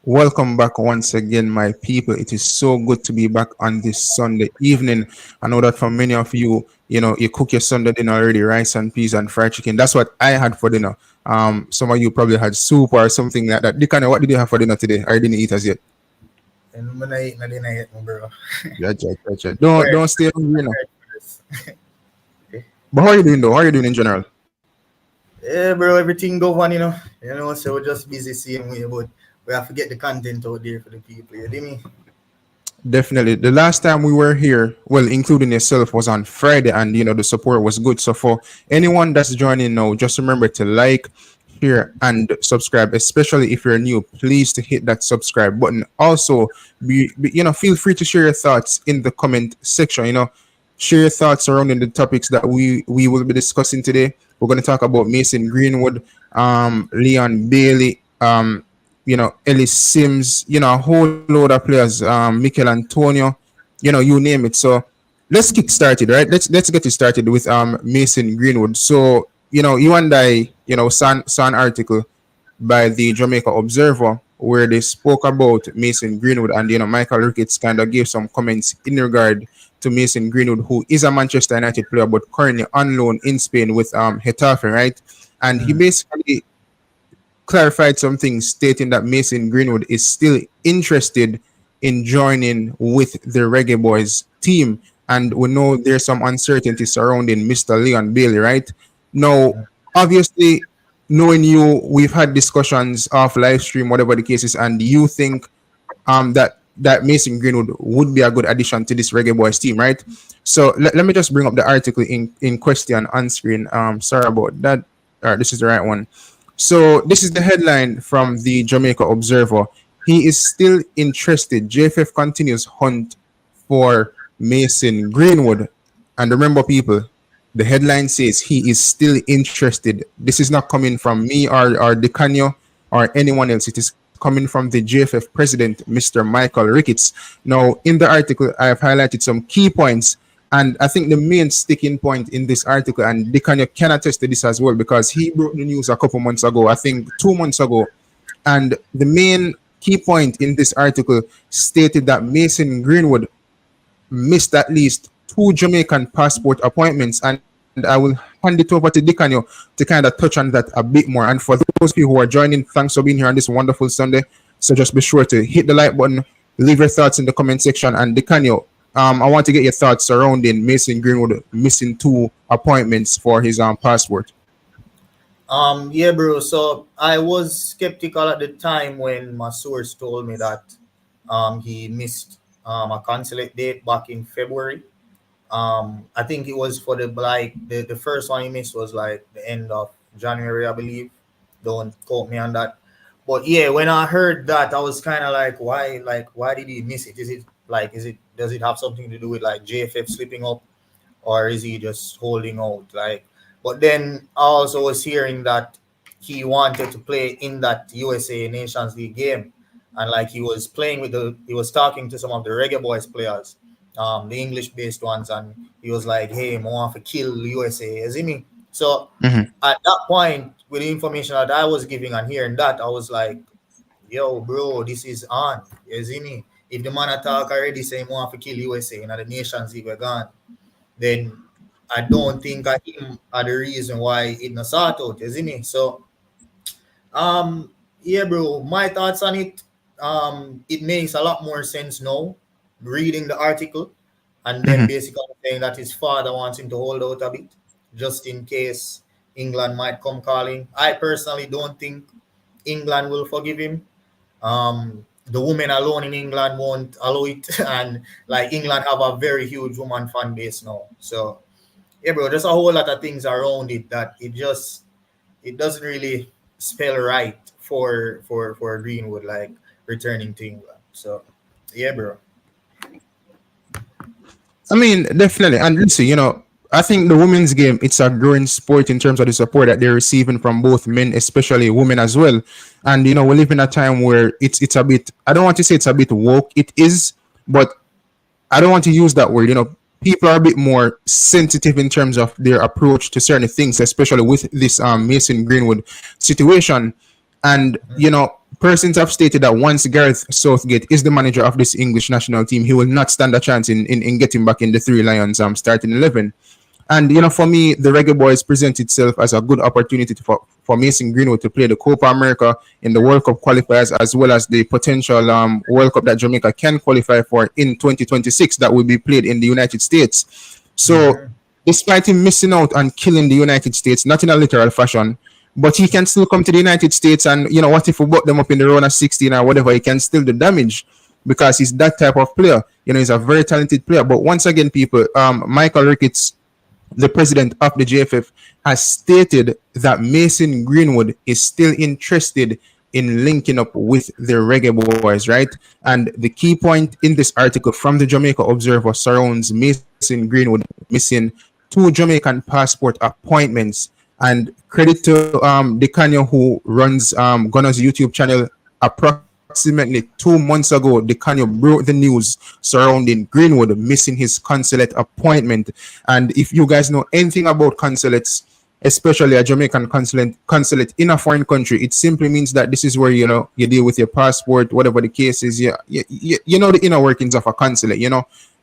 Welcome back once again, my people. It is so good to be back on this Sunday evening. I know that for many of you, you cook your Sunday dinner already, rice and peas and fried chicken. That's what I had for dinner. Some of you probably had soup or something like that. Dicanio, what did you have for dinner today? I didn't eat as yet. And when I eat, I didn't eat, bro. Yeah. Don't stay hungry now. Okay. But how are you doing though? How are you doing in general? Yeah, bro, everything go on, so we're just busy seeing way, but we have to get the content out there for the people, you know me? Definitely. The last time we were here, well, including yourself, was on Friday, and the support was good. So for anyone that's joining now, just remember to like, share, and subscribe. Especially if you're new, please to hit that subscribe button. Also, feel free to share your thoughts in the comment section. Share your thoughts surrounding the topics that we will be discussing today. We're going to talk about Mason Greenwood, Leon Bailey, Ellis Sims, a whole load of players, Michail Antonio, you name it. So let's kick started, right? Let's get it started with Mason Greenwood. So, you and I, saw an article by the Jamaica Observer where they spoke about Mason Greenwood, and Michael Ricketts kind of gave some comments in regard to Mason Greenwood, who is a Manchester United player but currently on loan in Spain with Getafe, right? And he basically clarified some things, stating that Mason Greenwood is still interested in joining with the Reggae Boyz team. And we know there's some uncertainty surrounding Mr. Leon Bailey, right? Now, obviously, knowing you, we've had discussions off live stream, whatever the case is, and you think that Mason Greenwood would be a good addition to this Reggae Boyz team, right? So let me just bring up the article in question on screen. Sorry about that. This is the right one. So this is the headline from the Jamaica Observer. He is still interested. JFF continues hunt for Mason Greenwood. And remember, people, the headline says he is still interested. This is not coming from me or Dicanio or anyone else. It is coming from the JFF president, Mr. Michael Ricketts. Now, in the article, I have highlighted some key points. And I think the main sticking point in this article, and Dicanio can attest to this as well, because he broke the news a couple months ago, I think 2 months ago. And the main key point in this article stated that Mason Greenwood missed at least 2 Jamaican passport appointments. And I will hand it over to Dicanio to kind of touch on that a bit more. And for those people who are joining, thanks for being here on this wonderful Sunday. So just be sure to hit the like button, leave your thoughts in the comment section. And Dicanio, I want to get your thoughts surrounding Mason Greenwood missing 2 appointments for his passport. Yeah, bro. So I was skeptical at the time when my source told me that he missed a consulate date back in February. I think it was for the first one he missed was like the end of January, I believe. Don't quote me on that. But yeah, when I heard that, I was kind of like, why did he miss it? Does it have something to do with like JFF slipping up, or is he just holding out? But then I also was hearing that he wanted to play in that USA Nations League game, and he was talking to some of the Reggae Boyz players, the English-based ones, and he was like, "Hey, I want to kill USA," you see me? So at that point, with the information that I was giving and hearing that, I was like, "Yo, bro, this is on," you see me? If the man attack already saying want to kill USA and the Nations League were gone, then I don't think him are the reason why it not sort out, you see me? So yeah, bro, my thoughts on it, it makes a lot more sense now, reading the article, and then basically saying that his father wants him to hold out a bit, just in case England might come calling. I personally don't think England will forgive him. The women alone in England won't allow it, and England have a very huge woman fan base now. So yeah, bro, there's a whole lot of things around it that it doesn't really spell right for Greenwood returning to England. So yeah, bro. I mean, definitely. And listen, I think the women's game, it's a growing sport in terms of the support that they're receiving from both men, especially women as well. And, we live in a time where it's a bit, I don't want to say it's a bit woke. It is, but I don't want to use that word. People are a bit more sensitive in terms of their approach to certain things, especially with this Mason Greenwood situation. And, persons have stated that once Gareth Southgate is the manager of this English national team, he will not stand a chance in getting back in the Three Lions starting 11. And for me, the Reggae Boyz present itself as a good opportunity for Mason Greenwood to play the Copa America in the World Cup qualifiers, as well as the potential World Cup that Jamaica can qualify for in 2026 that will be played in the United States. So, despite him missing out and killing the United States, not in a literal fashion, but he can still come to the United States and, what if we bought them up in the round of 16 or whatever, he can still do damage because he's that type of player. He's a very talented player. But once again, people, Michael Ricketts, the president of the JFF, has stated that Mason Greenwood is still interested in linking up with the Reggae Boyz, right? And the key point in this article from the Jamaica Observer surrounds Mason Greenwood missing 2 Jamaican passport appointments. And credit to Dicanio, who runs Gunna's YouTube channel. Approximately 2 months ago, Dicanio broke the news surrounding Greenwood missing his consulate appointment. And if you guys know anything about consulates, especially a Jamaican consulate in a foreign country, it simply means that this is where you deal with your passport, whatever the case is. You know the inner workings of a consulate.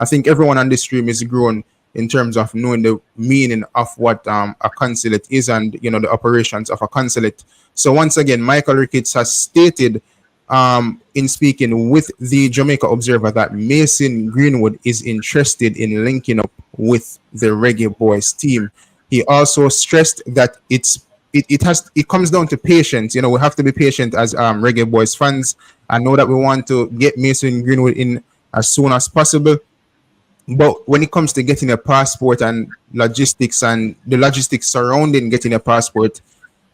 I think everyone on this stream is grown in terms of knowing the meaning of what a consulate is and the operations of a consulate. So once again, Michael Ricketts has stated in speaking with the Jamaica Observer that Mason Greenwood is interested in linking up with the Reggae Boyz team. He also stressed that it comes down to patience. We have to be patient as Reggae Boyz fans. I know that we want to get Mason Greenwood in as soon as possible. But when it comes to getting a passport and logistics and the logistics surrounding getting a passport,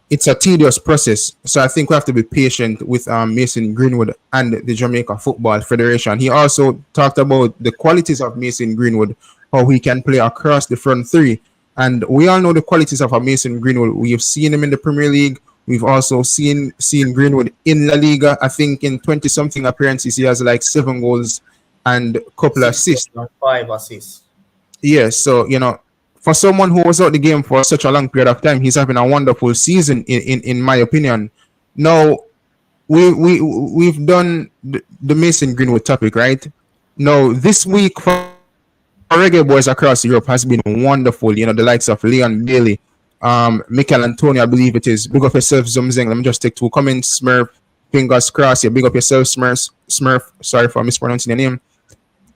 it's a tedious process. So I think we have to be patient with Mason Greenwood and the Jamaica Football Federation. He also talked about the qualities of Mason Greenwood, how he can play across the front three. And we all know the qualities of a Mason Greenwood. We've seen him in the Premier League. We've also seen Greenwood in La Liga. I think in 20-something appearances, he has like 7 goals and a couple of assists. 5 assists. Yes, so for someone who was out the game for such a long period of time, he's having a wonderful season in my opinion. Now we've done the Mason Greenwood topic, right? Now this week for Reggae Boyz across Europe has been wonderful. The likes of Leon Bailey, Michail Antonio, I believe it is. Big up yourself, Zumzeng. Let me just take 2 comments. Smurf, fingers crossed. Yeah, big up yourself, Smurf. Sorry for mispronouncing your name.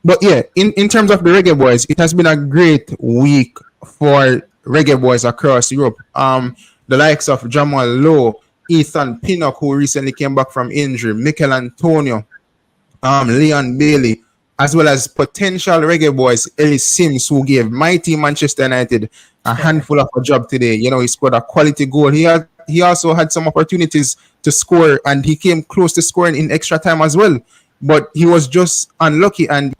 But yeah, in terms of the Reggae Boyz, it has been a great week for Reggae Boyz across Europe. The likes of Jamal Lowe, Ethan Pinnock, who recently came back from injury, Michail Antonio, Leon Bailey, as well as potential Reggae Boyz, Ellis Sims, who gave mighty Manchester United a handful of a job today. He scored a quality goal. He also had some opportunities to score, and he came close to scoring in extra time as well. But he was just unlucky. And,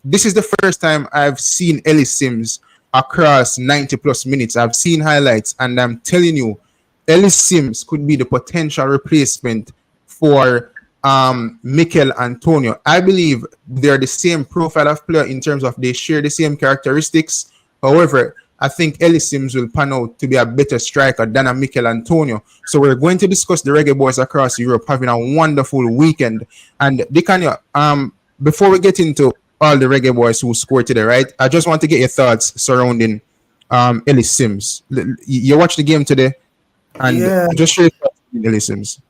this is the first time I've seen Ellis Sims across 90-plus minutes. I've seen highlights, and I'm telling you, Ellis Sims could be the potential replacement for Michail Antonio. I believe they're the same profile of player in terms of they share the same characteristics. However, I think Ellis Sims will pan out to be a better striker than a Michail Antonio. So we're going to discuss the Reggae Boyz across Europe having a wonderful weekend. And Dicanio, before we get into all the Reggae Boyz who scored today, right? I just want to get your thoughts surrounding Ellis Sims. You watched the game today, and just share your thoughts on Ellis Sims.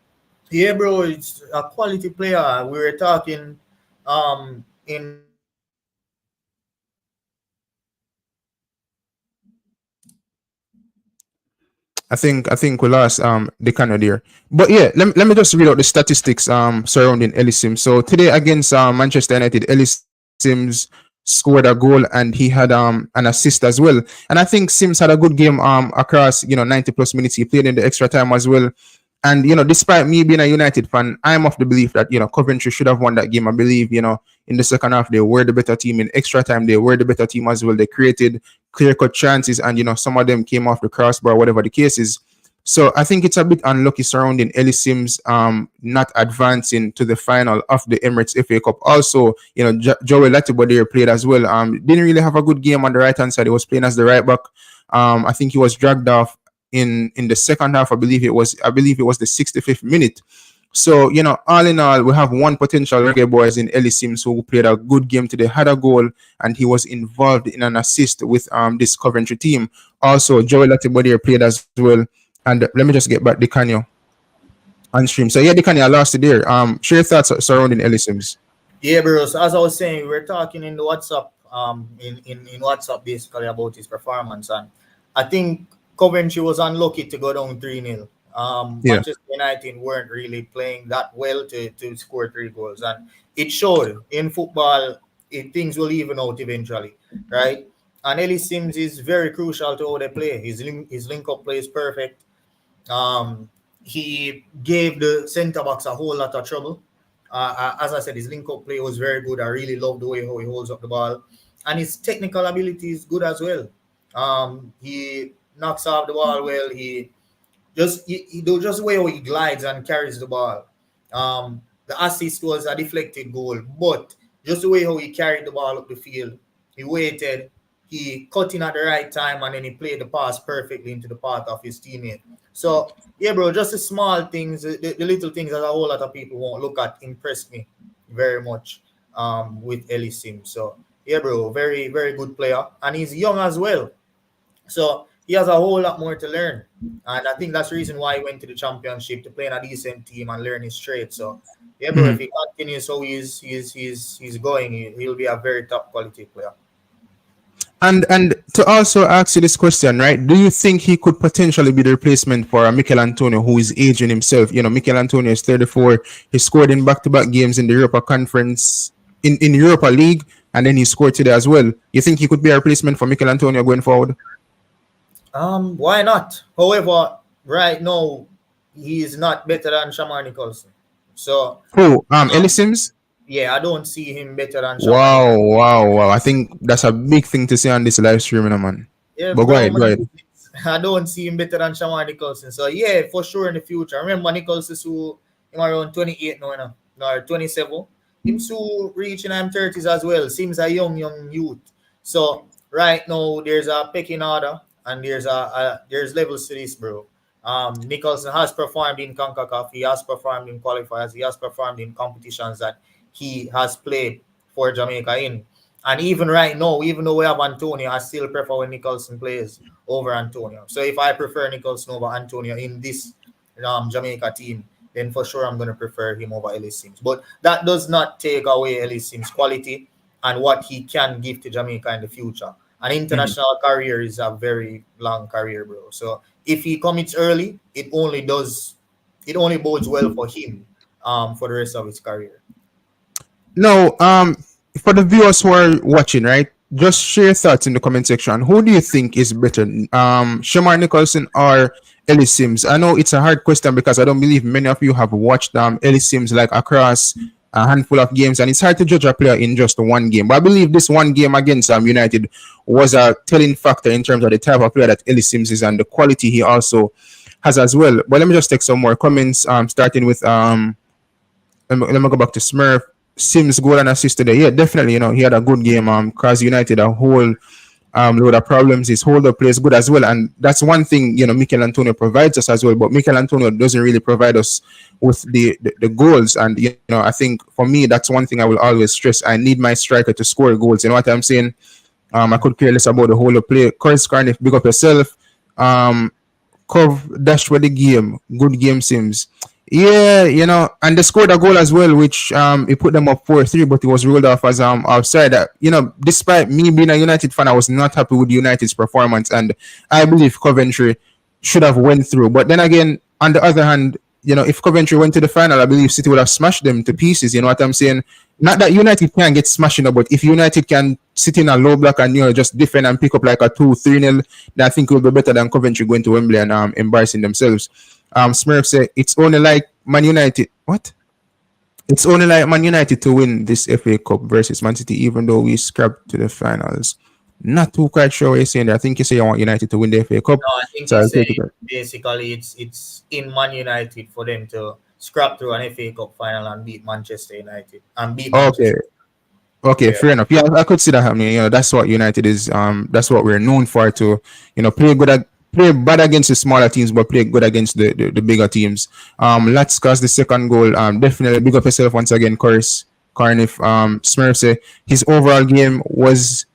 Yeah, bro, it's a quality player. We were talking in I think we lost the Canadier. But yeah, let me just read out the statistics surrounding Ellis Sims. So today against Manchester United, Ellis Sims scored a goal and he had an assist as well. And I think Sims had a good game across 90-plus minutes. He played in the extra time as well. And despite me being a United fan, I'm of the belief that Coventry should have won that game. I believe in the second half they were the better team. In extra time they were the better team as well. They created clear-cut chances, and some of them came off the crossbar, whatever the case is. So I think it's a bit unlucky surrounding Ellis Sims not advancing to the final of the Emirates FA Cup. Also, Joey Latibeaudiere played as well. Didn't really have a good game on the right-hand side. He was playing as the right back. I think he was dragged off in the second half. I believe it was the 65th minute. So, all in all, we have one potential Reggae Boys in Ellis Sims who played a good game today, had a goal, and he was involved in an assist with this Coventry team. Also, Joey Latibeaudiere played as well. And let me just get back Dicanio on stream. So, yeah, Dicanio, I lost it there. Share your thoughts surrounding Ellis Sims. Yeah, bro. So as I was saying, we were talking in the WhatsApp, in WhatsApp basically about his performance, and I think Coventry was unlucky to go down 3-0. Yeah. Manchester United weren't really playing that well to score 3 goals, and it showed in football. Things will even out eventually, right? And Ellis Sims is very crucial to how they play. His link up play is perfect. Um, he gave the centre backs a whole lot of trouble. As I said, his link up play was very good. I really love the way how he holds up the ball, and his technical ability is good as well. He knocks off the ball well. He do just the way how he glides and carries the ball. The assist was a deflected goal, but just the way how he carried the ball up the field, he waited, he cut in at the right time, and then he played the pass perfectly into the path of his teammate. So yeah, bro, just the small things, the little things that a whole lot of people won't look at impressed me very much with Ellis Sims. So yeah, bro, very, very good player. And he's young as well. So he has a whole lot more to learn. And I think that's the reason why he went to the championship to play in a decent team and learn his trade. So yeah, bro, if he continues so he's going, he'll be a very top quality player. And to also ask you this question, right? Do you think he could potentially be the replacement for Michail Antonio, who is aging himself? Michail Antonio is 34. He scored in back-to-back games in the Europa Conference, in Europa League, and then he scored today as well. You think he could be a replacement for Michail Antonio going forward? Why not? However, right now he is not better than Shamar Nicholson. So Who? Ellis Sims? yeah, I don't see him better than Shamar. Wow. I think that's a big thing to say on this live stream, man. Yeah, But bro, go ahead. I don't see him better than Shamar Nicholson. So yeah, for sure in the future. I remember Nicholson who him around 28 now, or 27. Him so reaching him 30s as well. Seems a young youth. So right now there's a pecking order and there's levels to this, bro. Nicholson has performed in CONCACAF, he has performed in qualifiers, he has performed in competitions that he has played for Jamaica in. And even right now, even though we have Antonio, I still prefer when Nicholson plays over Antonio. So if I prefer Nicholson over Antonio in this Jamaica team, then for sure I'm going to prefer him over Ellis Sims. But that does not take away Ellis Sims' quality and what he can give to Jamaica in the future. An international career is a very long career, bro. So if he commits early, it only bodes well for him for the rest of his career. No, for the viewers who are watching, right? Just share your thoughts in the comment section. Who do you think is better, Shamar Nicholson or Ellis Sims? I know it's a hard question because I don't believe many of you have watched Ellis Sims like across a handful of games, and it's hard to judge a player in just one game. But I believe this one game against United was a telling factor in terms of the type of player that Ellis Sims is and the quality he also has as well. But let me just take some more comments. Starting with let me go back to Smurf. Sims goal and assist today. Yeah, definitely. He had a good game. Cause United a whole load of problems. His hold up play is good as well, and that's one thing Michail Antonio provides us as well. But Michail Antonio doesn't really provide us with the goals, and I think for me that's one thing I will always stress. I need my striker to score goals. You know what I'm saying? I could care less about the whole of play. Chris Carniff, big up yourself. Cov dashed with the game. Good game, Sims. Yeah, and they scored a goal as well, which it put them up 4-3, but it was ruled off as offside. Despite me being a United fan, I was not happy with United's performance, and I believe Coventry should have went through. But then again, on the other hand, if Coventry went to the final, I believe City would have smashed them to pieces. You know what I'm saying? Not that United can get smashing up, but if United can sit in a low block and just defend and pick up like a 2-3-0, then I think it will be better than Coventry going to Wembley and embarrassing themselves. Smurf said it's only like Man United. What? It's only like Man United to win this FA Cup versus Man City, even though we scrapped to the finals. Not too quite sure what you're saying there. I think you say you want United to win the FA Cup. No, I think so basically it's in Man United for them to scrap through an FA Cup final and beat Manchester United and beat Manchester. Okay, fair enough. Yeah, I could see that happening. That's what United is. That's what we're known for, to play good play bad against the smaller teams, but play good against the bigger teams. Let's cause the second goal. Definitely big up yourself once again, Carnif. Smurf say his overall game was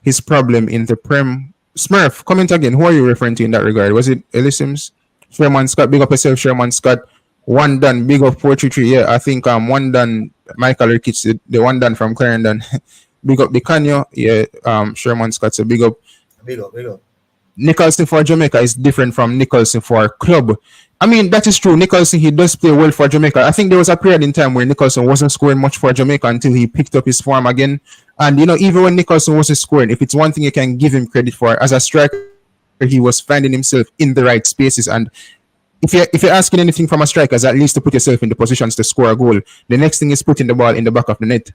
his problem in the Prem. Smurf, comment again. Who are you referring to in that regard? Was it Ellis Sims? Sherman Scott, big up yourself, Sherman Scott. One done, big up 433. Yeah, I think one done, Michael Ricketts, the one done from Clarendon. Big up Dicanio. Yeah, Sherman Scott, so big up. Big up, big up. Nicholson for Jamaica is different from Nicholson for club. I mean, that is true. Nicholson, he does play well for Jamaica. I think there was a period in time where Nicholson wasn't scoring much for Jamaica until he picked up his form again. And, you know, even when Nicholson wasn't scoring, if it's one thing you can give him credit for, as a striker, he was finding himself in the right spaces. And if you're asking anything from a striker, is at least to put yourself in the positions to score a goal. The next thing is putting the ball in the back of the net.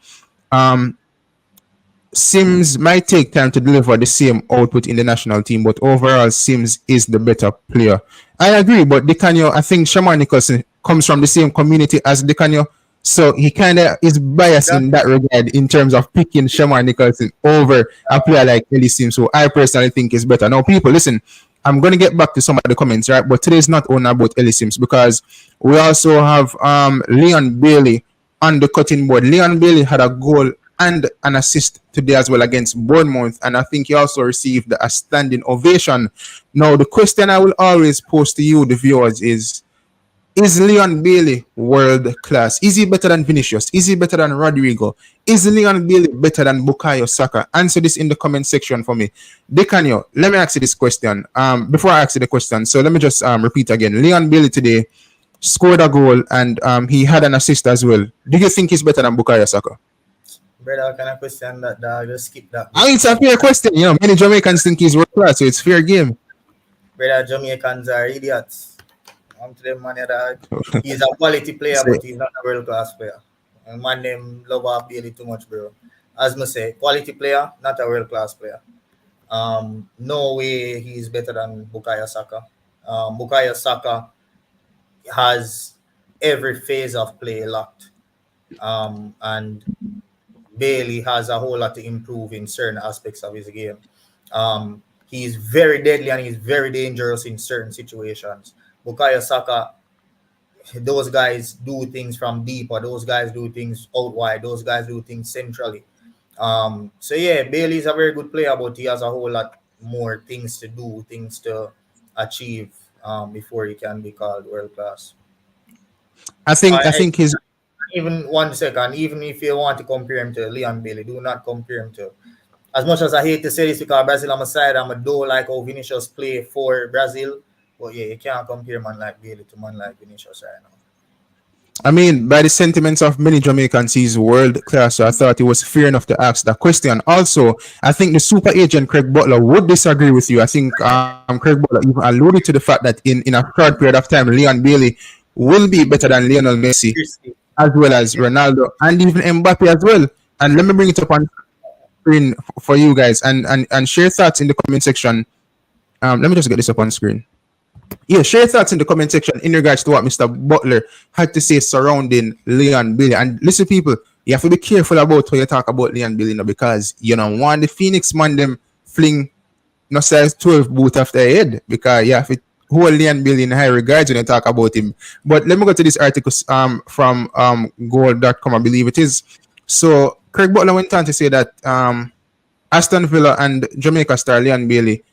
Sims might take time to deliver the same output in the national team, but overall, Sims is the better player. I agree, but Dicanio, I think Shamar Nicholson comes from the same community as Dicanio, so he kind of is biased in that regard in terms of picking Shamar Nicholson over a player like Ellis Sims, who I personally think is better. Now, people, listen, I'm going to get back to some of the comments, right? But today is not only about Ellis Sims, because we also have Leon Bailey on the cutting board. Leon Bailey had a goal and an assist today as well against Bournemouth, and I think he also received a standing ovation. Now, the question I will always pose to you, the viewers, is Leon Bailey world class? Is he better than Vinicius? Is he better than Rodrigo? Is Leon Bailey better than Bukayo Saka? Answer this in the comment section for me. Dicanio, let me ask you this question. Before I ask you the question, so let me just repeat again. Leon Bailey today scored a goal and he had an assist as well. Do you think he's better than Bukayo Saka? Brother, can I question that? Just skip that. I mean, it's a fair question. You know, many Jamaicans think he's world class, so it's fair game. Brother, Jamaicans are idiots. I'm to them, man, dog. He's a quality player, but he's not a world class player. And man, them love our Bailey too much, bro. As I say, quality player, not a world class player. No way he's better than Bukayo Saka. Bukayo Saka has every phase of play locked. And Bailey has a whole lot to improve in certain aspects of his game. He's very deadly and he's very dangerous in certain situations. Bukayo Saka, those guys do things from deep, or those guys do things out wide, those guys do things centrally. So yeah, Bailey's a very good player, but he has a whole lot more things to do, things to achieve before he can be called world class. I think his... Even 1 second, even if you want to compare him to Leon Bailey, do not compare him to. As much as I hate to say this because Brazil on my side, I'm a do like how Vinicius play for Brazil. But yeah, you can't compare man like Bailey to man like Vinicius right now. I mean, by the sentiments of many Jamaicans, he's world class. So I thought it was fair enough to ask that question. Also, I think the super agent Craig Butler would disagree with you. I think Craig Butler even alluded to the fact that in a short period of time, Leon Bailey will be better than Lionel Messi, as well as Ronaldo and even Mbappe as well. And let me bring it up on screen for you guys and share thoughts in the comment section. Let me just get this up on screen. Yeah, share thoughts in the comment section in regards to what Mr. Butler had to say surrounding Leon Bailey. And listen, people, you have to be careful about how you talk about Leon Bailey now, because you know, one the Phoenix man them fling no size 12 boot after their head, because you have to hold Leon Bailey in high regards when you talk about him. But let me go to this article from goal.com, I believe it is. So Craig Butler went on to say that Aston Villa and Jamaica star Leon Bailey,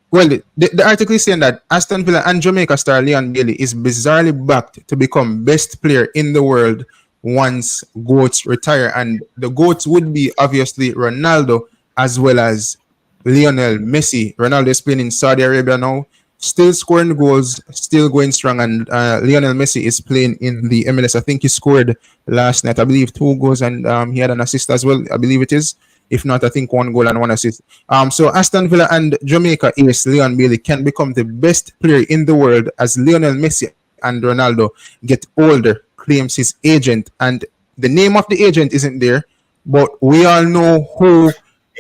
well, the article is saying that Aston Villa and Jamaica star Leon Bailey is bizarrely backed to become best player in the world once GOATs retire. And the GOATs would be obviously Ronaldo as well as Lionel Messi. Ronaldo is playing in Saudi Arabia now, still scoring goals, still going strong. And Lionel Messi is playing in the MLS. I think he scored last night, I believe, 2 goals and he had an assist as well, I believe it is. If not, I think 1 goal and 1 assist. So Aston Villa and Jamaica ace Leon Bailey can become the best player in the world as Lionel Messi and Ronaldo get older, claims his agent. And the name of the agent isn't there, but we all know who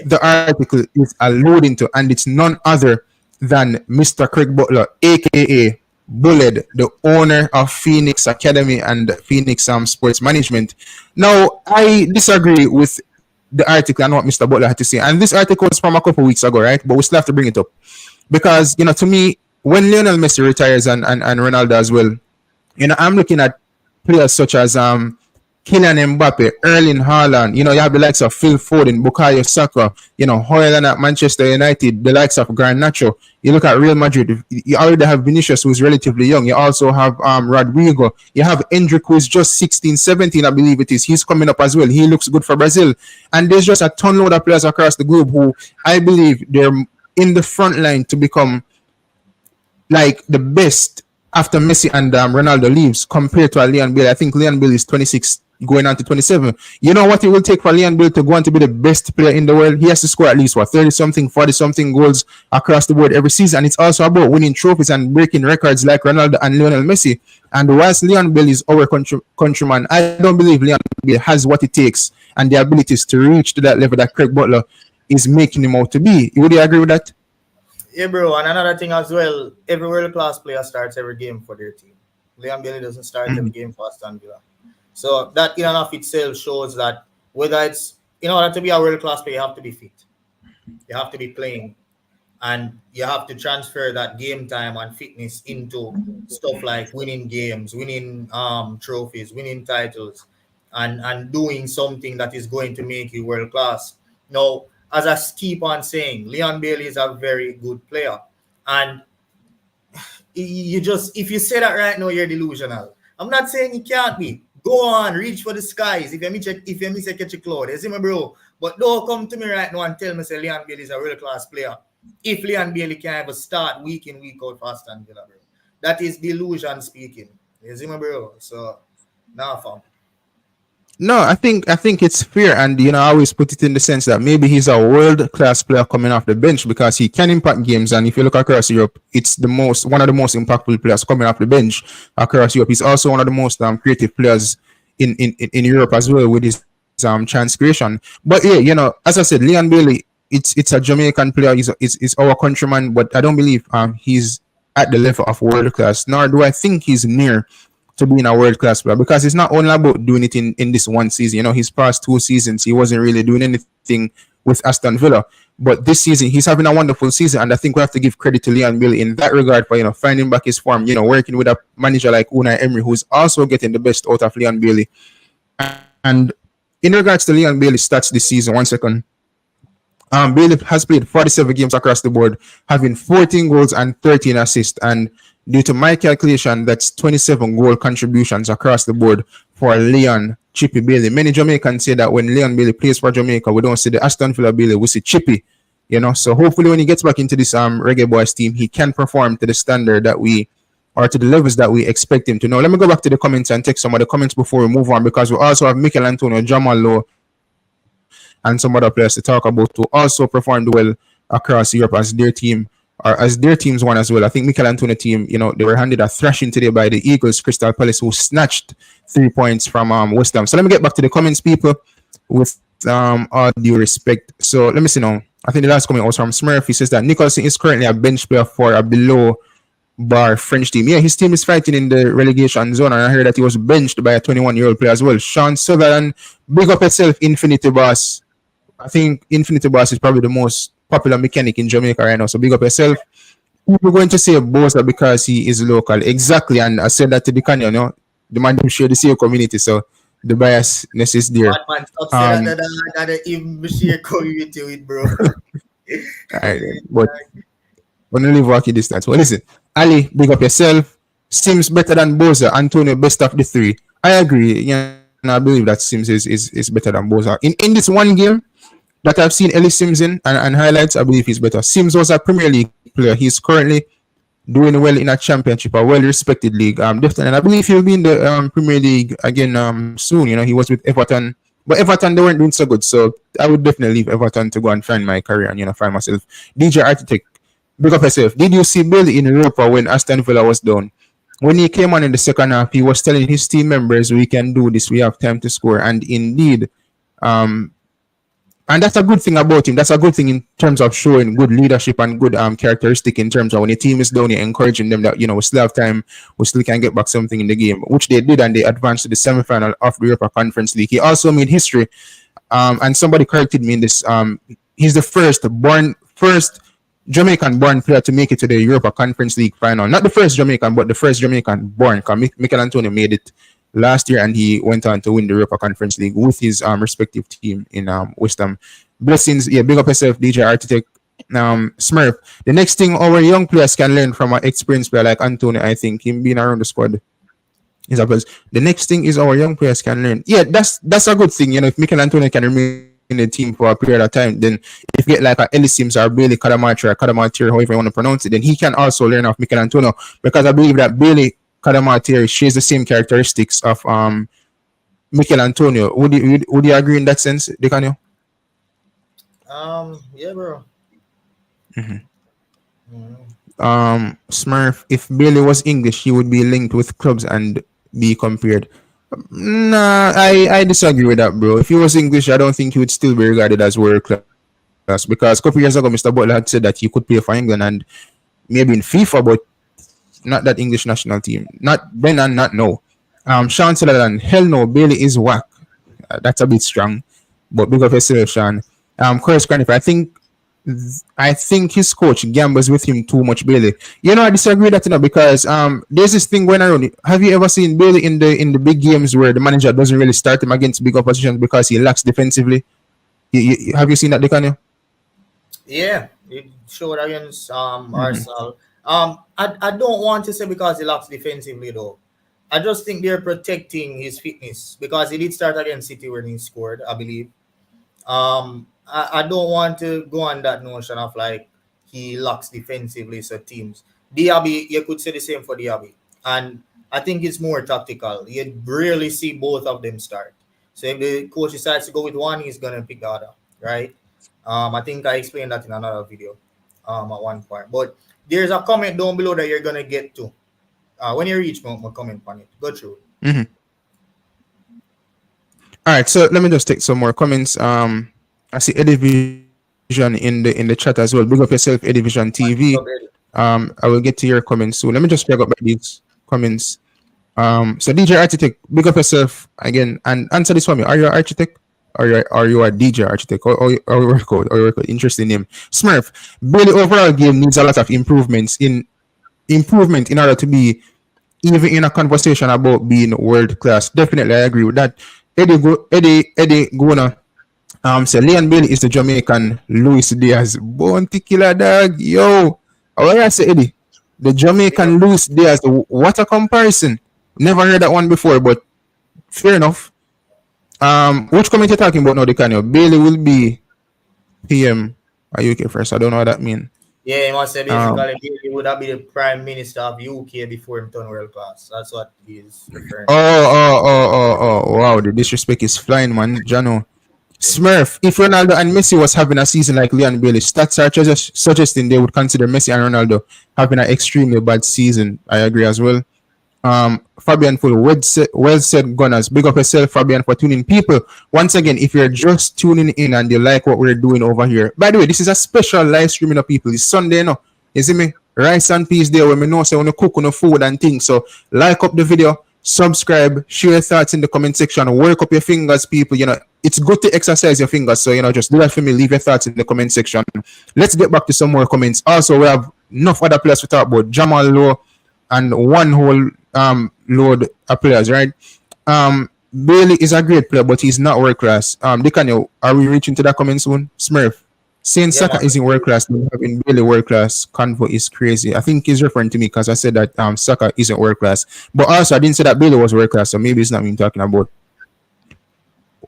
the article is alluding to, and it's none other than Mr. Craig Butler, aka Bulled, the owner of Phoenix Academy and Phoenix Sports Management. Now, I disagree with the article and what Mr. Butler had to say. And this article was from a couple weeks ago, right? But we still have to bring it up. because to me, when Lionel Messi retires and Ronaldo as well, I'm looking at players such as Kylian Mbappe, Erling Haaland. You have the likes of Phil Foden, Bukayo Saka. Hoyland at Manchester United, the likes of Garnacho. You look at Real Madrid. You already have Vinicius, who's relatively young. You also have Rodrigo. You have Endrick, who's just 16, 17, I believe it is. He's coming up as well. He looks good for Brazil. And there's just a ton load of players across the globe who I believe they're in the front line to become like the best after Messi and Ronaldo leaves compared to Leon Bailey. I think Leon Bailey is 26 going on to 27. You know what it will take for Leon Bailey to go on to be the best player in the world? He has to score at least 30-something, 40-something goals across the board every season. And it's also about winning trophies and breaking records like Ronaldo and Lionel Messi. And whilst Leon Bailey is our countryman, I don't believe Leon Bailey has what it takes and the abilities to reach to that level that Craig Butler is making him out to be. Would you agree with that? Yeah, bro. And another thing as well, every world-class player starts every game for their team. Leon Bailey doesn't start every game for Aston Villa. So that in and of itself shows that whether it's, in order to be a world-class player, you have to be fit. You have to be playing. And you have to transfer that game time and fitness into stuff like winning games, winning trophies, winning titles, and doing something that is going to make you world-class. Now, as I keep on saying, Leon Bailey is a very good player. And if you say that right now, you're delusional. I'm not saying he can't be. Go on, reach for the skies. If you miss a catch a cloud, you see me, bro. But don't come to me right now and tell me say Leon Bailey is a world-class player. If Leon Bailey can ever start week in, week out for Aston Villa, bro. That is delusion speaking. You see me, bro? So, now, fam. No, I think it's fair, and I always put it in the sense that maybe he's a world-class player coming off the bench because he can impact games, and if you look across Europe, it's one of the most impactful players coming off the bench across Europe. He's also one of the most creative players in Europe as well with his chance creation. But yeah, as I said, Leon Bailey, it's a Jamaican player. He's our countryman, but I don't believe he's at the level of world-class, nor do I think he's near to being a world-class player, because it's not only about doing it in this one season. His past 2 seasons, he wasn't really doing anything with Aston Villa. But this season, he's having a wonderful season, and I think we have to give credit to Leon Bailey in that regard for, finding back his form, working with a manager like Unai Emery, who's also getting the best out of Leon Bailey. And in regards to Leon Bailey's stats this season, 1 second, Bailey has played 47 games across the board, having 14 goals and 13 assists, and due to my calculation, that's 27 goal contributions across the board for Leon Chippy Bailey. Many Jamaicans say that when Leon Bailey plays for Jamaica, we don't see the Aston Villa Bailey, we see Chippy. So hopefully when he gets back into this Reggae Boyz team, he can perform to the standard that or to the levels that we expect him to. Now, let me go back to the comments and take some of the comments before we move on, because we also have Michail Antonio, Jamal Lowe, and some other players to talk about who also performed well across Europe as their team, or as their teams won as well. I think Michail Antonio team, they were handed a thrashing today by the Eagles, Crystal Palace, who snatched 3 points from West Ham. So let me get back to the comments, people, with all due respect. So let me see now. I think the last comment was from Smurf. He says that Nicholson is currently a bench player for a below bar French team. Yeah, his team is fighting in the relegation zone, and I heard that he was benched by a 21-year-old player as well. Sean Sutherland, big up yourself, Infinity Boss. I think Infinity Boss is probably the most popular mechanic in Jamaica right now, so big up yourself. We're going to say Bosa because he is local. Exactly, and I said that to Dicanio, the man who share the same community, so the biasness is there. Man, stop saying that even share community with, bro. Alright, but we're going to leave walking distance. Well, listen, Ali, big up yourself. Sims better than Bosa. Antonio, best of the 3. I agree. I believe that Sims is better than Bosa. In this one game that I've seen Ellis Sims in and highlights, I believe he's better. Sims was a Premier League player. He's currently doing well in a championship, a well-respected league. Definitely, and I believe he'll be in the Premier League again soon. He was with Everton, but Everton, they weren't doing so good. So I would definitely leave Everton to go and find my career and find myself. DJ Architect, big up yourself. Did you see Bailey in Europa when Aston Villa was down? When he came on in the second half, he was telling his team members, "We can do this. We have time to score." And indeed, and that's a good thing about him. That's a good thing in terms of showing good leadership and good characteristic in terms of when your team is down, you're encouraging them that, we still have time, we still can get back something in the game, which they did, and they advanced to the semi-final of the Europa Conference League. He also made history, and somebody corrected me in this. He's the first Jamaican born player to make it to the Europa Conference League final. Not the first Jamaican, but the first Jamaican born. Because Michail Antonio made it last year and he went on to win the Europa Conference League with his respective team in West Ham. Blessings, yeah, big up yourself, DJ Architect. Smurf. The next thing our young players can learn from an experienced player like Antonio, I think, him being around the squad is because the next thing is our young players can learn. Yeah, that's a good thing. You know, if Michail Antonio can remain in the team for a period of time, then if you get like a Ellis Sims or Bailey Kadamatier, however you want to pronounce it, then he can also learn off Michail Antonio because I believe that Bailey Kadamatier shares the same characteristics of Michail Antonio. Would you agree in that sense, Dicanio? Yeah, bro. Mm-hmm. Mm. Smurf, if Bailey was English, he would be linked with clubs and be compared. Nah, I disagree with that, bro. If he was English, I don't think he would still be regarded as world class because a couple years ago, Mr. Butler had said that he could play for England and maybe in FIFA, but not that English national team. Not then and not now. Sean Sutherland, hell no, Bailey is whack. That's a bit strong, but big of yourself, Sean. Chris Cranif, I think his coach gambles with him too much, Bailey. You know, I disagree with that, because there's this thing going around. Have you ever seen Bailey in the big games where the manager doesn't really start him against big oppositions because he lacks defensively? Have you seen that, Dicanio? Yeah, it showed against Mm-hmm. Arsenal. I don't want to say because he lacks defensively though. I just think they're protecting his fitness because he did start against City when he scored, I believe. I don't want to go on that notion of like he lacks defensively. So teams, Diaby, you could say the same for Diaby, and I think it's more tactical. You rarely see both of them start. So if the coach decides to go with one, he's gonna pick the other, right? I think I explained that in another video, at one point. But there's a comment down below that you're gonna get to. When you reach my comment on it, go through. Mm-hmm. All right, so let me just take some more comments. I see Eddie Vision in the chat as well. Big up yourself, Eddie Vision TV. I will get to your comments soon. Let me just pick up by these comments. So DJ Architect, big up yourself again and answer this for me. Are you an architect? Are you a DJ Architect? Or work code? Interesting name. Smurf. Bailey overall game needs a lot of improvement in order to be even in a conversation about being world class. Definitely, I agree with that. Eddie Gona. So Leon Bailey is the Jamaican Luis Diaz. Bounty killer dog. Yo. What I say, Eddie? The Yeah, Jamaican Luis Diaz. What a comparison. Never heard that one before, but fair enough. Which comment you talking about now, Dicanio? Bailey will be PM UK first. I don't know what that means. yeah, he must say Um, basically he would have been the prime minister of UK before him turned world class. That's what he's referring to. wow, the disrespect is flying, man. Jano. Smurf, if Ronaldo and Messi was having a season like Leon Bailey, stats are suggesting they would consider Messi and Ronaldo having an extremely bad season. I agree as well. Fabian Full, well said, Gunners. Big up yourself, Fabian, for tuning. People, once again, if you're just tuning in and you like what we're doing over here, by the way, this is a special live streaming of people. It's Sunday, no? You see me? Rice and peas there when we know say when you cook on the food and things. So like up the video, subscribe, share your thoughts in the comment section, work up your fingers, people. You know, it's good to exercise your fingers. So, just do that for me. Leave your thoughts in the comment section. Let's get back to some more comments. Also, we have enough other players to talk about. Jamal Lowe and one whole load of players, right? Bailey is a great player, but he's not world class. Dicanio, are we reaching to that comment soon? Smurf. Saying Yeah, Saka man. isn't world class, then having Bailey world class convo is crazy. I think he's referring to me because I said that Saka isn't world class. But also I didn't say that Bailey was world class, so maybe it's not me talking about.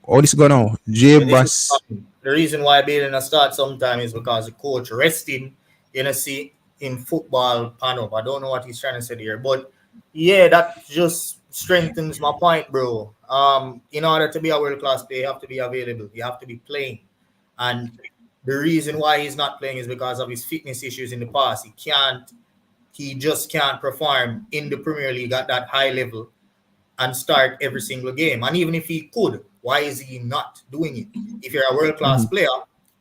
All this going on. J But this is Bass. the reason why Bailey not start sometime is because the coach resting in a seat in football panel. I don't know what he's trying to say here, but yeah, that just strengthens my point, bro. In order to be a world class player, you have to be available. You have to be playing, and the reason why he's not playing is because of his fitness issues in the past. He just can't perform in the Premier League at that high level and start every single game. And even if he could, why is he not doing it? If you're a world class Mhm. player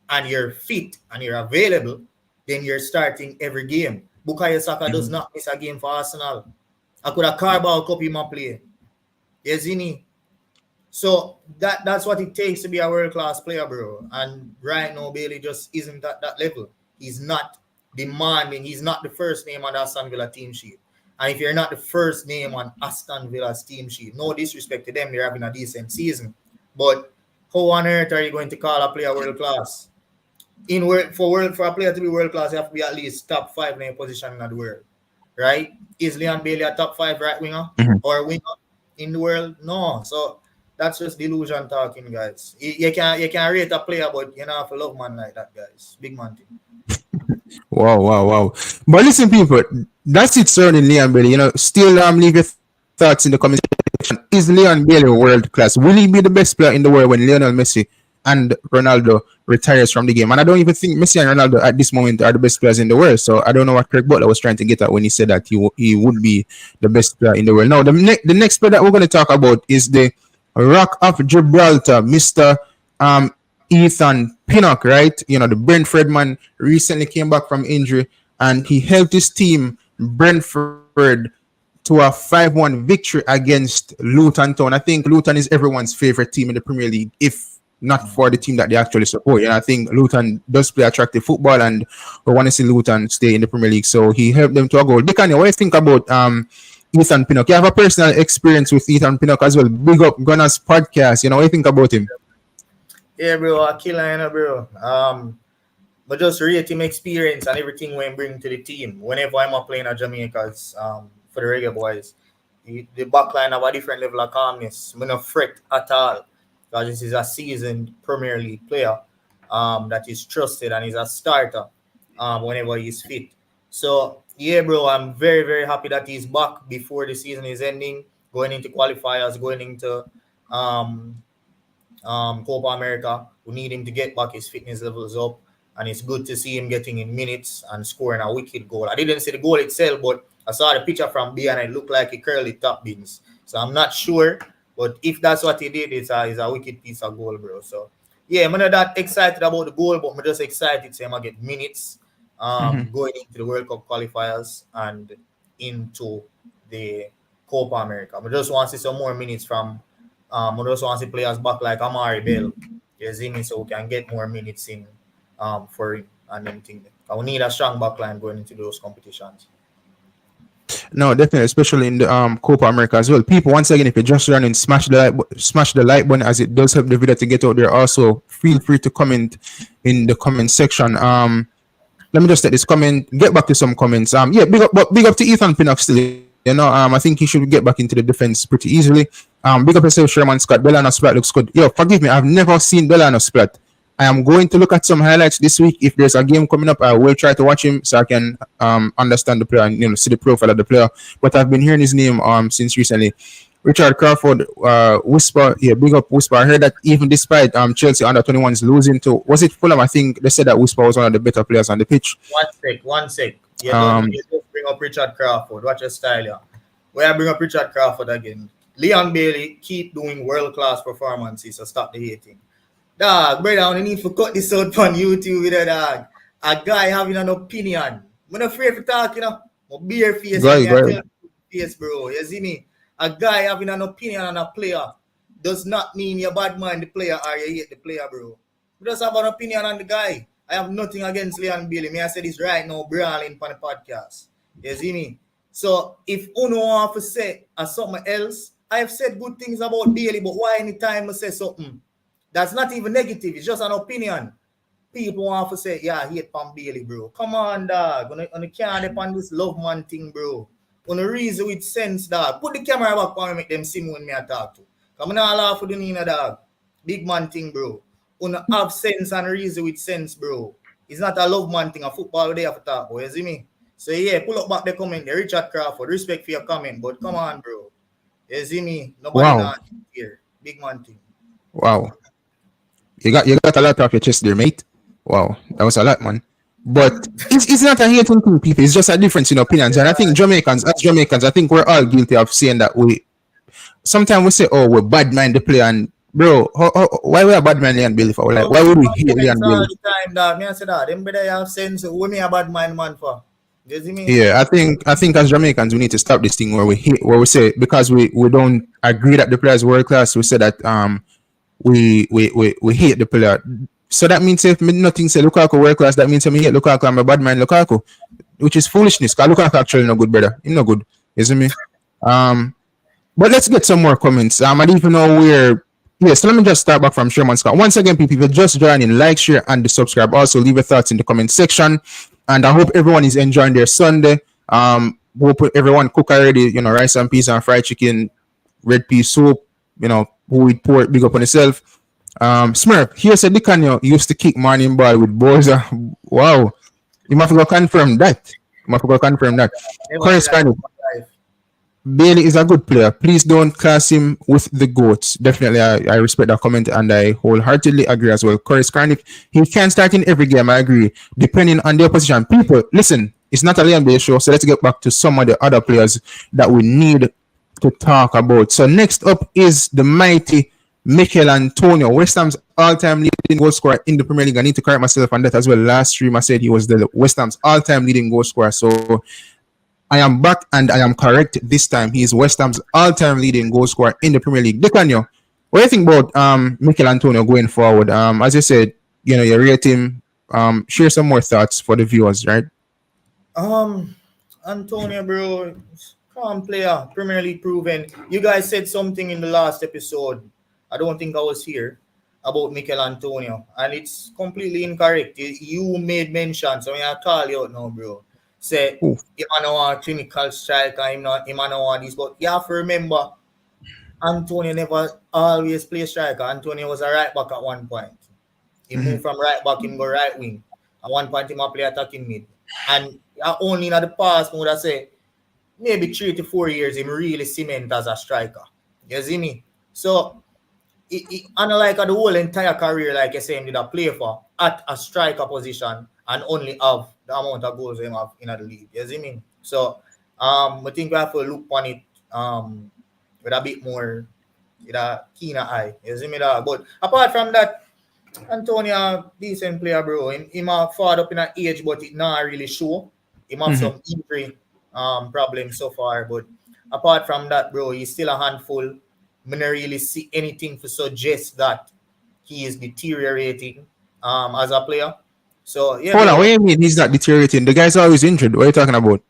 and you're fit and you're available, then you're starting every game. Bukayo Saka does Mhm. not miss a game for Arsenal. I could have Carabao Cup him a play. Yes, so that's what it takes to be a world class player, bro. And right now, Bailey just isn't at that level. He's not demanding. He's not the first name on the Aston Villa team sheet. And if you're not the first name on Aston Villa's team sheet, no disrespect to them, they're having a decent season. But how on earth are you going to call a player world class? For a player to be world class, you have to be at least top 5 in a position in the world, right? Is Leon Bailey a top 5 right winger or winger in the world? No. So that's just delusion talking, guys. You can rate a player, but you don't have to love man like that, guys. Big man thing. Wow. But listen, people, that's it surrounding Leon Bailey. Still leave your thoughts in the comment section. Is Leon Bailey world class? Will he be the best player in the world when Lionel Messi and Ronaldo retires from the game? And I don't even think Messi and Ronaldo at this moment are the best players in the world. So I don't know what Craig Butler was trying to get at when he said that he would be the best player in the world. Now, the next player that we're going to talk about is the Rock of Gibraltar, Mr. Ethan Pinnock, right? The Brentford man recently came back from injury and he helped his team, Brentford, to a 5-1 victory against Luton Town. I think Luton is everyone's favorite team in the Premier League, if not for the team that they actually support. And I think Luton does play attractive football and we want to see Luton stay in the Premier League. So he helped them to a goal. Dicanio, what do you think about Ethan Pinnock? You have a personal experience with Ethan Pinnock as well. Big up Gunnazyt podcast. What do you think about him? Yeah, bro, a killer, bro. But just rate him experience and everything we bring to the team. Whenever I'm playing at Jamaica's for the Reggae Boyz, the back line have a different level of calmness. I'm not fret at all. Because this is a seasoned Premier League player that is trusted and is a starter whenever he's fit. So, yeah, bro, I'm very, very happy that he's back before the season is ending, going into qualifiers, going into Copa America. We need him to get back his fitness levels up, and it's good to see him getting in minutes and scoring a wicked goal. I didn't see the goal itself, but I saw the picture from behind and it looked like he curly top bins. So I'm not sure, but if that's what he did, it's a wicked piece of goal, bro. So yeah, I'm not that excited about the goal, but I'm just excited to see him get minutes going into the World Cup qualifiers and into the Copa America. I just want to see some more minutes from I just want to see players back like Amari Bell. You see me, so we can get more minutes in for him and them things. We need a strong backline going into those competitions. No, definitely, especially in the Copa America as well. People, once again, if you're just running, smash the like button, as it does help the video to get out there. Also, feel free to comment in the comment section. Let me just take this comment. Get back to some comments. Yeah, big up to Ethan Pinnock still. I think he should get back into the defense pretty easily. Big up yourself, Sherman Scott. Delano Splat looks good. Yo, forgive me, I've never seen Delano Splat. I am going to look at some highlights this week. If there's a game coming up, I will try to watch him so I can understand the player and see the profile of the player. But I've been hearing his name since recently. Richard Crawford, Whisper, yeah, big up Whisper. I heard that even despite Chelsea under 21s losing to, was it Fulham? I think they said that Whisper was one of the better players on the pitch. One sec. You just bring up Richard Crawford. Watch your style, yeah. Where I bring up Richard Crawford again. Leon Bailey keep doing world-class performances, so stop the hating. Dog, brother, I need to cut this out on YouTube with a dog. A guy having an opinion. I'm not afraid to talk, My bare face. Face, bro. You see me? A guy having an opinion on a player does not mean you bad mind the player or you hate the player, bro. You just have an opinion on the guy. I have nothing against Leon Bailey. May I say this right now, brawling on the podcast. You see me? So if Uno want to say something else, I have said good things about Bailey, but why anytime I say something that's not even negative, it's just an opinion, people want to say, yeah, hate Pam Bailey, bro. Come on, dog. On the can't depend this love man thing, bro. On the reason with sense, dog. Put the camera back on me, make them see me when me I talk to. Come on, I laugh for the Nina, dog. Big man thing, bro. On the have sense and reason with sense, bro. It's not a love man thing, a football they have to talk about, you see me? So yeah, pull up back the comment there. Richard Crawford, respect for your comment, but come on, bro. You see me? Nobody not here. Big man thing. Wow. You got a lot off your chest there, mate. Wow, that was a lot, man. But it's not a hating thing, people. It's just a difference in opinions. And I think Jamaicans, I think we're all guilty of saying that sometimes we say, oh, we're bad mind the player. And bro, why we are bad mind Leon Bailey for? Like, why would we hate Leon Bailey? All the time, dog. Me I say that. Them better have sense. What me a bad mind man for? You see me? Yeah, I think as Jamaicans we need to stop this thing where we say because we don't agree that the player is world class, we say that we hate the player. So that means if me nothing say Lukaku world class, that means I me hate Lukaku and my bad mind Lukaku, which is foolishness. Cause Lukaku actually no good, brother. He no good. You see me? Um, but let's get some more comments. I don't even know where. Yeah, so let me just start back from Sherman Scott. Once again, people, if you're just joining, like, share, and subscribe. Also, leave your thoughts in the comment section. And I hope everyone is enjoying their Sunday. Hope everyone cook already, rice and peas and fried chicken, red pea soup, who eat pork, big up on yourself. Smurf, here's a Dicanio used to kick morning ball with boys. Wow. You must go confirm that. You must go confirm that. Never see Chorus that in Carney, my life. Bailey is a good player. Please don't class him with the goats. Definitely, I respect that comment and I wholeheartedly agree as well. Chorus Carney, he can start in every game. I agree. Depending on the opposition. People, listen, it's not a Liam Bay show, so let's get back to some of the other players that we need to talk about. So next up is the mighty Michail Antonio, West Ham's all-time leading goal scorer in the Premier League. I need to correct myself on that as well. Last stream I said he was the West Ham's all-time leading goal scorer. So I am back and I am correct this time. He is West Ham's all-time leading goal scorer in the Premier League. Dicanio, what do you think about Michail Antonio going forward? As I said, you rate him. Share some more thoughts for the viewers, right? Um, Antonio, bro, calm player, Premier League proven. You guys said something in the last episode. I don't think I was here about Michail Antonio, and it's completely incorrect. You made mention, so I call you out now, bro. Say Ooh. him I know a clinical striker, him I know this, but you have to remember Antonio never always play striker. Antonio was a right back at one point. He moved from right back, him go right wing. At one point, he might play attacking mid. And only in the past, I would have say, maybe 3 to 4 years, him really cement as a striker. You see me? So, unlike the whole entire career, like I say, him did a play for at a striker position and only have the amount of goals him have in the league. You see me? So, I think we have to look on it with a bit more, with a keener eye. You see me? That? But apart from that, Antonio, decent player, bro. Him far up in an age, but it not really show. He have some injury problems so far. But apart from that, bro, he's still a handful. I don't really see anything to suggest that he is deteriorating as a player. So yeah, Hold on, what bro. do you mean he's not deteriorating? The guy's always injured. What are you talking about?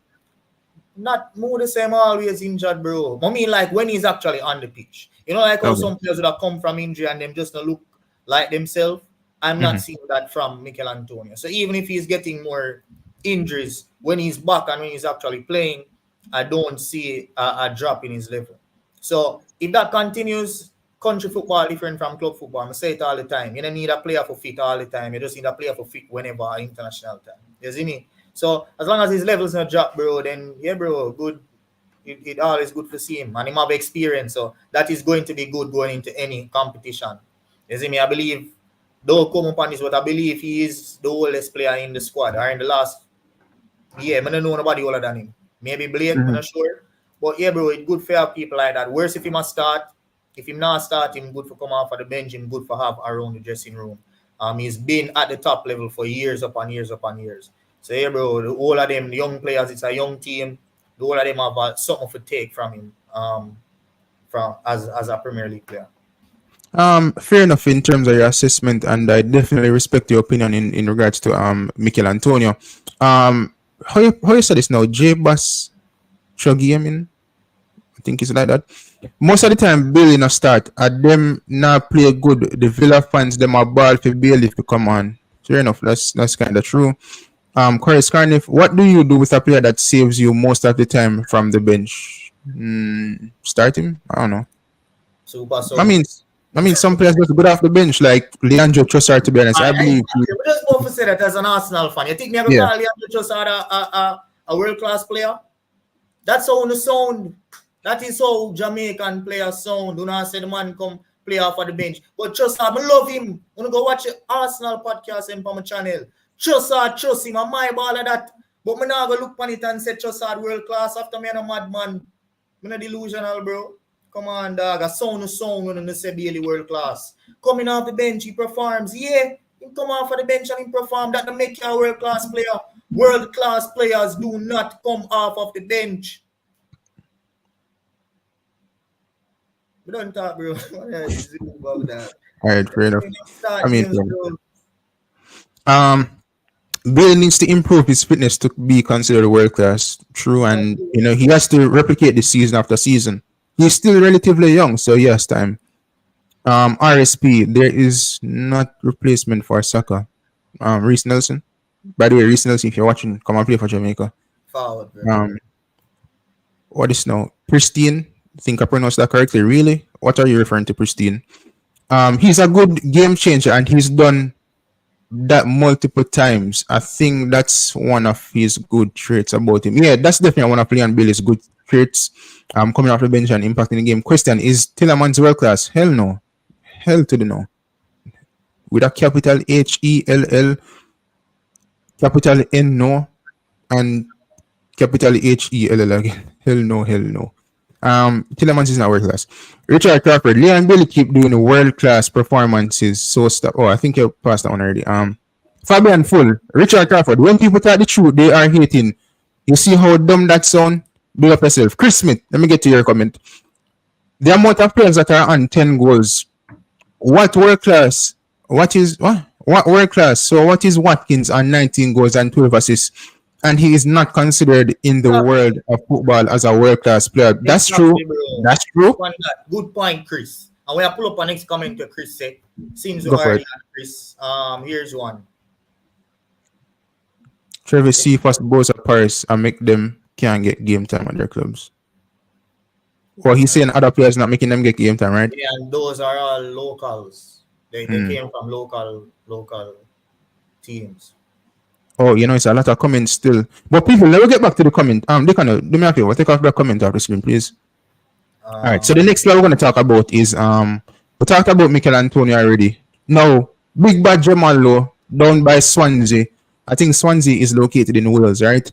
Not more the same always injured, bro. I mean, like when he's actually on the pitch. Like how Okay. some players would have come from injury and them just don't look like themselves. I'm not seeing that from Michail Antonio. So even if he's getting more injuries when he's back and when he's actually playing, I don't see a drop in his level. So if that continues, country football different from club football. I say it all the time. You don't need a player for fit all the time. You just need a player for fit whenever international time. You see me? So as long as his levels not drop, bro, then yeah, bro, good. It always good to see him and him have experience. So that is going to be good going into any competition. You see me? I believe though come upon this, but I believe he is the oldest player in the squad or in the last year. I don't know nobody older than him. Maybe Blake, I'm not sure. But yeah, bro, it's good for people like that. Worse if he must start. If he not start, him good for come off of the bench, him good for have around the dressing room. He's been at the top level for years upon years upon years. So yeah, bro, the all of them, the young players, it's a young team. The all of them have something to take from him from as a Premier League player. Fair enough in terms of your assessment, and I definitely respect your opinion in regards to Michail Antonio. How you say this now? J Bass Chogi, I mean, I think it's like that. Most of the time, Bailey not start. At them not play good. The Villa fans them are ball for Bailey to come on. Fair enough. That's kind of true. Chorus Carnif, what do you do with a player that saves you most of the time from the bench? Start him? I don't know. Super I sub. mean, some players just good off the bench, like Leandro Trossard. To be honest, I I believe. just want to say that as an Arsenal fan. You think me ever Yeah. call Leandro Trossard a world class player? That's how the sound. That is how Jamaican players sound. Do not say the man come play off of the bench. But Trossard, I love him. I'm gonna go watch the Arsenal podcast on my channel. Trossard, trust him. I'm my ball of that. But me not go look on it and say Trossard world class after me and a madman. I'm not delusional, bro. Come on, dog. A sound when you say Bailey world class. Coming off the bench, he performs. Yeah, he come off of the bench and he perform. That don't make you a world class player. World class players do not come off of the bench. We don't talk, bro. About that. All right, fair enough. I Start mean, games, bro. Um, Bill needs to improve his fitness to be considered world class. True, and he has to replicate this season after season. He's still relatively young, so yes, time. RSP, there is not replacement for Saka. Reese Nelson. By the way, Reese Nelson, if you're watching, come and play for Jamaica. Forward, bro. What is now? Pristine. I think I pronounced that correctly. Really? What are you referring to, Pristine? He's a good game changer, and he's done that multiple times. I think that's one of his good traits about him. Yeah, that's definitely one of Leon Bailey's good traits. Coming off the bench and impacting the game. Question, is Tillerman's world class? Hell no. Hell to the no. With a capital HELL, capital N no, and capital HELL again. Hell no, hell no. Tillemans is not world class. Richard Crawford, Leon Bailey keep doing world class performances. So stop. Oh, I think you passed that one already. Fabian Full, Richard Crawford. When people talk the truth, they are hating. You see how dumb that sound? Build up yourself. Chris Smith, let me get to your comment. The amount of players that are on 10 goals. What world class? What world class? So what is Watkins on 19 goals and 12 assists? And he is not considered in the world of football as a world class player. That's true. That's true. Good point, Chris. And when I pull up our next comment to Chris said, seems already Chris. Here's one. Travis C first goes to Paris and make them can't get game time at their clubs. Well, he's saying other players not making them get game time, right? Yeah, and those are all locals. They came from local teams. Oh, it's a lot of comments still. But people, let me get back to the comment. Dicanio, do me a favor, take off the comment off the screen, please. All right. So the next player we're going to talk about is we talked about Michail Antonio already. Now, big bad Jamal Lowe down by Swansea. I think Swansea is located in Wales, right?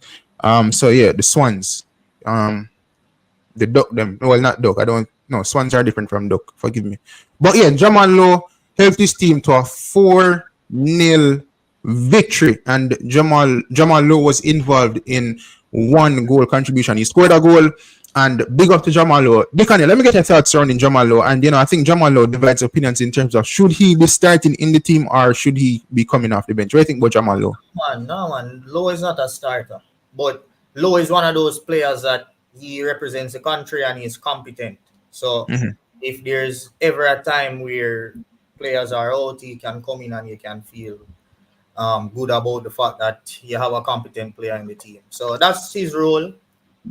So yeah, the Swans. The duck them. Well, not duck. I don't know. Swans are different from duck. Forgive me. But yeah, Jamal Lowe helped his team to a 4-0 victory, and Jamal Lowe was involved in 1 goal contribution. He scored a goal, and big up to Jamal Lowe. Dicanio, let me get your thoughts surrounding Jamal Lowe. And I think Jamal Lowe divides opinions in terms of should he be starting in the team or should he be coming off the bench. What do you think about Jamal Lowe? No, man. Lowe is not a starter, but Lowe is one of those players that he represents the country and he's competent. So if there's ever a time where players are out, he can come in and you can feel good about the fact that you have a competent player in the team. So that's his role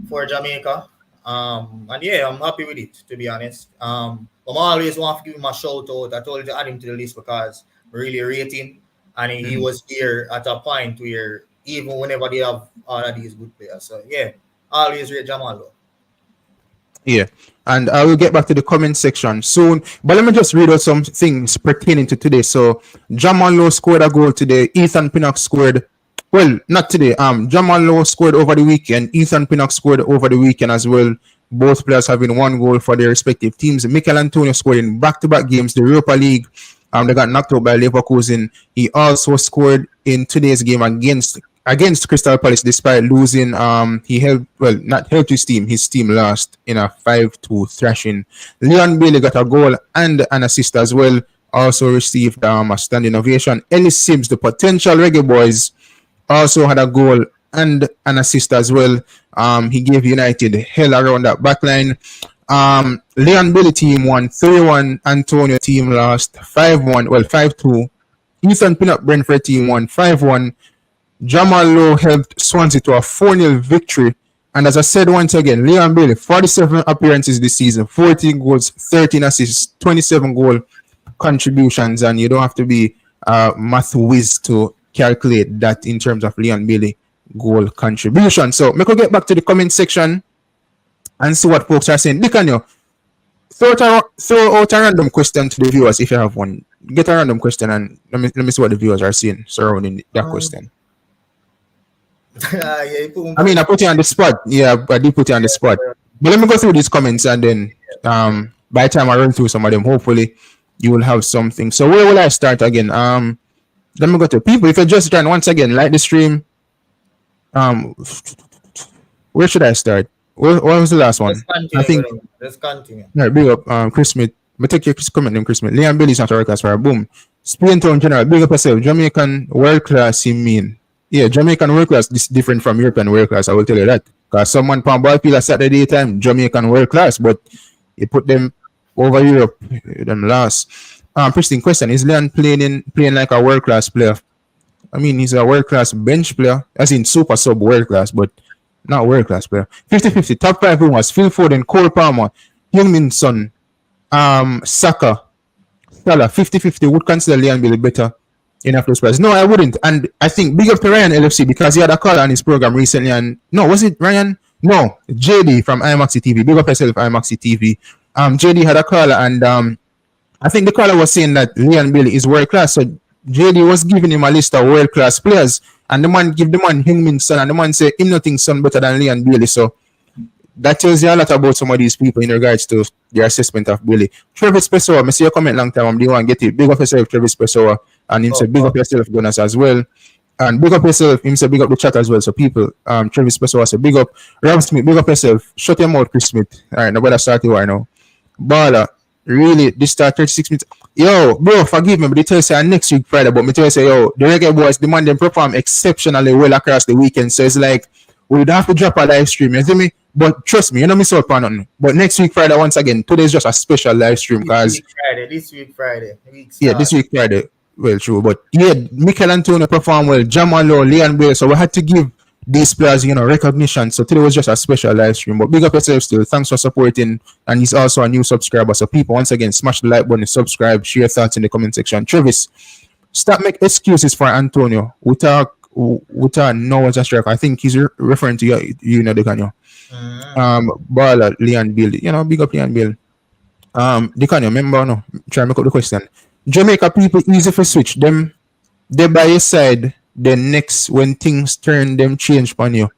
for Jamaica. And yeah, I'm happy with it, to be honest. I always want to give him a shout out. I told you to add him to the list because I really rate him. And he was here at a point where even whenever they have all of these good players. So yeah, I always rate Jamal Lowe. Yeah, and I will get back to the comment section soon. But let me just read out some things pertaining to today. So Jamal Lowe scored a goal today. Ethan Pinnock scored. Well, not today. Jamal Lowe scored over the weekend. Ethan Pinnock scored over the weekend as well. Both players having 1 goal for their respective teams. Michail Antonio scored in back-to-back games, the Europa League. They got knocked out by Leverkusen. He also scored in today's game against Crystal Palace, despite losing. He not helped his team. His team lost in a 5-2 thrashing. Leon Bailey got a goal and an assist as well. Also received a standing ovation. Ellis Sims, the potential Reggae Boyz, also had a goal and an assist as well. He gave United hell around that backline. Leon Bailey team won 3-1. Antonio team lost 5-1. Well, 5-2. Ethan Pinnock Brentford team won 5-1. Jamal Lowe helped Swansea to a 4-0 victory. And as I said once again, Leon Bailey, 47 appearances this season, 14 goals, 13 assists, 27 goal contributions. And you don't have to be a math whiz to calculate that in terms of Leon Bailey goal contribution. So, we could get back to the comment section and see what folks are saying. Dicanio, throw out a random question to the viewers if you have one. Get a random question and let me see what the viewers are saying surrounding that question. I mean, I put you on the spot. Yeah, I did put you on the spot. But let me go through these comments and then by the time I run through some of them, hopefully you will have something. So where will I start again? Let me go to people. If you just joined once again, like the stream. Where should I start? What was the last one? Let's continue. Yeah, big up Chris Smith. But take your comment name, Chris Smith. Leon Bailey is not a world class player. Boom. Spain Town General, big up yourself. Jamaican world class, you mean? Yeah, Jamaican world class is different from European world class. I will tell you that. Because someone from Ballpila Saturday time, Jamaican world class, but you put them over Europe, them last. Pristine question: is Leon playing like a world class player? I mean, he's a world class bench player, as in super sub world class, but not world class player. 50-50. Top five was Phil Foden, Cole Palmer, Heung-min Son, Saka, Salah. 50-50 would consider Leon Bailey better in those players. No, I wouldn't. And I think big up to Ryan LFC because he had a call on his program recently. And no, was it Ryan? No, JD from IMAXI TV. Big up yourself, IMAXI TV. JD had a caller, and I think the caller was saying that Leon Bailey is world class. So JD was giving him a list of world class players, and the man give the man Heung-min Son, and the man say him nothing son better than Leon Bailey. So that tells you a lot about some of these people in regards to their assessment of Bailey. Travis Pessoa, I see your comment long time. I'm the one get it. Big up yourself, Travis Pessoa, and him say big up yourself, Gunners as well. And big up yourself, him say big up the chat as well. So people, Travis Pessoa say big up. Rob Smith, big up yourself. Shut your mouth, Chris Smith. All right, nobody start you right now. Baller, really, this start 36 minutes. Yo, bro, forgive me, but they tell you say next week Friday, but me tell you say, yo, the Reggae Boyz demand them perform exceptionally well across the weekend. So it's like, we'd have to drop a live stream, you see me? But trust me, you know me so on nothing. But next week Friday, once again, today is just a special live stream because this week Friday. Yeah, this week Friday. Well, true, but yeah, Michail Antonio performed well, Jamal Lowe, Leon Bailey, so we had to give these players, recognition. So today was just a special live stream. But big up yourself still. Thanks for supporting. And he's also a new subscriber. So people, once again, smash the like button, subscribe, share thoughts in the comment section. Travis, stop make excuses for Antonio. We talk no one's a striker. I think he's referring to you, Dicanio. Baller, Leon Bailey. Big up Leon Bailey. Dicanio, remember no? Try to make up the question. Jamaica people easy for switch. Them they by your side. Then next, when things turn, them change on you.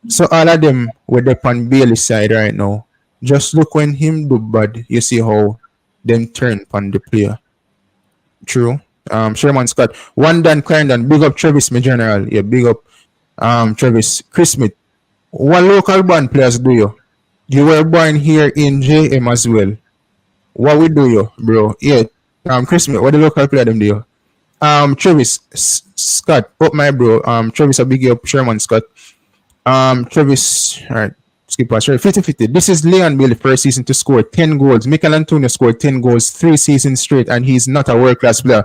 So all of them were up on Bailey's side right now. Just look when him do bad, you see how them turn on the player. True. Sherman Scott. One Dan Clarendon. Big up Travis, my general. Yeah, big up Travis. Chris Smith. What local band players do you? You were born here in JM as well. What we do you, bro? Yeah. Chris Smith, what the local player them do you? Travis Scott, my bro. Travis, a big up Sherman Scott. Travis, all right, skip past. 50-50. This is Leon Bailey, first season to score 10 goals. Michail Antonio scored 10 goals 3 seasons straight, and he's not a world class player.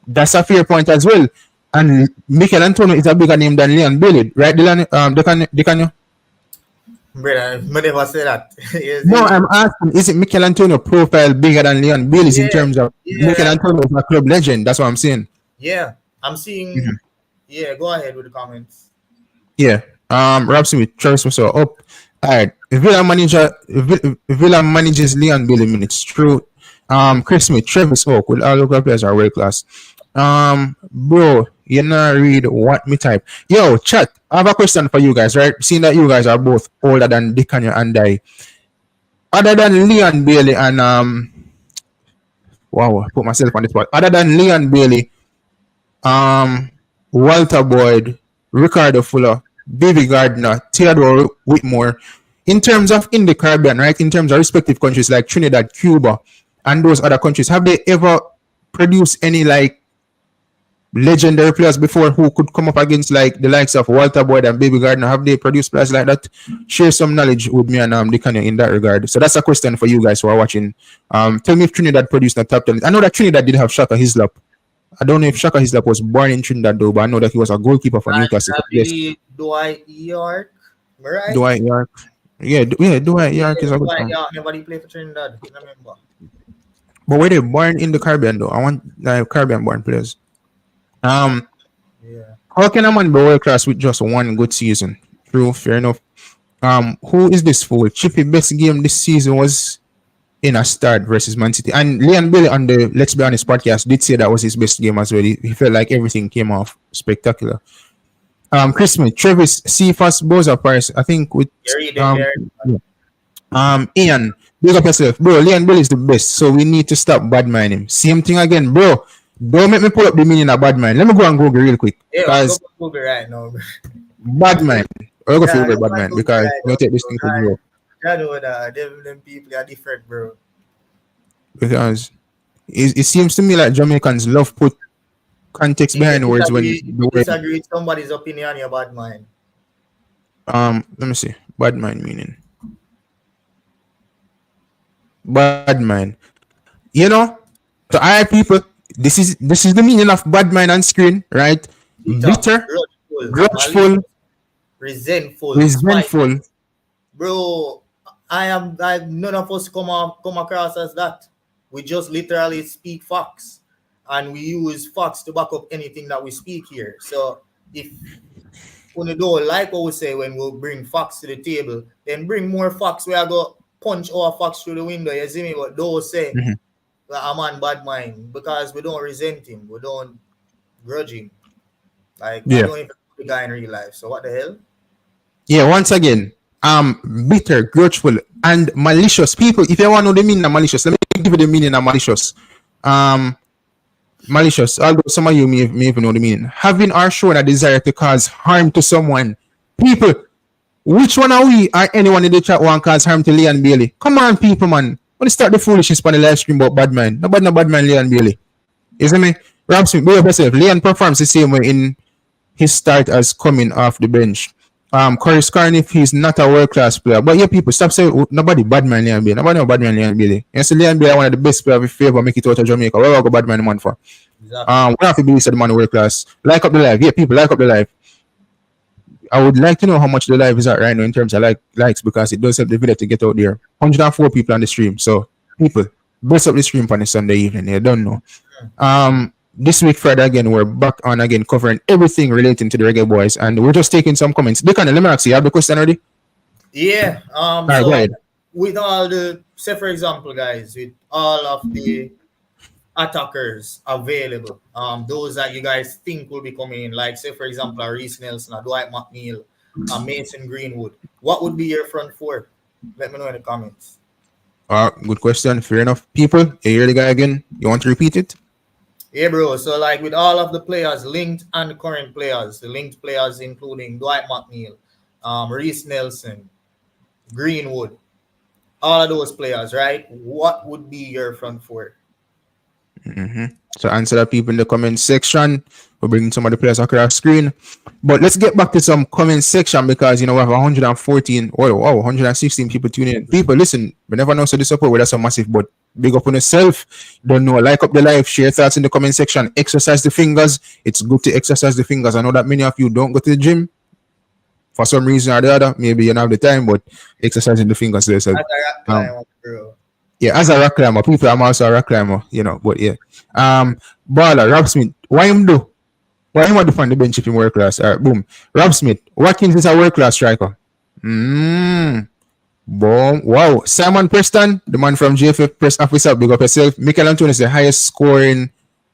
That's a fair point as well. And Michail Antonio is a bigger name than Leon Bailey, right? Dicanio? Brother, I never say that. No, I'm asking, is it Michail Antonio profile bigger than Leon Bailey's in terms of Michail Antonio is a club legend? That's what I'm saying. Yeah, I'm seeing. Mm-hmm. Yeah, go ahead with the comments. Yeah, Rob Smith, Travis was up. All right, Villa manages Leon Bailey minutes. True. Chris Smith, Travis Oak with all local players are world class. Bro, you not read what me type. Yo, chat. I have a question for you guys, right? Seeing that you guys are both older than Dicanio and I. Other than Leon Bailey and wow, I put myself on the spot. Other than Leon Bailey, Walter Boyd, Ricardo Fuller, Baby Gardner, Theodore Whitmore, in terms of in the Caribbean, right? In terms of respective countries like Trinidad, Cuba, and those other countries, have they ever produced any like legendary players before who could come up against like the likes of Walter Boyd and Baby Gardner? Have they produced players like that? Share some knowledge with me and Dicanio in that regard. So that's a question for you guys who are watching. Tell me if Trinidad produced a top talent. I know that Trinidad did have Shaka Hislop. I don't know if Shaka Hislop was born in Trinidad though, but I know that he was a goalkeeper for Newcastle. Yes. Dwight York, right? Dwight York. Yeah, Dwight York is a good one. Nobody play for Trinidad. I remember. But were they born in the Caribbean though? I want Caribbean born players. How can a man be world class with just one good season? True, fair enough. Who is this fool? Chippy best game this season was in a start versus Man City. And Leon Bailey on the Let's Be Honest podcast did say that was his best game as well. He felt like everything came off spectacular. Chris Smith, Travis, Cephas, Boza Paris, I think with Ian, big up yourself. Bro, Leon Bailey is the best, so we need to stop badminding him. Same thing again, bro. Don't make me pull up the meaning of bad mind. Let me go and Google real quick. Yeah, I'll go Google right now. Bad mind. I'll go Google bad mind because we'll take this thing to grow. I know that them people are different, bro. Because it seems to me like Jamaicans love put context You behind words when the word disagree with somebody's opinion, you're bad mind. let me see, bad mind meaning bad mind. You know, to I people, this is the meaning of bad mind on screen, right? Bitter, Bitter, grudgeful, grudgeful, malicious, resentful, spiteful. resentful. Bro, I none of us come across as that. We just literally speak facts, and we use facts to back up anything that we speak here. So if you don't like what we say when we bring facts to the table, then bring more facts where I go punch our facts through the window. You see me? But don't say Mhm. that a man bad mind because we don't resent him, we don't grudge him. Like I Yeah. don't even know the guy in real life. So what the hell? Yeah, once again, bitter, grudgeful, and malicious. People, if you want to know the meaning of malicious, let me give you the meaning of malicious. Um, malicious, although some of you may even know the meaning. Having or showing a desire to cause harm to someone. People, which one are we or anyone in the chat want cause harm to Leon Bailey? Come on, people, man. When you start the foolishness on the live stream about bad man. Nobody no bad man Leon Bailey. You see me? Rob Smith, be yourself. Leon performs the same way in his start as coming off the bench. Chris Carniff, he's not a world class player. But yeah, people, stop saying nobody bad man Leon Bailey. Nobody no bad man Leon Bailey. You see, Leon Bailey one of the best players if favor make it out of Jamaica. Where go bad man man for? Exactly. We have to be said the man world class. Like up the live. Yeah, people, like up the live. I would like to know how much the live is at right now in terms of likes because it does help the video to get out there. 104 people on the stream. So people, bless up the stream on a Sunday evening. You don't know. This week Friday again, we're back on again covering everything relating to the Reggae Boyz, and we're just taking some comments. Dicanio, let me ask you, you have the question already? Yeah. Right, So go ahead. with all the, say for example, guys, with all of the attackers available, those that you guys think will be coming in, like say for example, a Reese Nelson, a Dwight McNeil, a Mason Greenwood, what would be your front four? Let me know in the comments. Good question. Fair enough. People, you hear the guy again? You want to repeat it? Yeah, bro. So like with all of the players linked and current players, the linked players including Dwight McNeil, Reese Nelson, Greenwood, all of those players, right? What would be your front four? So answer that people in the comment section. We're bringing some of the players across screen. But let's get back to some comment section because, you know, we have 114, wow, 116 people tuning in. People, listen, we never know so the support, that's so massive, but big up on yourself. Don't know, like up the live, share thoughts in the comment section, exercise the fingers. It's good to exercise the fingers. I know that many of you don't go to the gym for some reason or the other. Maybe you don't have the time, but exercising the fingers to yourself. Yeah, as a rock climber, people, I'm also a rock climber, you know, but yeah. Baller, Rob Smith, why him do? Why him want to find the bench if him world class? All right, boom. Rob Smith, Watkins is a world class striker. Boom. Wow. Simon Preston, the man from GFF press officer, big up yourself. Michail Antonio is the highest scoring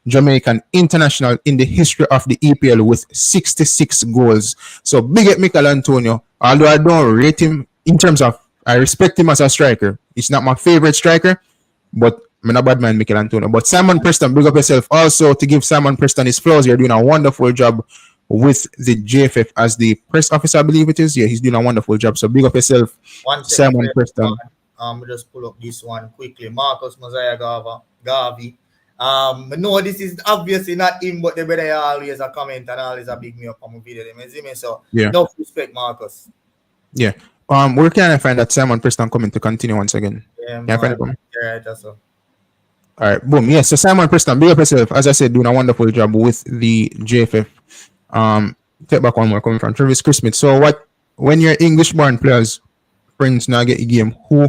Jamaican international in the history of the EPL with 66 goals. So big up Michail Antonio. Although I don't rate him in terms of, I respect him as a striker. He's not my favorite striker, but I'm not bad man Michail Antonio. But Simon Preston, big up yourself. Also, to give Simon Preston his flowers, you're doing a wonderful job with the JFF as the press officer, I believe it is. Yeah, he's doing a wonderful job. So big up yourself, Simon Preston. Just pull up this one quickly. Marcus Mosiah Garvey. No, this is obviously not him, but the brother always a comment and always a big me up on my video. So yeah, no respect, Marcus. Yeah. Where can I find that Simon Preston comment to continue once again? Yeah, can I find it? Right, that's all. All right, boom. Yes, so Simon Preston, big up yourself. As I said, doing a wonderful job with the JFF. Take back one more coming from Travis Christmas. So what when your English born players friends now get a game, who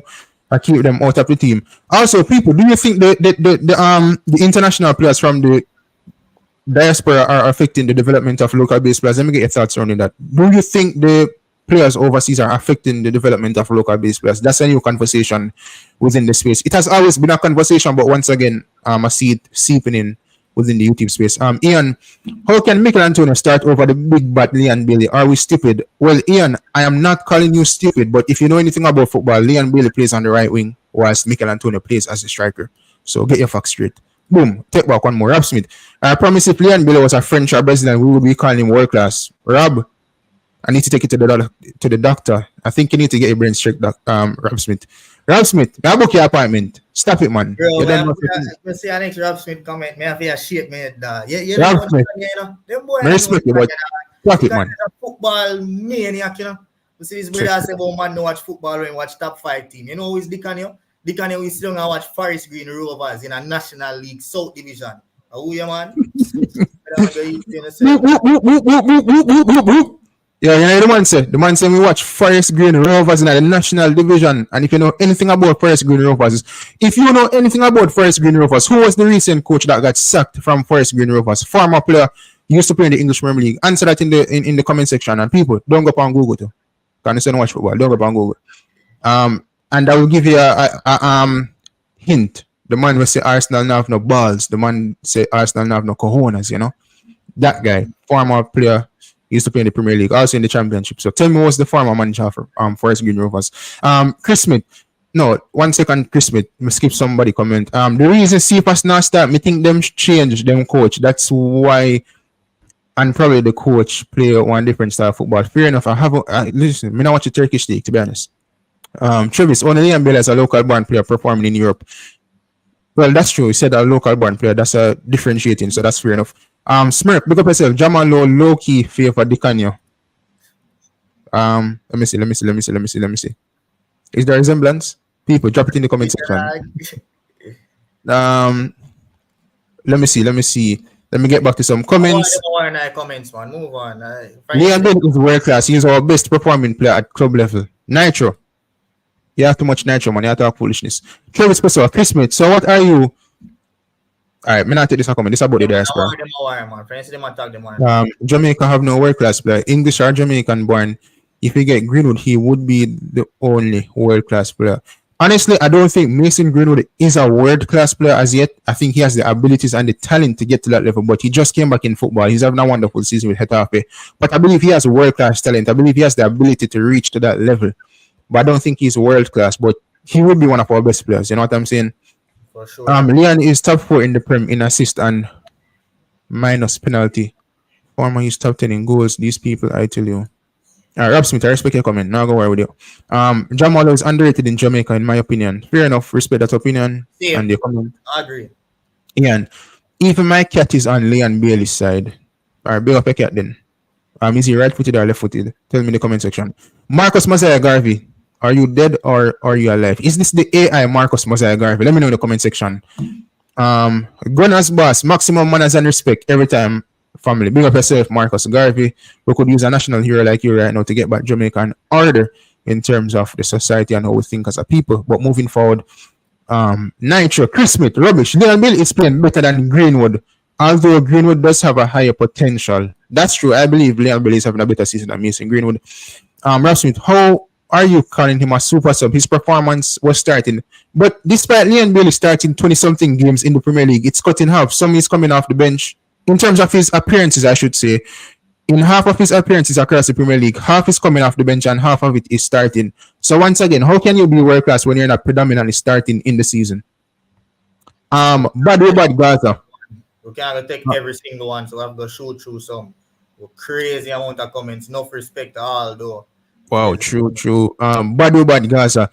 are keep them out of the team? Also, people, do you think the international players from the diaspora are affecting the development of local based players? Let me get your thoughts on that. Do you think the players overseas are affecting the development of local based players? That's a new conversation within the space. It has always been a conversation, but once again, I see it seeping in within the YouTube space. Ian, how can Michail Antonio start over the big bad Leon Bailey? Are we stupid? Well, Ian, I am not calling you stupid, but if you know anything about football, Leon Bailey plays on the right wing, whilst Michail Antonio plays as a striker. So get your facts straight. Boom. Take back one more. Rob Smith. I promise if Leon Bailey was a French or Brazilian, we would be calling him world class. Rob, I need to take it to the doctor. I think you need to get your brain checked, Rob Smith. Rob Smith, I book your appointment. Stop it, man. Bro, You don't man, know what I see an next Rob Smith comment. Me have to shake me head. Yeah, them Rob boy, Smith. you know, them boy, I I know respect you, but stop it, because man. he's a football maniac, you know. You see this brother say about man no watch football when watch top 5 team. You know who is Dicanio? Dicanio is still gonna watch Forest Green Rovers in a National League South Division. Who you man? Boop, boop, boop, boop, boop, boop, boop, boop, boop, boop. Yeah, you know the man say we watch Forest Green Rovers in the National Division. And if you know anything about Forest Green Rovers, if you know anything about Forest Green Rovers, who was the recent coach that got sacked from Forest Green Rovers? Former player, used to play in the English Premier League. Answer that in the comment section. And people, don't go up on Google too. Can you say watch football? Don't go up on Google. And I will give you a hint. The man will say Arsenal now have no balls. The man say Arsenal now have no cojones, you know. That guy, former player, used to play in the Premier League, also in the Championship. So tell me what's the former manager for Forest Green Rovers. Chris Smith. No, 1 second, Chris Smith. Me skip somebody comment. The reason CFAS not start, me think them change them coach. That's why, and probably the coach play one different style of football. Fair enough. I haven't listen, me not watch the Turkish league, to be honest. Travis, only Liam Bell as a local born player performing in Europe. Well, that's true. He said a local born player. That's a differentiating, so that's fair enough. Smurf, big up yourself. Jamal Lowe, low key favor Dicanio. Let me see. Is there a resemblance? People, drop it in the comment section. Let me see. Let me get back to some comments. Comments, man. Move on. Liam Bell is world class. He's our best performing player at club level. Nitro. You have too much nitro, man. You have to have foolishness. Travis Pessoa, Chris Smith. So what are you? Alright, me not take this comment. This about the diaspora. Jamaica have no world class player. English or Jamaican born. If you get Greenwood, he would be the only world class player. Honestly, I don't think Mason Greenwood is a world class player as yet. I think he has the abilities and the talent to get to that level, but he just came back in football. He's having a wonderful season with Getafe. But I believe he has world class talent. I believe he has the ability to reach to that level. But I don't think he's world class, but he would be one of our best players. You know what I'm saying? For sure. Leon is top 4 in the Prem in assist and minus penalty. Former is top 10 in goals. These people, I tell you. Rob Smith, I respect your comment. Now go worry with you. Jamal Lowe is underrated in Jamaica, in my opinion. Fair enough. Respect that opinion. Same. And your comment. I agree. Ian, even my cat is on Leon Bailey's side. Alright, big up your cat then. Is he right-footed or left-footed? Tell me in the comment section. Marcus Mosiah Garvey. Are you dead or are you alive? Is this the AI Marcus Mosiah Garvey? Let me know in the comment section. Gunners boss, maximum manners and respect every time. Family, big up yourself, Marcus Garvey. We could use a national hero like you right now to get back Jamaican order in terms of the society and how we think as a people. But moving forward, Nitro, Chris Smith, rubbish. Leon Bill is playing better than Greenwood, although Greenwood does have a higher potential. That's true. I believe Leon Bill is having a better season than Mason Greenwood. Rob Smith, how are you calling him a super sub? His performance was starting, but despite Leon Bailey starting 20-something games in the Premier League, it's cut in half. Some is coming off the bench. In terms of his appearances, I should say, in half of his appearances across the Premier League, half is coming off the bench and half of it is starting. So once again, how can you be world class when you're not predominantly starting in the season? Bad Gaza. We can't take every single one, so we have to shoot through some crazy amount of comments. Enough respect to all, though. Wow, true. Bad Gaza.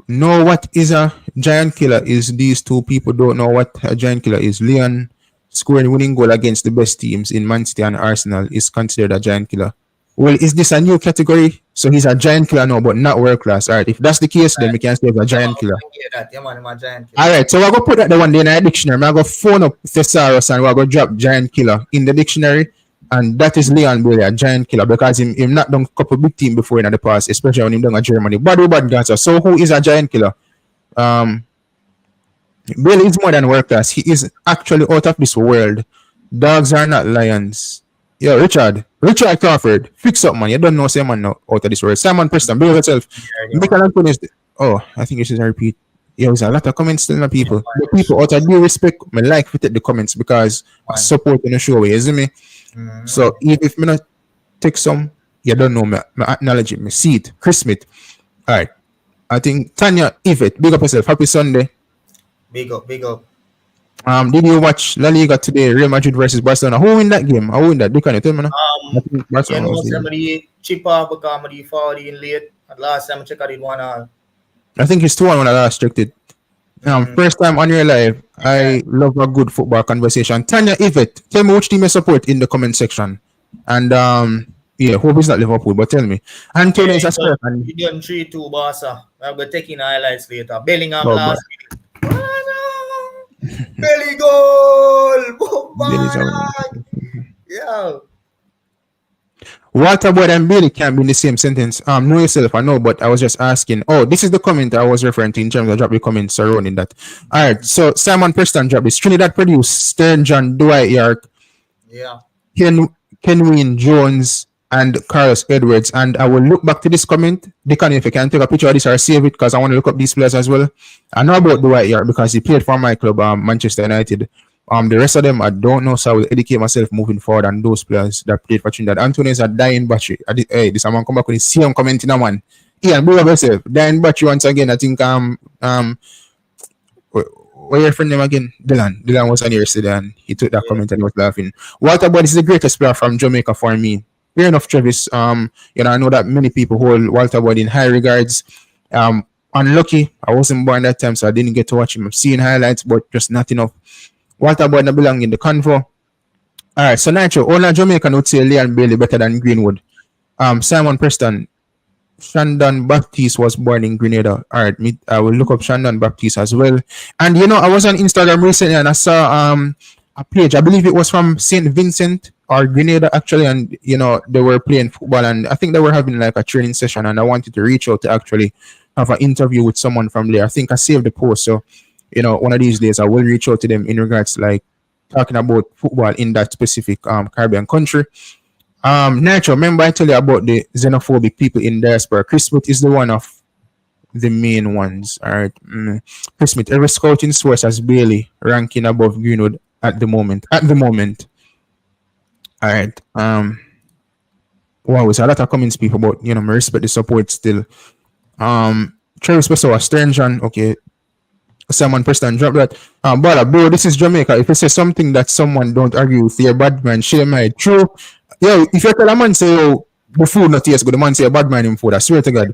Know what is a giant killer is these two people don't know what a giant killer is. Leon scoring winning goal against the best teams in Man City and Arsenal is considered a giant killer. Well, is this a new category? So he's a giant killer now, but not world class. All right, if that's the case, then we can say he's a giant killer. All right, so we're going to put that the one day in our dictionary. I'm going to phone up Thesaurus and we're going to drop giant killer in the dictionary. And that is Leon Bailey, a giant killer, because him not done a couple big teams before in the past, especially when him done a Germany. Bad Gaza. So who is a giant killer? Bailey is more than world class. He is actually out of this world. Dogs are not lions. Yo, Richard Crawford, fix up, man. You don't know Simon now out of this world. Simon Preston, build yourself. Michail Antonio. Oh, I think you should repeat. There's a lot of comments still, the people. The people out of due respect, me like to take the comments because I support in the show, you see me? Mm-hmm. So if me not take some, you don't know me acknowledge it, me see it. Chris Smith. All right. I think Tanya Yvette, big up yourself. Happy Sunday. Big up. Did you watch La Liga today? Real Madrid versus Barcelona. Who win that game? Who win that? Can you tell me now? Somebody cheaper because somebody 40 in late. Last time I checked, I did one. I think he's 2-1 when I last checked it. First time on your live. Yeah. I love a good football conversation. Tanya Yvette, tell me which team you support in the comment section. And yeah, hope it's not Liverpool, but tell me. Antonio is a surf and You done 3-2 Barca. I'm going to take in highlights later. Bellingham oh, last minute. Belly goal! Bombard! Yeah. Waterboard and Bailey can't be in the same sentence. Know yourself, I know, but I was just asking. Oh, this is the comment I was referring to in terms of drop the comments surrounding that. All right, so Simon Preston dropped this. Trinidad produced Stern John, Dwight York, Yeah. Kenwin Jones, and Carlos Edwards. And I will look back to this comment. Dicanio, if you can take a picture of this or save it, because I want to look up these players as well. I know about Dwight York because he played for my club, Manchester United. The rest of them I don't know, so I will educate myself moving forward on those players that played for Trinidad. Antonio is a dying battery. Hey, this someone come back with the same comment in a man. Ian, bring up yourself. Dying battery once again. I think where your friend name again? Dylan. Dylan was on here yesterday and he took that comment and he was laughing. Walter Boyd is the greatest player from Jamaica for me. Fair enough, Travis. I know that many people hold Walter Boyd in high regards. Unlucky, I wasn't born that time, so I didn't get to watch him. I've seen highlights, but just not enough. Walter Boyd not belong in the convo. All right, so Nitro, only Jamaican would say Leon Bailey better than Greenwood. Simon Preston, Shandon Baptiste was born in Grenada. All right, I will look up Shandon Baptiste as well. And I was on Instagram recently and I saw a page. I believe it was from St. Vincent or Grenada actually, and they were playing football and I think they were having like a training session and I wanted to reach out to actually have an interview with someone from there. I think I saved the post, so one of these days I will reach out to them in regards to like talking about football in that specific Caribbean country. Nacho, remember I told you about the xenophobic people in diaspora. Chris Smith is the one of the main ones. All right, Chris Smith, every scouting source has Bailey ranking above Greenwood at the moment. All right. Wow, it's a lot of comments, people, but I respect the support still. Travis Pessoa, Stern John, okay. Simon Preston, drop that. But bro, this is Jamaica. If you say something that someone don't agree with, you're a bad man. Shame my true. Yo, if you tell a man say the food not taste good, the man say a bad man in food. I swear to God.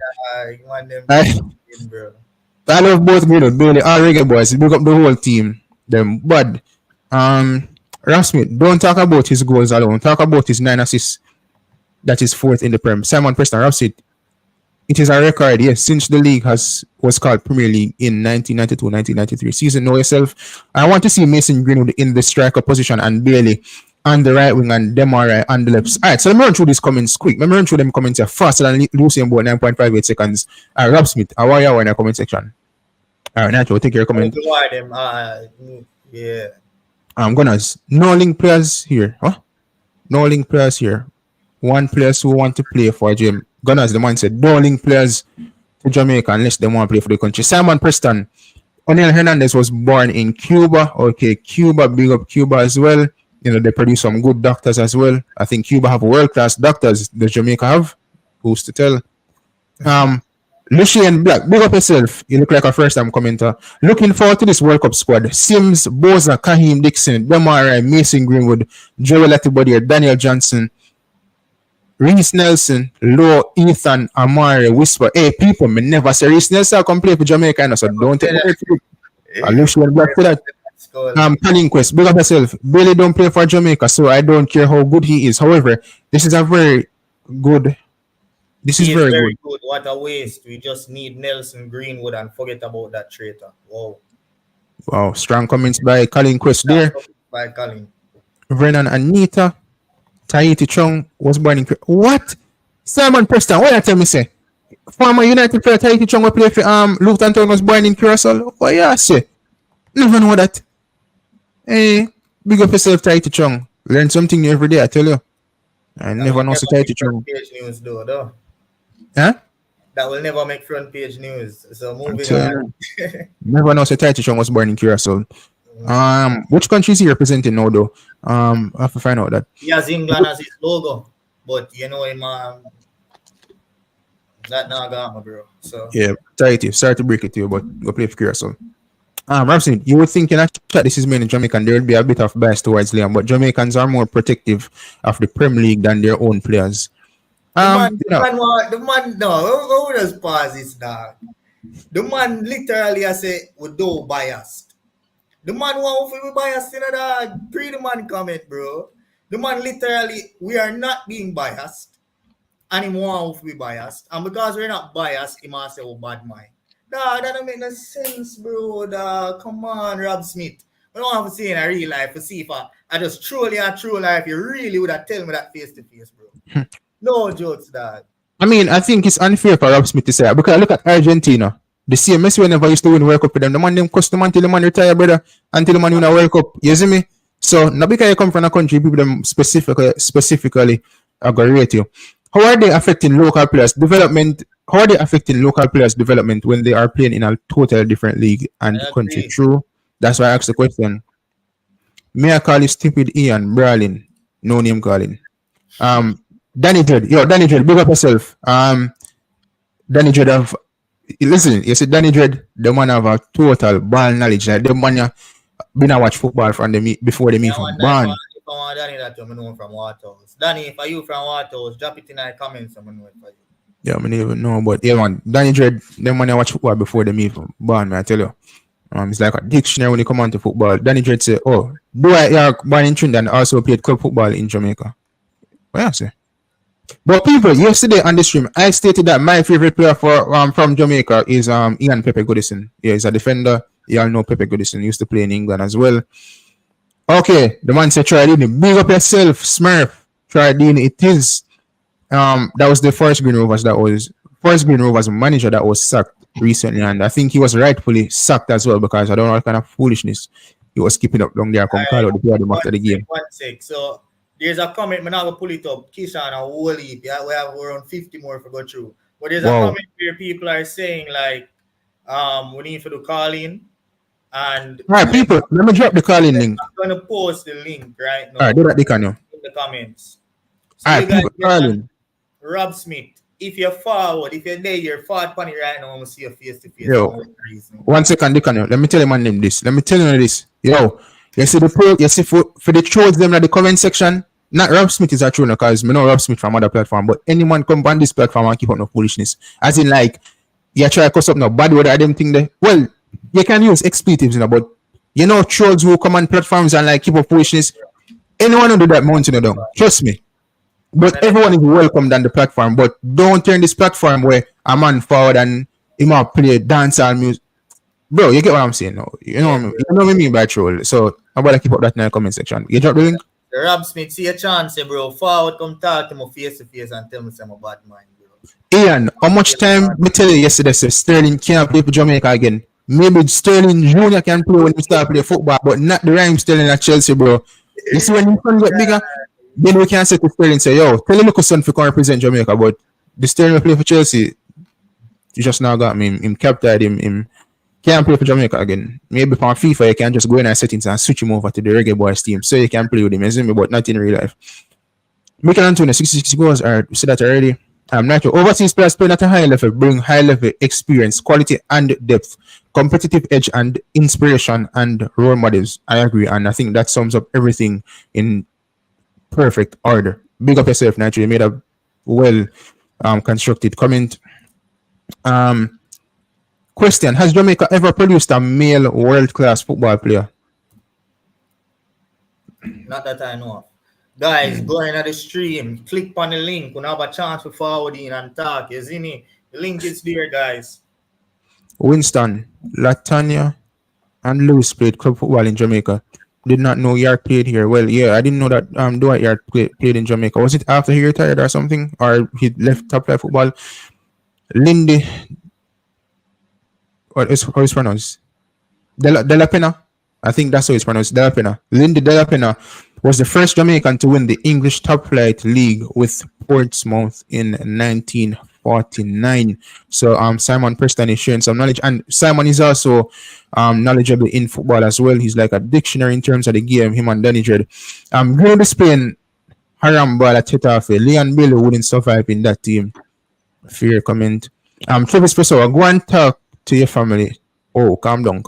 I love both Greenwood, Bailey, all Reggae Boyz. Big up the whole team. Them bad. Ralph Smith, don't talk about his goals alone. Talk about his 9 assists. That is 4th in the Prem. Simon Preston, Ralph Smith. It is a record, yes, since the league was called Premier League in 1992-1993 season. Know yourself. I want to see Mason Greenwood in the striker position and Bailey on the right wing and Demare on the left. All right, so let me run through these comments quick. Let me run through them comments here faster than Lucian about 9.58 seconds. Rob Smith, how are you in the comment section? All right, Nacho, take your comment. Yeah. Gunners, no link players here. Huh? No link players here. One players who want to play for Jim. Gunners, the man said, don't link players to Jamaica unless they want to play for the country. Simon Preston, O'Neal Hernandez was born in Cuba. Okay, Cuba, big up Cuba as well. They produce some good doctors as well. I think Cuba have world-class doctors. Does Jamaica have? Who's to tell? Lucian Black, big up yourself. You look like a first-time commenter. Looking forward to this World Cup squad. Sims, Boza, Kahim Dixon, Demare, Mason Greenwood, Joel Latibeaudiere, Daniel Johnson, Reese Nelson, Lowe, Ethan, Amari, Whisper. Hey, people, me never say Reese Nelson come play for Jamaica, so don't take it. Lucian Black for that. Colin Quest, big up yourself. Bailey don't play for Jamaica, so I don't care how good he is. However, this is a very good. This is very good. What a waste. We just need Nelson Greenwood and forget about that traitor. Wow. Strong comments by Colin Quest there. By Colin. Vernon Anita. Tahiti Chung was born in what? Simon Preston, what you tell me say? Former United player Tahiti Chung will play for Luton Town was born in Curacao. What you say? Never know that. Hey, big up yourself, Tahiti Chung. Learn something new every day, I tell you. I never know so Tahiti Chung. News though. Huh? That will never make front page news. So moving on. Never know so Tahiti Chung was born in Curacao. Which country is he representing now though? I have to find out that. He has England as his logo, but him that not got bro. So yeah, Tahiti. Sorry to break it to you, but go play for Curacao. Ramsey, you would think in a chat this is mainly Jamaican, there would be a bit of bias towards Liam, but Jamaicans are more protective of the Premier League than their own players. the man, no, who does pause this dog? The man literally I say we do biased. The man want to be biased in a pre the man comment, bro. The man literally we are not being biased. And he want to be biased. And because we're not biased, he must say oh bad mind. Nah, that don't make no sense, bro. Dog. Come on, Rob Smith. I don't have to see in a real life to see if I just truly a true life. You really would have tell me that face to face, bro. No jokes, dog. I mean, I think it's unfair for Rob Smith to say that because look at Argentina. The same Messi whenever used to win World Cup with them. The man them custom until the man retire, brother. Until the man win a World Cup. You see me? So now because you come from a country, people them specifically are gonna rate you. How are they affecting local players' development? How are they affecting local players' development when they are playing in a totally different league and country? True. That's why I asked the question. May I call you stupid Ian Brawling? No name calling. Danny Dread. Yo, Danny Dread, big up yourself. Danny Dread have listen, you see Danny Dread, the man have a total ball knowledge. Like the man been a watch football from the before they meet from born. If I want Danny that you know from Waterhouse. Danny, if are you from Waterhouse, drop it in the comments. I'm know it for you. Yeah, I mean even know, but yeah, man, Danny Dread, the man watch football before they meet from born. I tell you, it's like a dictionary when you come on to football. Danny Dread say, "Oh, boy, you're born in Trinidad and also played club football in Jamaica." Well, I say. But people, yesterday on the stream, I stated that my favorite player for from Jamaica is Ian Pepe Goodison. Yeah, he's a defender. You all know Pepe Goodison. He used to play in England as well. Okay, the man said Tridini. Big up yourself, Smurf. Tridini, it is. That was the first Green Rovers manager that was sacked recently, and I think he was rightfully sacked as well because I don't know what kind of foolishness he was keeping up down there. Come call out the player after the game. 1 sec. So there's a comment, I'm not going to pull it up. Kishan, a whole heap. Yeah, we have around 50 more to go through. But there's a comment where people are saying, like, we need to do calling. And all right, people, let me drop the calling link. I'm going to post the link right now. All right, do that, Dicanio. In the comments. So all right, people, calling. Rob Smith, if you're forward, if you're there, you're forward on it right now, I'm going to see your face to face. Yo, 1 second, Dicanio. Let me tell you my name this. Let me tell you this. Yo. You see for the trolls them in the comment section, not Rob Smith is a troll because I know Rob Smith from other platform, but anyone come on this platform and keep up no foolishness. As in like you try to cuss up no bad word I them think that well, you can use expletives, but you know trolls who come on platforms and like keep up foolishness. Anyone who do that mountain down. Trust me. But everyone is welcome on the platform. But don't turn this platform where a man forward and he might play dancehall music. Bro, you get what I'm saying now. You know what I mean by troll. So I'm about to keep up that in the comment section. You drop the link? Rob Smith, see a chance, bro. Forward, come talk to me face to face and tell me some bad mind, bro. Ian, how much time me tell you yesterday say Sterling can't play for Jamaica again? Maybe Sterling Jr. can play when he start play football, but not the rhyme Sterling at Chelsea, bro. You see when you can get bigger, then we can say to Sterling, say, yo, tell him look son if you can represent Jamaica, but the Sterling play for Chelsea, you just now got me. Him captured him can't play for Jamaica again. Maybe from FIFA, you can just go in our settings and switch him over to the Reggae Boyz team so you can play with him, you see me, but not in real life. Michail Antonio, 66 goals, we said that already. Natural. Overseas players playing at a high level bring high level experience, quality and depth, competitive edge and inspiration and role models. I agree, and I think that sums up everything in perfect order. Big up yourself, Natural. You made a well constructed comment. Question: has Jamaica ever produced a male world-class football player? Not that I know of. Guys, go into the stream, click on the link. We'll have a chance to forward in and talk. You see me? The link is there, guys. Winston, Latanya, and Lewis played club football in Jamaica. Did not know Yard played here. Well, yeah, I didn't know that Dwight Yard played in Jamaica. Was it after he retired or something? Or he left top flight football? Lindy, how is pronounced? De La Pena? I think that's how it's pronounced. De La Pena. Lindy De La Pena was the first Jamaican to win the English Top Flight League with Portsmouth in 1949. So Simon Preston is sharing some knowledge, and Simon is also knowledgeable in football as well. He's like a dictionary in terms of the game. Him and Danny Dread. Greenwood is playing haram ball at Getafe. Leon Bailey wouldn't survive in that team. Fair comment. Travis Pessoa, go and talk to your family. Oh, calm down.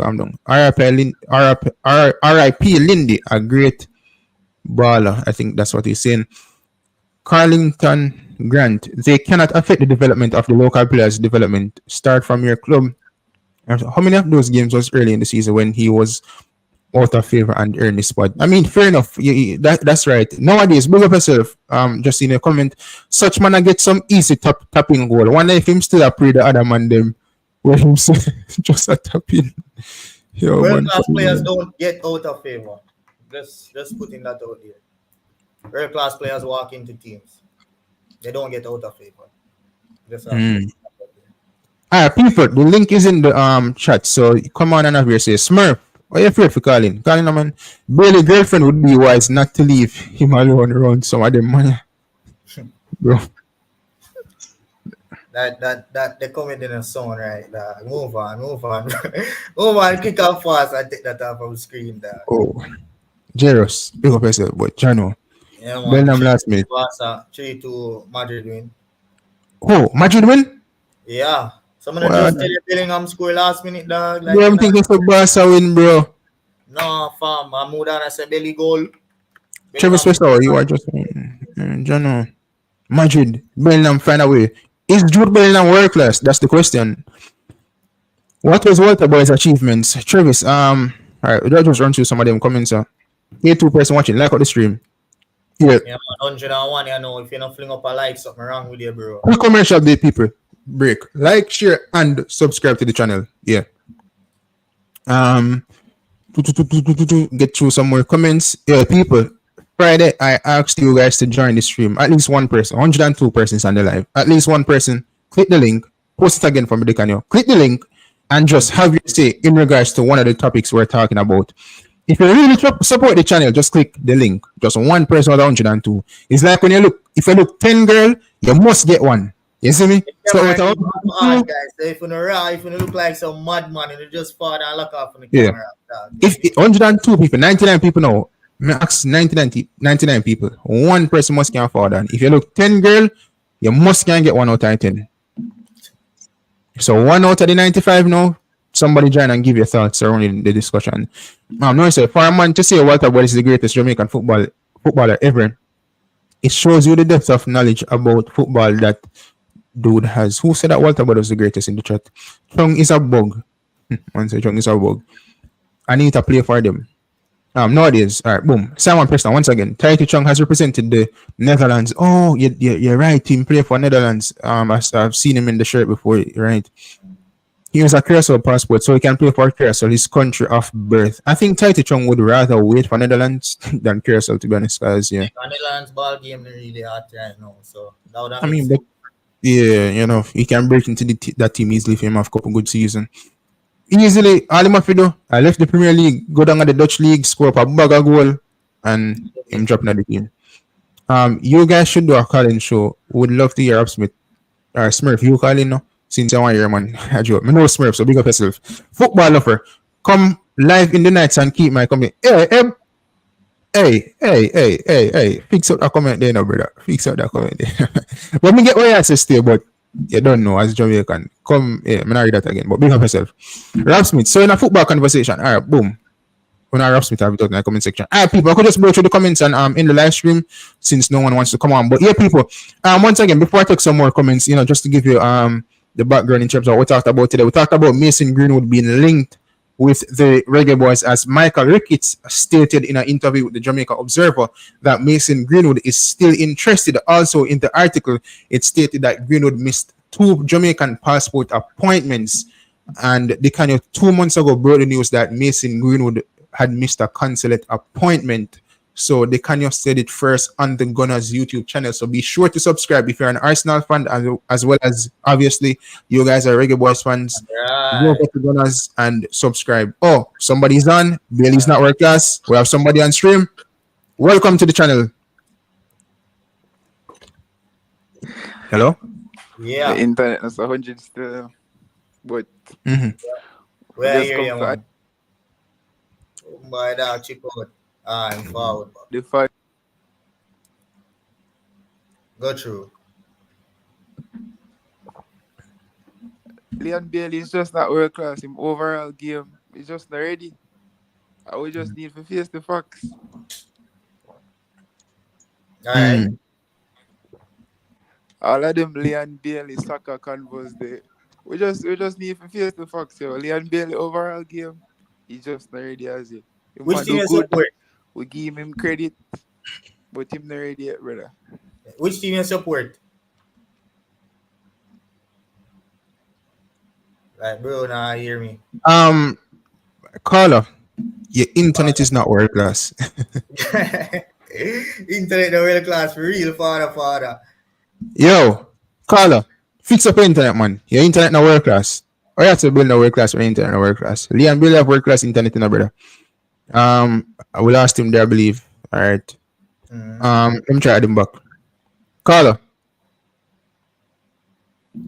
R.I.P. Lindy, a great baller. I think that's what he's saying. Carlington Grant, they cannot affect the development of the local players' development. Start from your club How many of those games was early in the season when he was out of favor and earned his spot? I mean, fair enough. That's right. Nowadays, big up yourself. Just in a comment, such man I get some easy tapping goal. One if him still a pray the other man them where him just a tapping. Yo, World man. class players don't get out of favor. Just putting that out there. World class players walk into teams. They don't get out of favor. Just People, the link is in the chat. So come on and have your say. Smurf, what are you afraid for calling? Calling a man. Barely girlfriend would be wise not to leave him alone around some of them money. Bro. That they comment in a song, right? Move on. Move on, kick off fast and take that off of the screen. Oh. Jeros, big up yourself, but Jano. Yeah, man. Bellingham last minute. 3-2 Madrid win. Oh, Madrid win? Yeah. Someone just tell you Bellingham score last minute, dog. Like, I'm thinking for Barca win, bro. No, fam. Mahmoudana said belly goal. Travis Westall, you are just Jano. Madrid, Bellingham find a way. Is Jude Bellingham world class? That's the question. What was Walter Boy's achievements? Travis, all right, we'll just run through some of them comments. Here, 2 person watching, like out the stream. Yeah, man, 101, you know, if you're not fling up a like, something wrong with you, bro. Quick commercial day, people. Break. Like, share, and subscribe to the channel. Yeah. Get through some more comments. Yeah, people. Friday, I asked you guys to join the stream. At least one person. 102 persons on the live. At least one person. Click the link. Post it again from Dicanio. Click the link and just have your say in regards to one of the topics we're talking about. If you really support the channel, just click the link. Just one person out of 102. It's like when you look, if you look 10 girl, you must get one. You see me? Yeah, so man, guys, so if you look like some madman and you just fall and look off on the camera. If 102 people, 99 people now, max 99 people, one person must can fall down. If you look 10 girl, you must can get 1 out of 10. So 1 out of the 95 now, somebody join and give your thoughts around the discussion. No, sir, for a man to say Walter Boyz is the greatest Jamaican footballer ever, it shows you the depth of knowledge about football that dude has. Who said that Walter Boyz was the greatest in the chat? Chung is a bug. Man say Chung is a bug. I need to play for them. Nowadays, all right, boom. Simon Preston, once again, Tahiti Chung has represented the Netherlands. Oh, you're right. Team play for Netherlands. I've seen him in the shirt before, right? He has a Curacao passport, so he can play for Curacao, his country of birth. I think Tahiti Chung would rather wait for Netherlands than Curacao, to be honest, guys. Yeah. Netherlands ball game is really hard right now, so I mean, but, yeah, you know, he can break into that team easily if he have a couple good season. Easily, all him have to do, I left the Premier League, go down at the Dutch League, score up a bag of goal, and him dropping at the team. You guys should do a call-in show. Would love to hear Smith or Smurf. You call in now, since I want to hear, man. I joke. I know Smurf, so big up yourself. Football lover, come live in the nights and keep my comment. Hey, fix up that comment there, no, brother. Fix up that comment there. But me get what you say still, but you don't know as Jamaican. Come, I'm not read that again, but big up yourself. Rap Smith, so in a football conversation, all right, boom. When I Rap Smith, I'll be talking in the comment section. All right, people, I could just go through the comments and in the live stream since no one wants to come on. But yeah, people, once again, before I take some more comments, you know, just to give you the background in terms of what we talked about today. We talked about Mason Greenwood being linked with the Reggae Boyz, as Michael Ricketts stated in an interview with the Jamaica Observer that Mason Greenwood is still interested. Also in the article, it stated that Greenwood missed 2 Jamaican passport appointments, and Dicanio 2 months ago brought the news that Mason Greenwood had missed a consulate appointment. So Dicanio said it first on the Gunners YouTube channel. So be sure to subscribe if you're an Arsenal fan, as well as obviously you guys are Reggae Boyz fans. Go to the Gunners and subscribe. Oh, somebody's on. Bailey's not work class. We have somebody on stream. Welcome to the channel. Hello. Yeah. The internet is 100 still, but where are you, man? My dog, check out. I'm forward. The fight. Go through. Leon Bailey is just not world class. Him overall game is just not ready. I we just need to face the facts. All right. All of them Leon Bailey soccer convos there. we just need to face the facts, yo. Leon Bailey overall game, he's just not ready as it. The Which man team do you good. support? We give him credit, but him not ready yet, brother. Which team you support? Like, bro, now hear me. Carla, your internet is not world class. Internet the world class for real, father. Yo, Carla, fix up your internet, man. Your internet not world class. Or you have to build a world class or internet not world class. Leon Bailey have world class internet in a brother. We lost him there, I believe. All right. Let me try him back. Carla.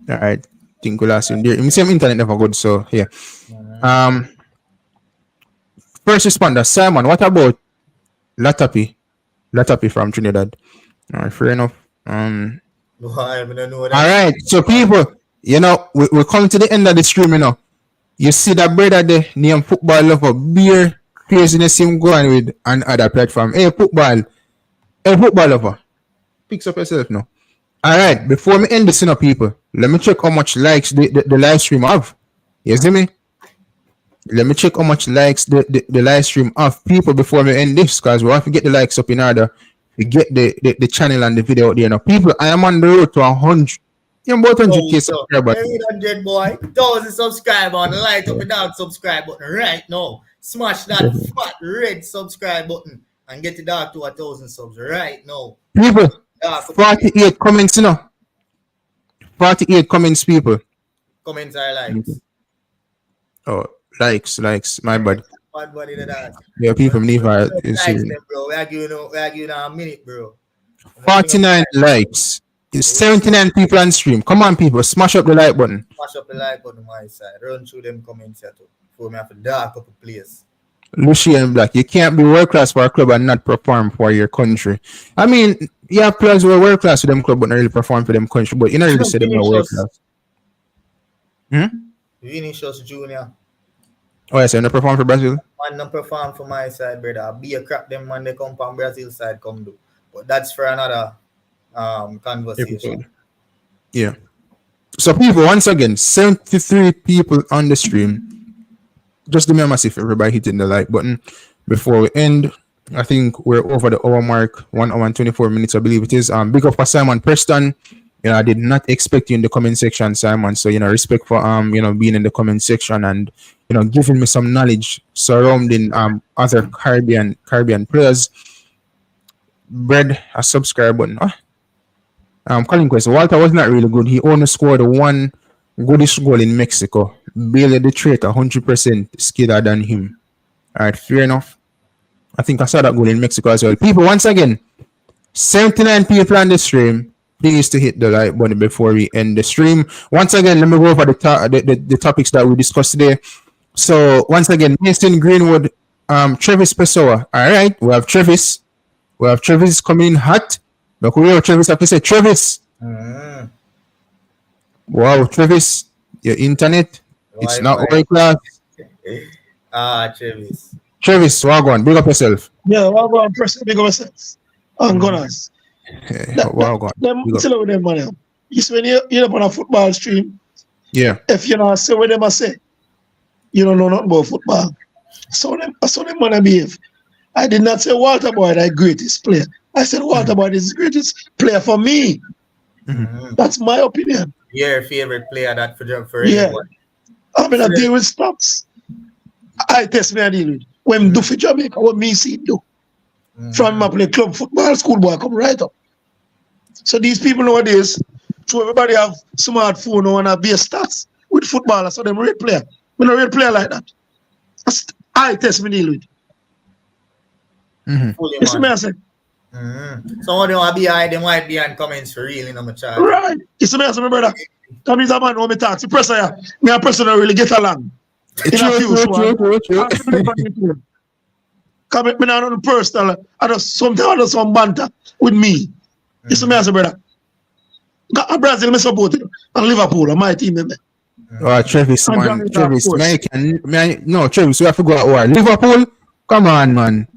All right. Think we lost him there. The same internet never good, so yeah. First responder, Simon. What about Latibeaudiere from Trinidad? All right, fair enough. No, I don't know that. All right, so people, we're coming to the end of the stream, You see that brother there, named Football Lover, beer craziness him going with on other platform. Hey, football lover, fix up yourself now. All right, before me end this, people, let me check how much likes the live stream have. You see me? Let me check how much likes the live stream have, people, before me end this, because we have to get the likes up in order to get the channel and the video out there. Now, people, I am on the road to 100. About 100k subscribers. 100 boy, 1,000 subscribers, and light up the dog subscribe button right now. Smash that fat red subscribe button and get the dog to 1,000 subs right now. People, 48 comments, 48 comments, people. Comments are likes. Oh, likes, my bad. Bad body to that. Yeah, people leave Likes them, bro. We are giving a minute, bro. 49 likes. 79 people on stream. Come on, people, smash up the like button. Smash up the like button on my side. Run through them comments here too. Before me have to dark up a place. Lucian Black, you can't be world class for a club and not perform for your country. I mean, you have players who are world class for them club but not really perform for them country. But you know, really say them are world class. Vinicius Junior. Oh, yes, you not perform for Brazil? Man, not perform for my side, brother. Be a crap them man they come from Brazil side come do. But that's for another conversation. Yeah. So people, once again, 73 people on the stream. Just do me a massive favor by hitting the like button before we end. I think we're over the hour mark, 1 hour and 24 minutes, I believe it is. Big up for Simon Preston. I did not expect you in the comment section, Simon. So, respect for being in the comment section and giving me some knowledge surrounding other Caribbean players. Bread a subscribe button. Calling question. Walter was not really good. He only scored one goodish goal in Mexico. Bailey the traitor, 100% skiller than him. All right, fair enough. I think I saw that goal in Mexico as well. People, once again, 79 people on the stream. Please to hit the like button before we end the stream. Once again, let me go over the topics that we discussed today. So once again, Mason Greenwood, Travis Pessoa. All right, we have Travis. We have Travis coming in hot. But we have Travis have to say Travis. Wow, Travis, your internet, it's not world class. Travis. Travis, Wagwan, big up yourself. Yeah, Wagwan, person, big up yourself. And gunners. Wagwan. Tell with them, man. You see, when you're up on a football stream, yeah. If you not say what them I say, you don't know nothing about football. I saw them man behave. I did not say Walter Boyd the greatest player. I said Walter Boyd is the greatest player for me. That's my opinion. Your favorite player that for yeah. anyone. I mean, I deal with stops. I test me I deal with. When do for Jamaica, what me see do. From my play club football, schoolboy come right up. So these people nowadays, so everybody have smartphone and have base stats with footballers, so them real player. I'm not a real player like that. I test me deal with. You see me I say? So they want to be high, they might be on comments for real in my chat. Right. You see me I say, my brother? Come is a man who me talk. The pressure here. Me and person don't really get along. True. Come me not on the personal. Sometimes I do some banter with me. You see me I say, brother? Got Brazil, me support it. And Liverpool, my team. Oh, Travis, man. Travis, no, Travis, we have to go out war. Liverpool? Come on, man.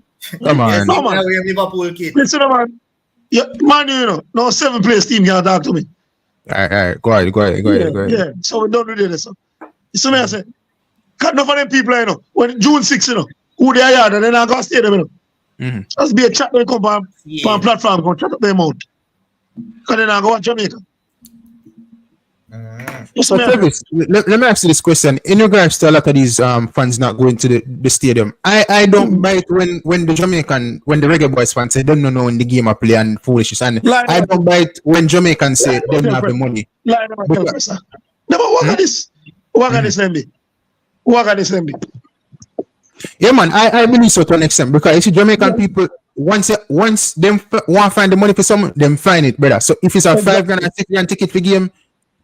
Come on. Yes, come on. Liverpool kid. Listen, man. Yeah, man, no 7th place team can talk to me. All right. Go ahead. Yeah. So we don't do this. So me I say, cut enough of them people, you know. When June 6, you know, who they are yard and then I go stay them, you know. Just be a chat when come on platform, go chat up them out. Because then I go watch Jamaica. So Travis, let me ask you this question. In regards to a lot of these fans not going to the stadium, I don't bite when the Reggae Boyz fans say they don't know when the game are play and foolishness, and I don't bite when Jamaicans say they don't have the money. Never work on this. Work on this, MB. Work on this, MB. Yeah, man, I believe so to an extent, because you see Jamaican people, once them want to find the money for someone, them find it, brother. So if it's a $5 grand and $6 grand ticket for game,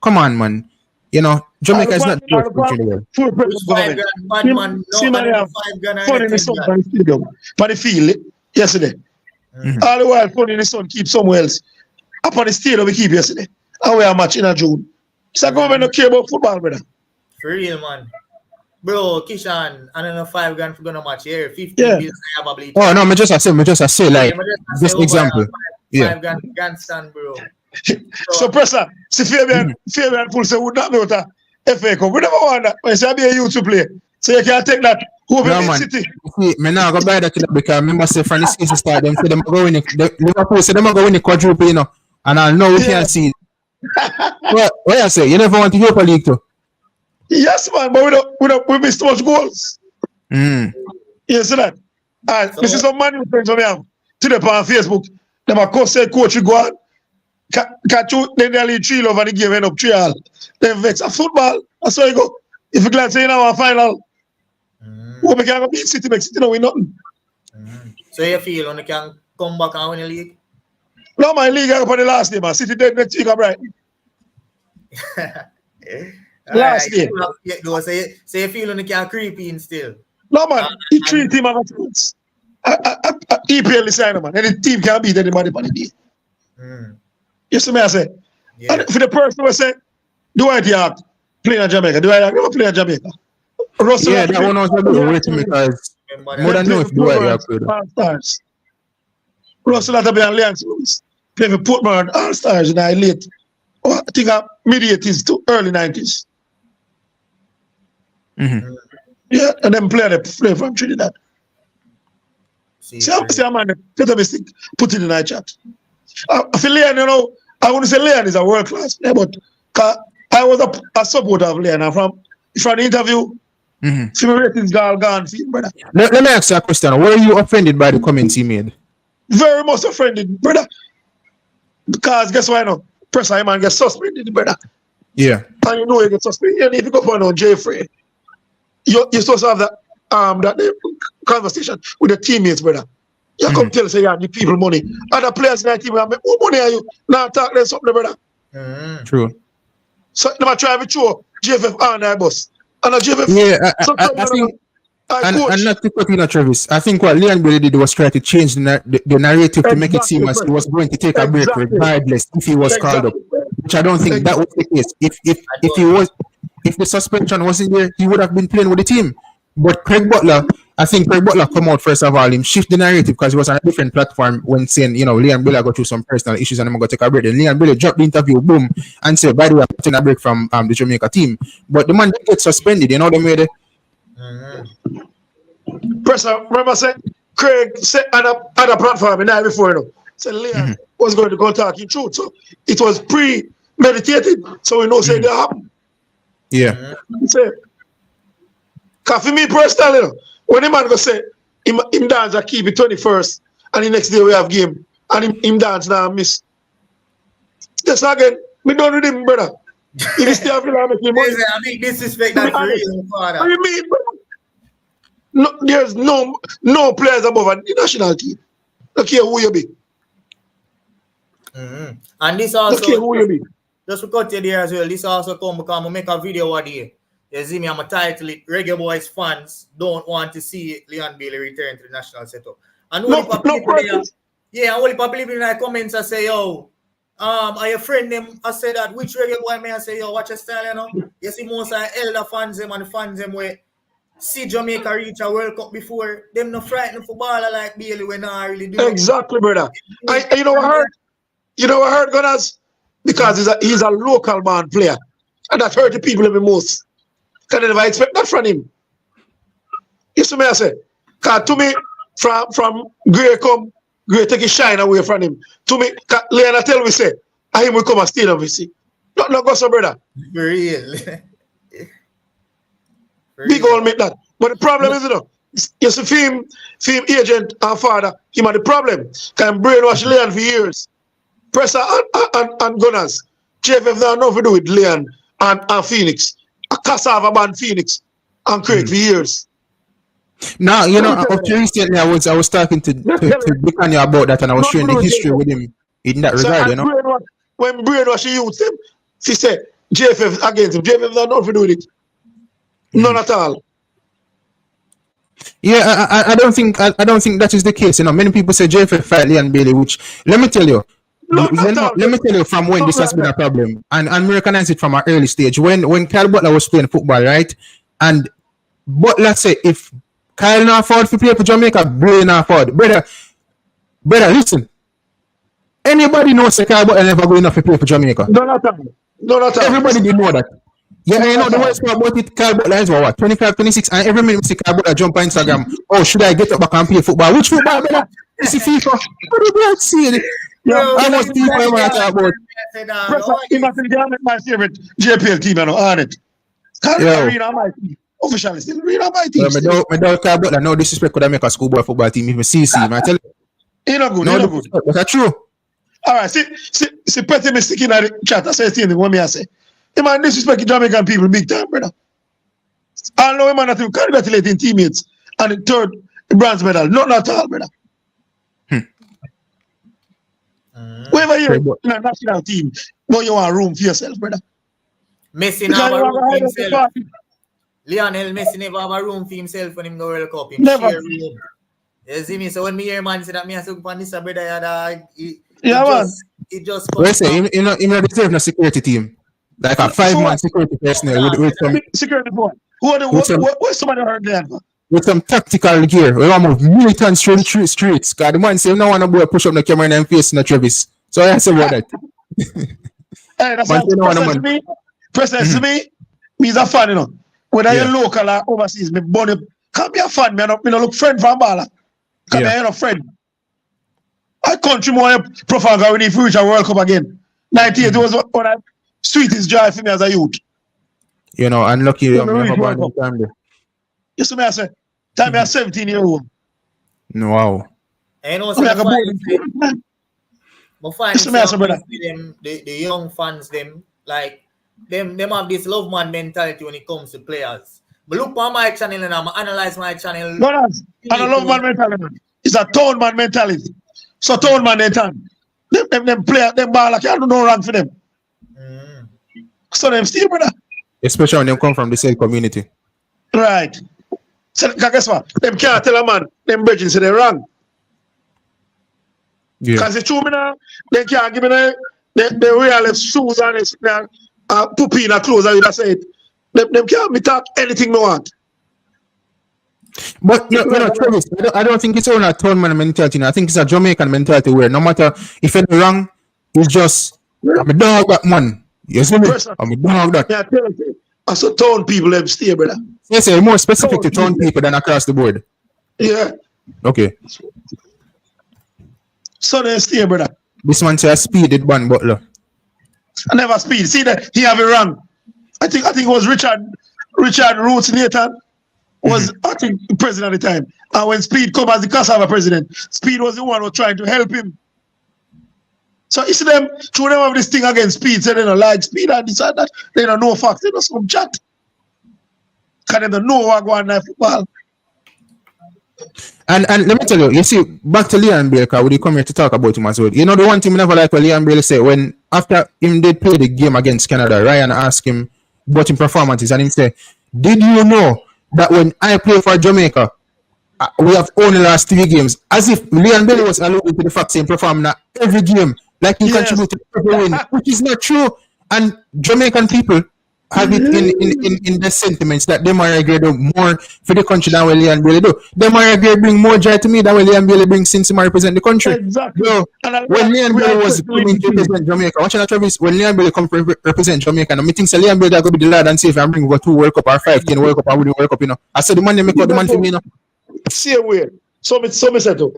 come on, man. You know, Jamaica is not the first country in the world. Full president government. See, man, have fun in the sun by the stadium, by the field yesterday. All the while, fun in the sun keep somewhere else. Up on the stadium we keep yesterday. And we are match in June. So government don't care about football, brother. For real, man. Bro, Kishan, I don't know $5 grand for gonna match here. 50 bills I probably. Oh no, me just say like this example. $5 grand stand, bro. So Presser, see Fabian full say would not know that FA Cup. We never want that. But I be a youth to play. So you can take that over the city. See, me now go buy that because I remember say from the season start them say them go win the Liverpool say them go win the quadruple, you know. And I know we can see. What you say? You never want to Europa League too? Yes, man, but we missed too much goals. You see that? And this is some money friends we have today on Facebook. Them a coach you go on. Catch you, then they lead 3 over the game, end up 3-all. Then vex a football. That's how you go. If you glad say you know a final, we can go beat City, make City no win nothing. So you feel when you can come back and win the league? No, my league up on the last day, man. City dead next week, right? Last day. So you feel when you can creep in still? No, man. He 3 teams have a chance. EPL is sign, man. Any team can beat anybody on the day. You see me, I say? Yeah. And for the person who say, do I play in Jamaica? Do I never play in Jamaica? Russell that one was a bit waiting because more than know if do I play. Russell Latibeaudiere and Leon Sims play for Portman All Stars in the late, I think mid-80s to early 90s. Yeah, and then play from Trinidad. See, man, put it in the chat. I feel Leon, you know, I want to say Leon is a world class player, but I was a supporter of Leon. And from the interview, ratings gone, brother. Let me ask you a question. Were you offended by the comments he made? Very much offended, brother. Because guess why now? Presser man gets suspended, brother. Yeah. And you know you get suspended. And if you go on Jeffrey, you're supposed to have that conversation with the teammates, brother. You come tell say you have the people money. Other players in the team have what money are you? Now talk them something, brother. True. So never try to show JFF on that bus. And a JFF. Yeah, I think. And not to cut in Travis, I think what Leon Bailey did was try to change the narrative to make it seem as he was going to take a break regardless if he was called up. Which I don't think that was the case. If the suspension wasn't there, he would have been playing with the team. But I think Craig Butler come out first of all, him shift the narrative because he was on a different platform when saying, you know, Leon Bailey got through some personal issues and I'm going to take a break. And Leon Bailey dropped the interview, boom, and said, by the way, I'm taking a break from the Jamaica team. But the man did get suspended, you know the way they. Presser, remember saying Craig said on a platform the night before, you know, said Leon was going to go talking truth. So it was premeditated. So we know say that happened. Yeah. He said, because for me personally, you know, when the man go say him dance a keep it 21st and the next day we have game and him dance now and miss. Just again, we don't with him, brother. If he still feel like making money. I think disrespect that for real, father. What do you mean, brother? No, there's no players above the national team. Look here who you be. And this also, look here who you be. Just to cut you there as well, this also come because I make a video one day. You see me, I'm a title it, Reggae Boyz fans don't want to see Leon Bailey return to the national setup. And only people in the comments I say, yo, are your friend them? I say that which Reggae Boy may I say, yo, watch your style, you know? You see most of elder fans them and fans them where see Jamaica reach a World Cup before, them no frightened footballer like Bailey when I really do. Exactly, brother. You know what I heard? You know what I heard, Gunners? because he's a local man player. And that hurt the people the most. Can I never expect that from him? You see me I say? Because to me, from Gray take his shine away from him. To me, Leonard tell me say, I him will come and stay on see. Not go so brother. For real. Big old make that. But the problem is, you see film agent and father, him had the problem. Can brainwash Leon for years. Presser and Gunners. JFF don't know what to do with Leon and Phoenix. A cassava band Phoenix and Craig for years. Now, up to recently, I was talking to Dicanio about that, and I was sharing the history with him in that regard, When brainwash the youth, he said, JFF against him. JFF don't know what to do with it. None at all. Yeah, I don't think that is the case. Many people say JFF fight Leon Bailey, which let me tell you. Let me tell you from when this has been a problem, and I recognize it from an early stage when Kyle Butler was playing football, right? But let's say if Kyle not afford to play for Jamaica, Bray not afford. Brother, listen. Anybody knows that Kyle Butler never going enough to play for Jamaica? None at all. Everybody did know that. Yeah, the worst part about it, Kyle Butler is what, 25, 26, and every minute see Kyle Butler jump on Instagram. Oh, should I get up back and play football? Which football, brother? Is it FIFA? What do you see it? How much FIFA am I talking about? Imagine my favorite JPL team, on it. Can't read on my team. Officially, still read on my team. My dog Kyle Butler, no disrespect could I make a schoolboy football team even CC, man. I tell you. Ain't no good. But that's true. All right, see, petty mistake in the chat. I say thing what me I say. The man disrespect Jamaican people big time, brother. I know him man that congratulating teammates and the third bronze medal. Not at all, brother. Whenever you're in a national team, no, you want room for yourself, brother. Messi never have a room for himself. Lionel Messi never have a room for himself when him go World Cup. Him Never. share room. You see me? So when me hear man say that me I say upon this brother, it just Well, say you know deserve a security team. Like a 5-man security personnel with some security boy. What somebody heard there? With some tactical gear. We want move militants through the streets. Cause the man say no one to push up the camera and face in the Travis. So I say about that. Hey, that's what me. Presence to me, me's a fan, Whether you're local or overseas, me born up. Can't be a fan, me no look friend from Bala. Can't be a friend. I country more profile when if we reach a World Cup again. 98 was one of the sweetest joy for me as a youth. Unlucky time there. You see me I say, time I 17 years old. Wow. And I'm like a boy. But find the young fans, them have this love man mentality when it comes to players. But look on my channel and I'm analyze my channel. No, and a love man mentality. It's a tone man mentality. So tone man they turn. Them player, them ball, I can't do no wrong for them. So them still, brother. Especially when they come from the same community. Right. So guess what? Them can't tell a man, them bridges say they're wrong. Yeah. Because it's true, they can't give me the real shoes and it's poopy in a clothes, I would say it. Them can't me talk anything they want. But Travis, I don't think it's only a town man mentality. I think it's a Jamaican mentality where no matter if it's wrong, it's just I'm a dog that man. You see me? I'm a dog that. Yeah, tell you. As a town people them stay, brother. Yes, sir, more specific to town people than across the board. Yeah. Okay. So they stay, brother. This man says speeded ban Butler. I never speed. See that he have it wrong. I think it was Richard Roots Nathan was I think president at the time. And when Speed come as the Cassava president, Speed was the one who was trying to help him. So you see them, through them have this thing against Speed, say they don't like Speed and this and that. They don't know facts, they just come chat. Because they don't know what going on in football. And let me tell you, you see, back to Leon Bailey, when you come here to talk about him as well. You know the one thing I never like what Leon Bailey said, when after him did play the game against Canada, Ryan asked him about his performances and he said, did you know that when I play for Jamaica, we have only lost 3 games? As if Leon Bailey was alluding to the fact he performed at every game, like he contributed to every win, which is not true. And Jamaican people, have it in the sentiments that them are do more for the country than what Leon Bailey do. Them are bring more joy to me than what Leon Bailey brings since he represent the country. Exactly. Bro, And when Leon we Bailey are was questioning coming the to team. represent Jamaica, watching that Travis, when Leon Bailey come to represent Jamaica, I think Leon Bailey going to be the lad and safe and bring over 2 World Cup or 5, 10 World Cup or with the World Cup, you know. I said the man they make out the man for me, you know. Same way. So me said to.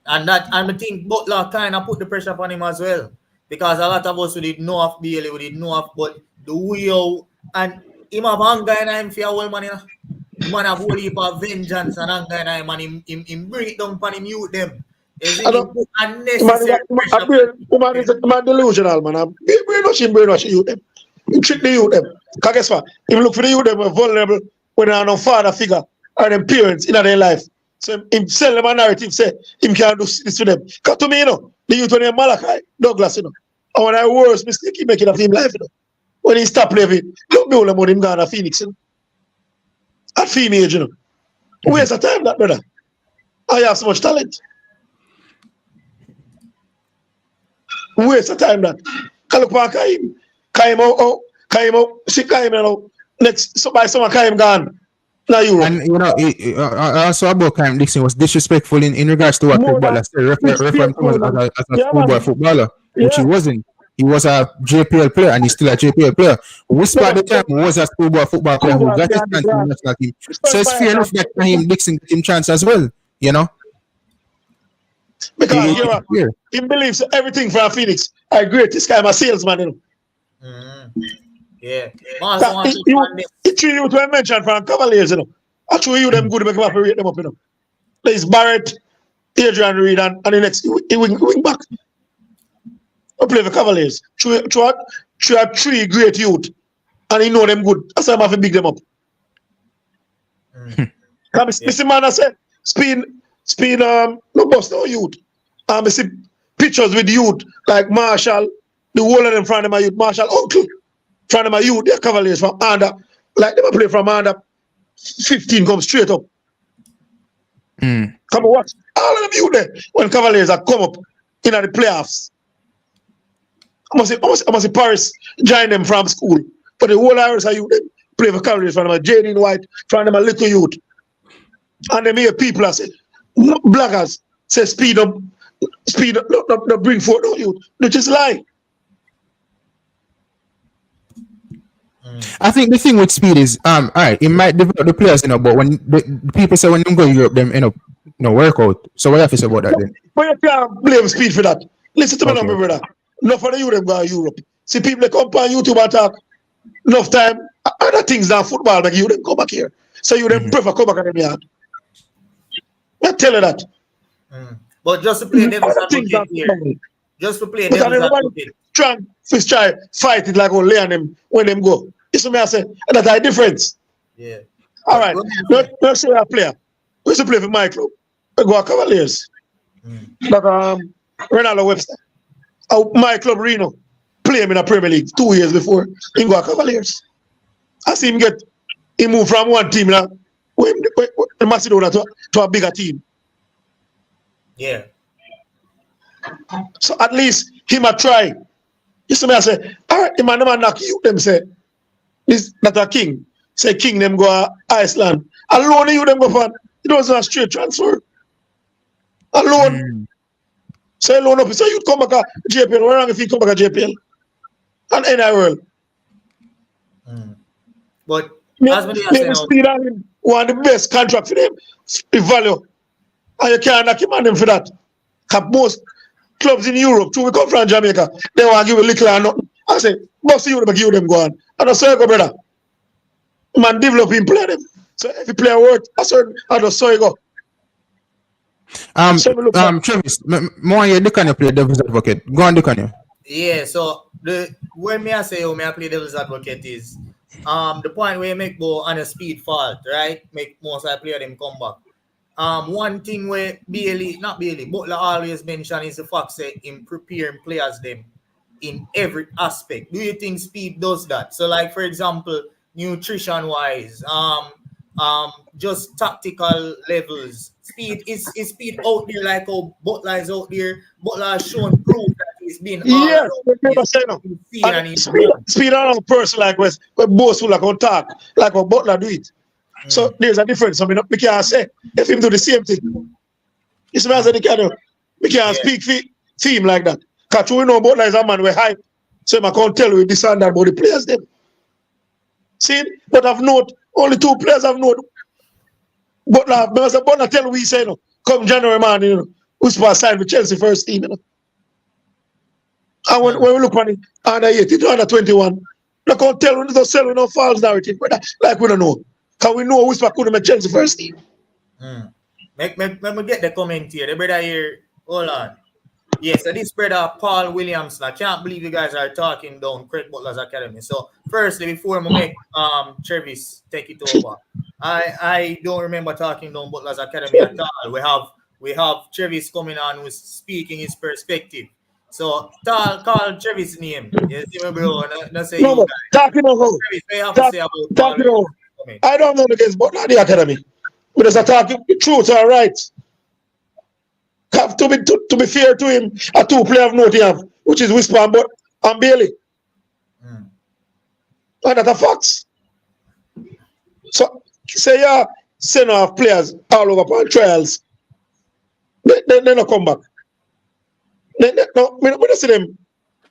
And I think Butler kind of put the pressure upon him as well. Because a lot of us we did know of Bailey, we did know of, but the way how, and him have anger in him for a whole man, you know. The man have whole heap of vengeance and anger in him, and him bring it down upon him, mute them. You see, he put unnecessary pressure. Man delusional, man. Brainwash you them. He trick the youth them. Because guess what? If you look for the youth them are vulnerable when they are no father figure or them parents in their life. So him sell them a narrative, say him can't do this to them. Because to me, you know, the youth when they Malachi, Douglas, you know. And when I worst mistake he making of him life, you know. When he stop living, look me all about him gone to Phoenix, you know. At female age, you know. Waste of time that, brother. I have so much talent. Waste of time that. Can look for Kaim. Kaim out. See Kaim now. Next, so by summer Kaim gone. Now you. And you know, also about Cam Dixon was disrespectful in regards to what Pep Butler said, referring to him as a schoolboy footballer, which he wasn't. He was a JPL player, and he's still a JPL player. Whisper at the time was a schoolboy football player who got his chance in the national team. So it's fair enough that Cam Dixon get him chance as well, you know. Because he believes everything from Phoenix. I agree. This guy, I'm a salesman, you know. Yeah. He treat you to a mention from Cavaliers, you know. I show you them good, make him operate them up, you know. There's Barrett, Adrian Reed, and the next he wing back. I play for Cavaliers. Try 3 great youth, and he know them good. That's why I have to big them up. Mr. Man, I said, speed, no bust no youth. I see pictures with youth, like Marshall, the whole of them from them are youth. Marshall, uncle, from them are youth. They're Cavaliers from under, like they play from under 15, come straight up. Come and watch all of them youth there when Cavaliers are come up in the playoffs. I must say Paris join them from school. But the whole Irish are youth, they play for Cavaliers from them are Jaden White, from them are little youth. And they hear people say, blaggers say speed up, no bring forth no youth. They just lie. I think the thing with speed is, all right, it might develop the players, you know, but when the people say when them go to Europe, them end up, work out. So what you have to say about that then? But you can't blame speed for that. Listen to me now, my brother. Enough for the youth them go to Europe. See people that come on YouTube and talk. Enough time, other things than football, like you them come back here. So you them prefer come back at them yard. I tell you that. But just to play devil's advocate here. Just to play devil's advocate. Try fight it like only on them when them go. You see me I say, that's a difference. Yeah. All right. Not say a player. We used to play for my club. We go to Cavaliers. Like Ronaldo Webster. My club Reno play him in the Premier League 2 years before he go to Cavaliers. I see him he moved from one team now, Macedonia to a bigger team. Yeah. So at least he might try. You see me I say, all right, the man knock you, them say, this not a king. Say king them go to Iceland. Alone you them go for it wasn't a straight transfer. Alone. Say alone up. So you come back to JPL. What wrong if you come back to JPL? And any world. But as many as speed on him, one of the best contract for them, the value. And you can't knock him on them for that. Because most clubs in Europe, too, we come from Jamaica, they want to give a little or nothing. I say, most of you give them go on. And that's how you go, brother. Man, develop him, play them. So if you play a word, I just saw you go. Travis, more you Dicanio play devil's advocate. Go on, Dicanio. Yeah, so when I say I play devil's advocate is the point where you make go on a speed fault, right? Make most of the player them come back. One thing where Butler always mention is the fact that in preparing players them in every aspect. Do you think speed does that? So like for example, nutrition wise, just tactical levels. Speed is speed out there like how Butler is out there. Butler has shown proof that he's been all Yes, around. remember saying no. He's seen and And he's speed on a person like when boss who like on talk, like what Butler do it. So there's a difference. So we can't say if him do the same thing. It's not that we can't speak for him like that. Because we know Butler is a man we hype. So I can't tell you this and that about the players them. See, but I've note only 2 players I've note. Butler, because Butler tell we say no, come January man, you know, who's supposed to sign with Chelsea first team, you know. And when we look on it, under 18, under 21, they can't tell we don't sell no false narrative, brother. Like we don't know. Because we know who's supposed to make Chelsea first team. Let me get the comment here. The brother here, hold on. Yes, so this brother Paul Williamson, I can't believe you guys are talking down Craig Butler's Academy. So firstly, before I make Travis take it over, I don't remember talking down Butler's Academy at all. We have Travis coming on who's speaking his perspective. So call Travis' name. Yes, bro. Not say No, you guys. talking over. Travis, what you have to say about Paul Talking over. Williamson? I don't know against Butler the Academy. But as I talk the truth, all right. Have to be fair to him, a 2 player of note he have, which is Whisper and Bailey. And that's a fact. So say send off players all over on trials. They don't come back. We don't see them.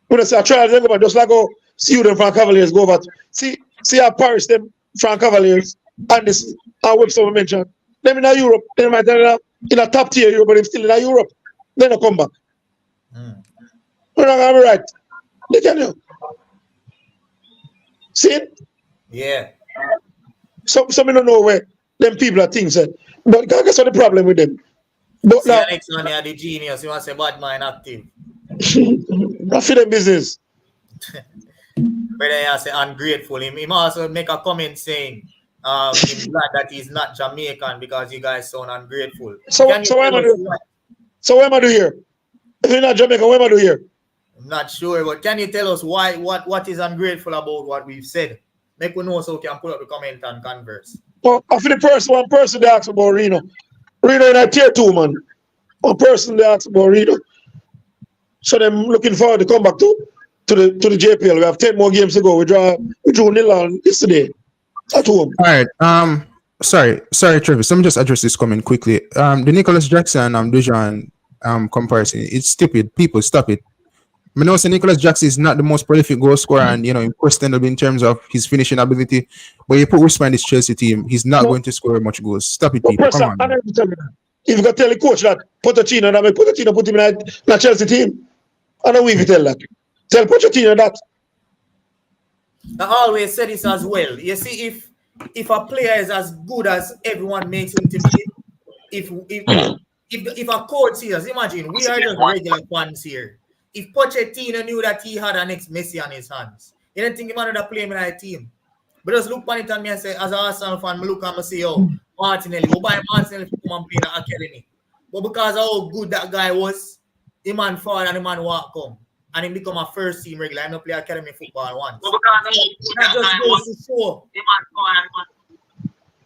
We don't see a trials, they go back. Just like go see them from Cavaliers go over. See how Paris them from Cavaliers and this our Webster we mentioned. Them in Europe, they might in a top tier Europe, but they're still in Europe. Then they come back. We're not gonna be right. Dicanio. See it? Yeah. So we don't know where them people are thinking. But guess what the problem with them? But See now, next one here, the genius. You want to say bad mind active. I feel them business. Brother here say ungrateful. He also make a comment saying he's glad that he's not Jamaican because you guys sound ungrateful. So what am I doing? So what am I doing here? If you're not Jamaican, what am I doing here? I'm not sure, but can you tell us why? What is ungrateful about what we've said? Make we know so we can put up the comment and converse. Well, I feel one person they ask about Reno. Reno in a tier 2, man. One person they ask about Reno. So them looking forward to come back to the JPL. We have 10 more games to go. We drew nil on yesterday at home. All right. Sorry, Travis. Let me just address this comment quickly. The Nicholas Jackson Dujan comparison, it's stupid. People, stop it. I know Nicholas Jackson is not the most prolific goal scorer and questionable in terms of his finishing ability. But you put Whisper in this Chelsea team, he's not going to score much goals. Stop it, people. Come on. I never tell you that. If you got to tell the coach that Pochettino put him in a Chelsea team, I don't know if you tell that. Tell Pochettino that. I always say this as well. You see, if a player is as good as everyone makes him to be, if a coach sees us, imagine we are just regular fans here. If Pochettino knew that he had an ex-Messi on his hands, he didn't think he wanted to play him in a team. But just look on it and me and say, as an Arsenal fan, I look and I say, oh, Martinelli, we'll buy Martinelli to come and play in the academy. But because of how good that guy was, the man forward and the man walk come. And he become a first team regular. I don't play academy football once. That just goes to show.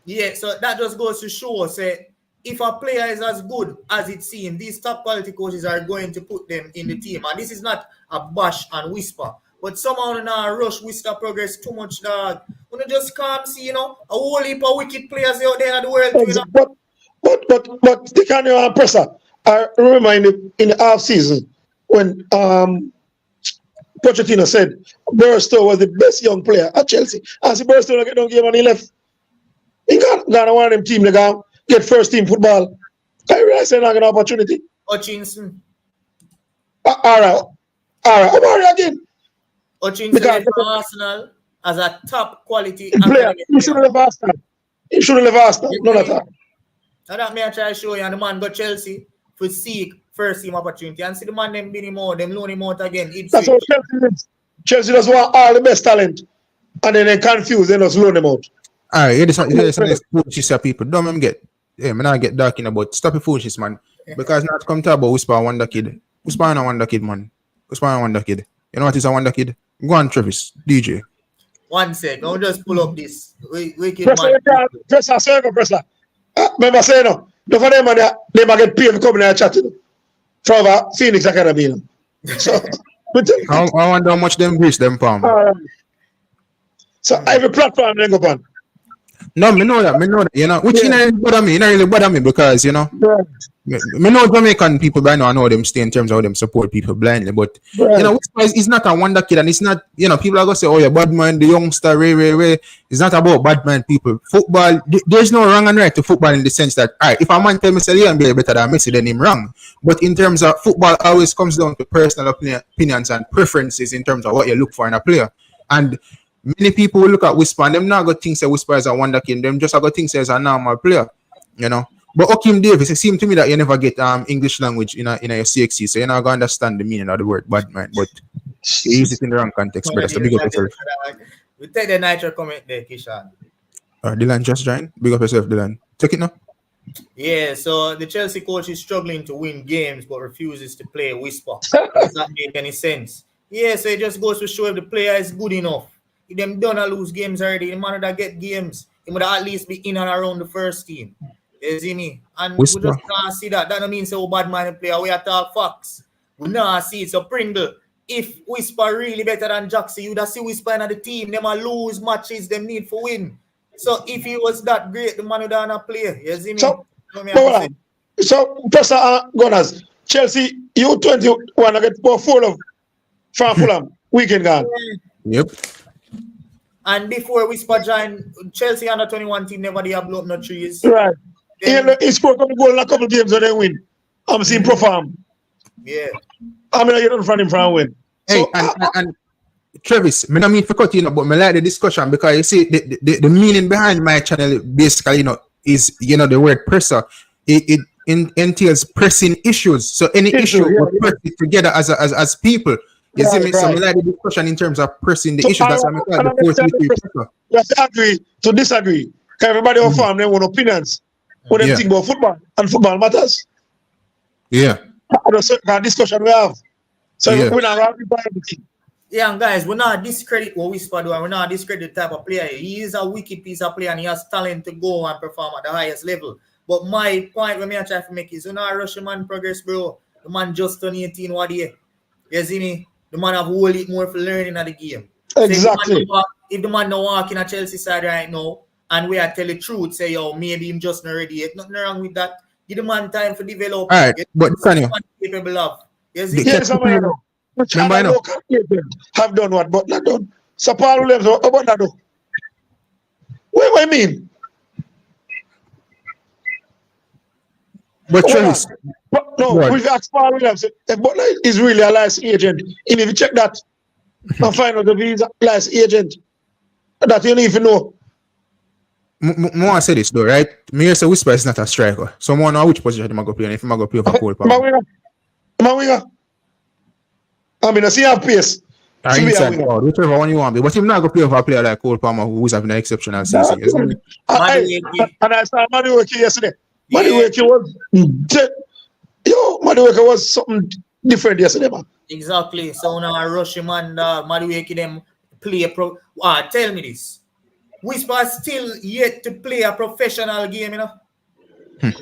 Yeah, so that just goes to show, say, if a player is as good as it seems, these top quality coaches are going to put them in the team. And this is not a bash and whisper. But somehow in a rush, whisper progress too much, dog. When you just come see, a whole heap of wicked players out there in the world. But Dicanio and Presser, I remember in the half season when Pochettino said Burstow was the best young player at Chelsea. As Burstow don't game and he left. He got one of them team they got get first team football. I realize they're not getting an opportunity. Hutchinson. All right. I'm already again. Hutchinson left for Arsenal as a top quality player. He should have left Aston. None at all. Now that me I try to show you, and the man got Chelsea for seek first team opportunity. And see the man them bidding him out, them loan him out again. That's what Chelsea is. Chelsea just want all the best talent. And then they confuse, they just loan them out. All right, here's some foolishness people. Don't let me get not get dark in about stop the foolishness, man. Because not come talk about Whisper Wonder Kid. Whisper on a Wonder Kid, man. Whisper on a Wonder Kid. You know what is a Wonder Kid? Go on, Travis, DJ. 1 sec, I'll just pull up this. Wicked Presser, Presser. Remember saying no for them and they might get paid for coming and chatting from Phoenix Academy. So, but, I wonder how much them reach them palm. so every platform they go on. No, me know that, you know, which Yeah. you know bother me, you know really bother me because you know. Right. Me know Jamaican people by now. I know them stay in terms of how them support people blindly, but Right. you know, it's not a wonder kid, and it's not. You know, people are gonna say, "Oh, yeah, bad man, the youngster, Ray." It's not about bad man people. Football, there's no wrong and right to football in the sense that, all right, if a man tell me say Leon Bailey better than Messi, then him wrong. But in terms of football, always comes down to personal opinions and preferences in terms of what you look for in a player. And many people will look at Whisper and them not go think say Whisper is a wonder kid. Them just go think say is a normal player, you know. But Okim Davis, it seemed to me that you never get English language in your CXC, so you're not gonna understand the meaning of the word bad man. But you use it in the wrong context, brother. So big up yourself. We take the Nitro comment there, Kishan. Dylan just joined. Big up yourself, Dylan. Take it now. Yeah, so the Chelsea coach is struggling to win games but refuses to play Whisper. Does that make any sense? Yeah, so it just goes to show if the player is good enough. If them done lose games already, the man that get games, he would at least be in and around the first team. You see me? And Whisper. we just can't see that. That don't mean so bad man player. We are talk facts. We not see it. So Pringle, if Whisper really better than Jackson, you'd see Whisper in the team. Them a lose matches, them need for win. So if he was that great, the man would not play. You see me? So Professor Gunners, Chelsea U21 I get full of from Fulham weekend gone. Yep. And before Whisper joined, Chelsea under 21 team never they have blown up no trees. Right. He scored a goal in a couple games and they win. I'm seeing perform. Yeah. I mean, you don't find him from win. Hey, So, and Travis, me not mean for cut you know, but me like the discussion because you see the meaning behind my channel basically, you know, is you know the word presser. It entails pressing issues. So any issue we press it together as people. You see me? So me like the discussion in terms of pressing the So issue. That's why I call the 4-3-3. you have to agree to disagree. Because everybody on farm, they want opinions. What they think about football. And football matters. Yeah. That's the discussion we have. So we're not wrong about everything. Yeah, and guys, we're not discredit what Whisper do, and we're not discredit the type of player. He is a wicked piece of player and he has talent to go and perform at the highest level. But my point when I try to make is you not rush the man progress, bro. The man just turned 18 what year. You see me? The man have whole it more for learning at the game. Exactly. So if the man no walking at Chelsea side right now, and we are tell the truth, say yo, maybe him just not ready yet. Nothing wrong with that. Give the man time for develop. All right, but Dicanio, capable of. You see? Yes, I know. Have done what, but not done. So Paul Williams, what about that do? What do you mean? But Travis, But no, we've asked Paul Williams, if Butler is really a licensed agent, and if you check that and find out if he's a licensed agent, that you don't even know. I want to say this though, right? Me say Whisper is not a striker. So I know which position he go play and if he go play for Cole Palmer. I'm a winger. I mean, I see have pace. Inside forward, whichever one you want, but him not go play for a player like Cole Palmer who's having an exceptional season. And I saw Madueke yesterday. Madueke was Madueke was something different yesterday, man. Exactly. So now I rush him and Madueke them play tell me this. Whisper still yet to play a professional game, you know.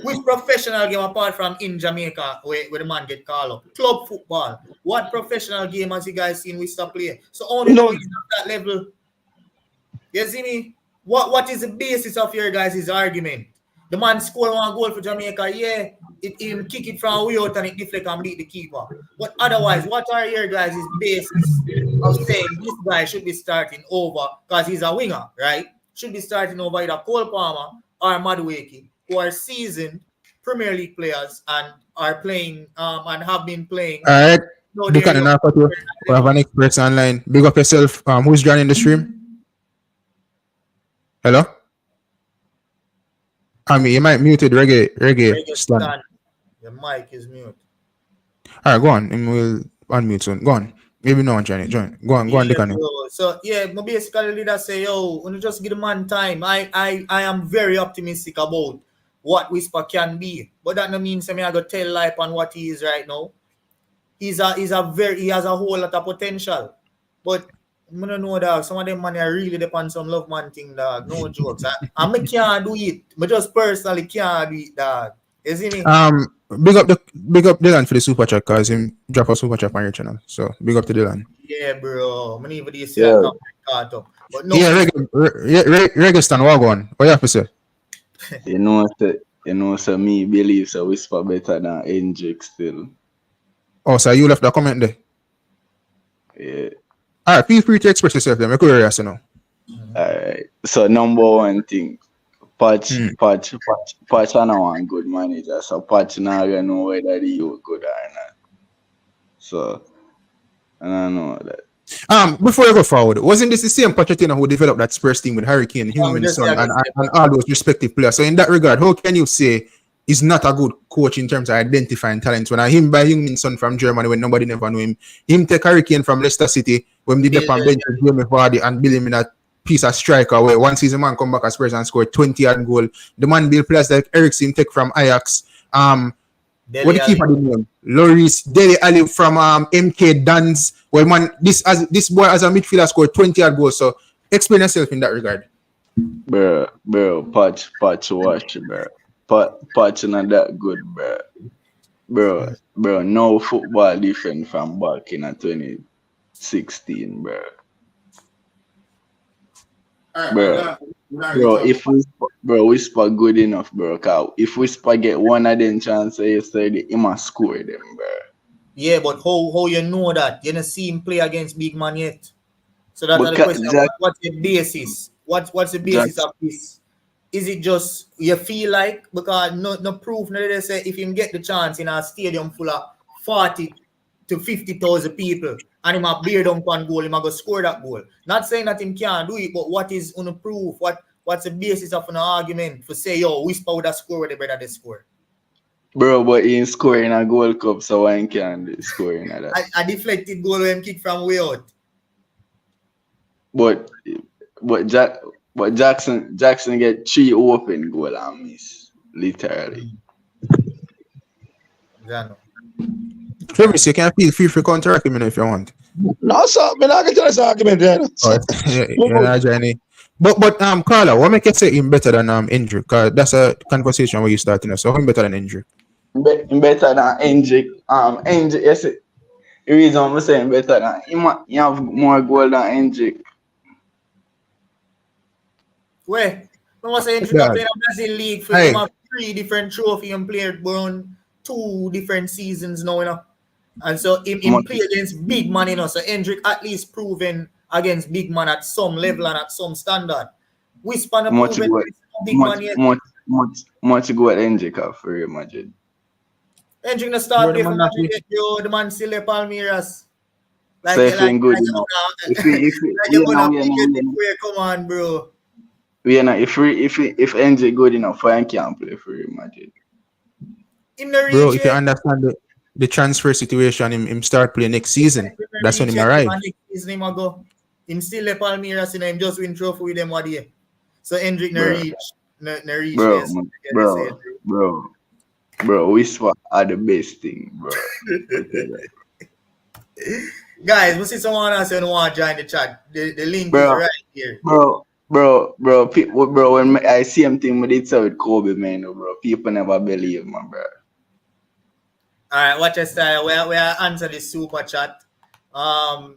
Which professional game apart from in Jamaica where the man get called up? Club football. What professional game has you guys seen Whisper play? So only know he's at that level. You see me? What is the basis of your guys' argument? The man score one goal for Jamaica, yeah, he'll kick it from way out and it deflect and beat the keeper. But otherwise, what are your guys' basis of saying this guy should be starting over because he's a winger, right? Should be starting over either Cole Palmer or Madueke, who are seasoned Premier League players and are playing and have been playing. All right. We have an expert online. Big up yourself. Who's joining the stream? Hello? I mean, you might muted Reggae Stan. Your mic is mute. All right, go on. And we'll unmute soon. Go on. Maybe no one join. Go on, Dicanio. So yeah, basically leader say, yo, when you just give the man time, I am very optimistic about what Whisper can be. But that no means I go tell life on what he is right now. He has a whole lot of potential. But I don't know, dog. Some of them money are really depend on some love man thing, dog. No jokes. I can't do it. I just personally can't do it, dog. You see me? Big up Dylan for the super chat because him drop a super chat on your channel. So big up to Dylan. Yeah, bro. Many of these say Yeah. I come caught up. But no, Yeah, Reggae Stan, what going? What you have to say? You know, so me believe so Whisper better than Hendrix still. Oh, so you left the comment there. Yeah. Alright, feel free to express yourself then. I'm curious to know. Alright. So number one thing, Patch I don't want good manager. So Patch now gonna know whether he you good or not. So I don't know that. Before I go forward, wasn't this the same Pochettino who developed that Spurs team with Hurricane, Heung-min Son, and all those respective players? So in that regard, how can you say he's not a good coach in terms of identifying talents? When I him buy Heung-min Son from Germany when nobody never knew him take Hurricane from Leicester City when they did bench Jamie Vardy and build him in a piece of striker where one season man come back as Spurs and score 20 and goal. The man build players like Eriksen take from Ajax. What the keeper the name? Loris Dele Ali from MK Dons. Well, man, this boy as a midfielder scored 20 odd goals. So explain yourself in that regard. Bro, Patch wash, bro. Patch not that good, bro. No football different from back in 2016, bro. Bro, if Whisper good enough, bro. Cause if Whisper get one of them chances yesterday, he must score them, bro. Yeah, but how you know that? You don't see him play against big man yet. So that's the question. What's the basis? What's the basis of this? Is it just you feel like because no proof? No, they say if him get the chance in a stadium full of 40 to 50,000 people and him a bear down one goal, him a go score that goal. Not saying that him can't do it, but what is on the proof? What's the basis of an argument for say yo Whisper would have scored the better they score? Bro, but he ain't scoring a Gold Cup, so why can't he scoring at that? A deflected goal when him kick from way out. But Jackson get 3 open goal and miss, literally. Travis, you can feel free to counteract him if you want. No, sir. I'm not going to tell this argument there. But Carla, what make you say him better than Hendrick? Because that's a conversation where you starting. So him better than Hendrick? Better than Hendrick. Hendrick, yes. The reason I'm saying better than him, you have more goal than Hendrick. Where? I was saying Hendrick played a Brazil league for him have 3 different trophy and played born 2 different seasons now, you know. And so him play against big man, you know. So Hendrick at least proven against big man at some level and at some standard. Whisper the proven big man yet. Much go at Hendrick for Real Madrid. Hendrick no start play for Madrid yet, yo. The man still at Palmeiras. Like good. Come on, bro. If Hendrick good enough, I can't play for Real Madrid. Bro, if you understand the transfer situation, him start playing next season. That's when him arrive. Next season him go. Him still at Palmeiras, you know, him just win trophy with them what year. So Hendrick no reach. Bro, Whisper are the best thing, bro. Guys, we see someone else who want to join the chat. The link is right here. Bro, when I see him thing with it with Kobe, man, bro, people never believe, man, bro. Alright, watch your style. We answer the super chat.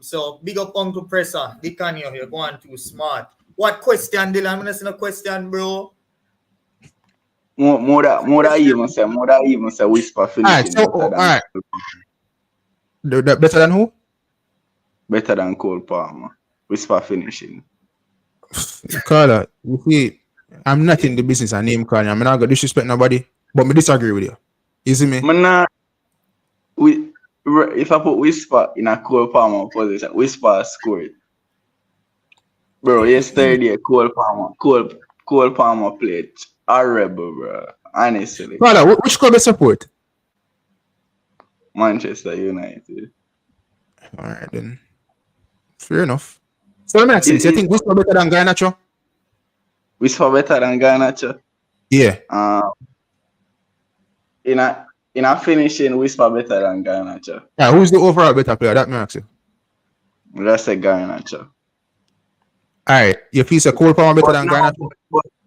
So big up Uncle Presser, Dicanio, you're going too smart. What question, Dylan? I'm gonna send a question, bro. More that even say Whisper finishing. Alright. Better than who? Better than Cole Palmer. Whisper finishing. Carla, you see, I'm not in the business of name calling. I'm not gonna disrespect nobody, but I disagree with you. You see me? If I put Whisper in a Cole Palmer position, Whisper scored. Bro, yesterday Cole Palmer played horrible, bro. Honestly. Carla, which club you support? Manchester United. Alright then. Fair enough. So let me ask you, do you think Whisper better than Garnacho? Whisper better than Garnacho? Yeah. In a finishing, Whisper better than Garnacho. Yeah, who's the overall better player? That me ask you. Let's say Garnacho. Alright, you feel Cole Palmer better than Garnacho?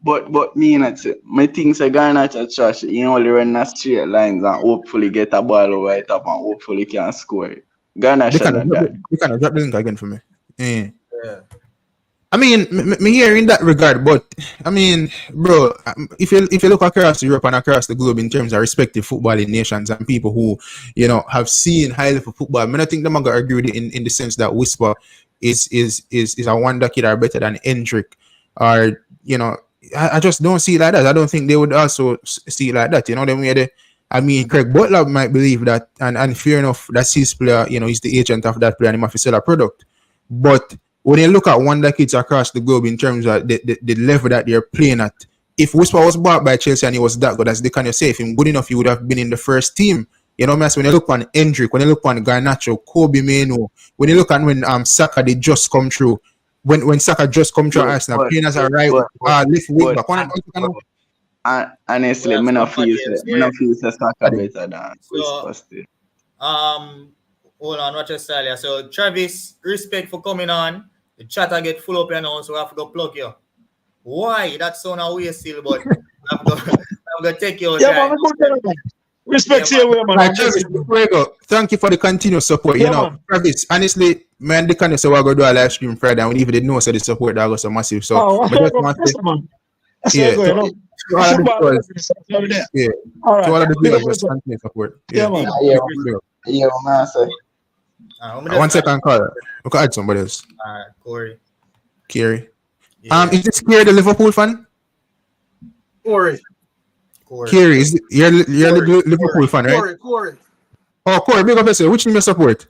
But me not say. My things are Garnacho trash. He only run a straight lines and hopefully get a ball over the top and hopefully can score. They Garnacho kind of not that. drop the link again for me. Yeah. Yeah. I mean, me here in that regard, but I mean, bro, if you look across Europe and across the globe in terms of respective footballing nations and people who have seen high level football, I mean, I think them are gonna agree with it in the sense that Whisper is a wonder kid are better than Hendrick, or I just don't see it like that. I don't think they would also see it like that. Them way I mean, Craig Butler might believe that, and fair enough, that's his player. He's the agent of that player, and he must sell a product, but when you look at Wonder Kids across the globe in terms of the level that they're playing at, if Whisper was bought by Chelsea and he was that good, as Dicanio say, if him good enough, he would have been in the first team. When you look on Hendrick, when you look on Garnacho, Kobe Meno, when you look at when Saka they just come through, when Saka just come through Arsenal, playing as a right left wing back. Honestly, Well, me not some feel players say, me not here. feel say Saka better than So, Whisper still. hold on, watch your style here. So, Travis, respect for coming on. The chat I get full up here now, so I have to go plug you. Why? That's so now we're still, but I'm gonna take your Yeah, time. man, good tell man. Respect to Yeah, you, way, man. Right, Travis, before you go, thank you for the continuous support. Yeah, man. Travis, honestly, man, the kind of say we're going to do a live stream Friday, and we even didn't know so the support that was so massive. So, Oh, but just want to say, man. That's yeah, where going on. to all of the Football, viewers, yeah, all to all right. of the Big up viewers, just yourself. continue support. Yeah, man. Yeah, man, say. One second, call. We can add somebody else. Corey. Kerry. Yeah, Is this Kerry the Liverpool fan? Corey. Kerry, you're the Liverpool fan, right? Corey. Oh, Corey, big up yourself. Which team you support?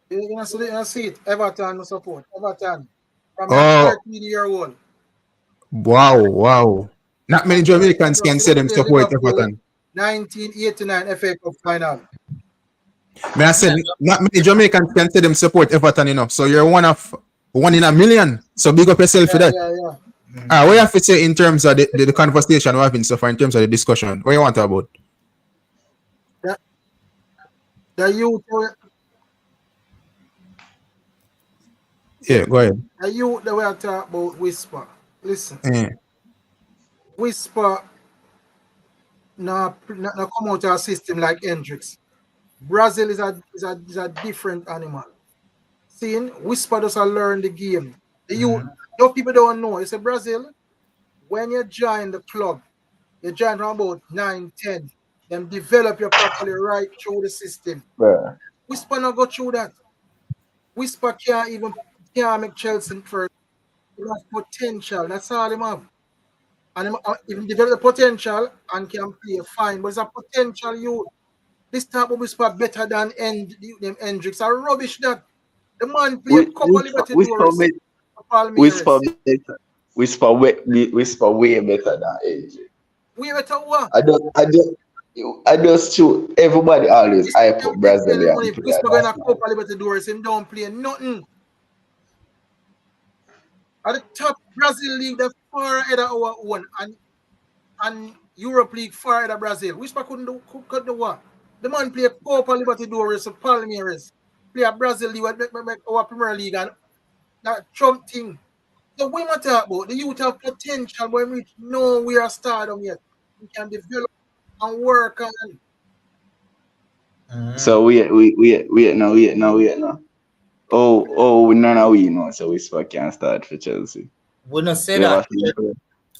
You see it. Everton support. Everton. From Oh. 13-year-old. Wow. Not many Jamaicans can say them support Everton. 1989 FA Cup final. May I say, not many Jamaicans can say them support Everton, So you're one in a million. So big up yourself for that. Yeah. What you have to say in terms of the conversation we're having so far, in terms of the discussion? What you want to talk about? The youth, Yeah, go ahead. the youth that we are talking about Whisper. Listen, Yeah. Whisper now come out of a system like Hendrix. Brazil is a different animal. Seeing Whisper does learn the game. The youth, those people don't know. It's a Brazil. When you join the club, you join from about 9, 10. Then develop your properly right through the system. Yeah. Whisper not go through that. Whisper can't make Chelsea first. He has potential. That's all him have. And him, if he develop the potential and can play fine, but it's a potential youth. This type of Whisper better than them Hendrix. I rubbish that. The man play a couple of Libertadores. Whisper way better than AJ. We better what? I just shoot. Everybody always hype up Brazilian If players. Whisper going to couple of Libertadores, him don't play nothing. At the top Brazil league, the far ahead of our own, and Europe league far ahead of Brazil. Whisper couldn't do what? The man play Copa Libertadores, Palmeiras, play a Brazil league, make our Premier League, and that Trump thing. So we might talk about the youth have potential, but we know we are stardom yet. We can develop and work on. So wait now. Oh, none of we know. So Whisper can't start for Chelsea. We not say that.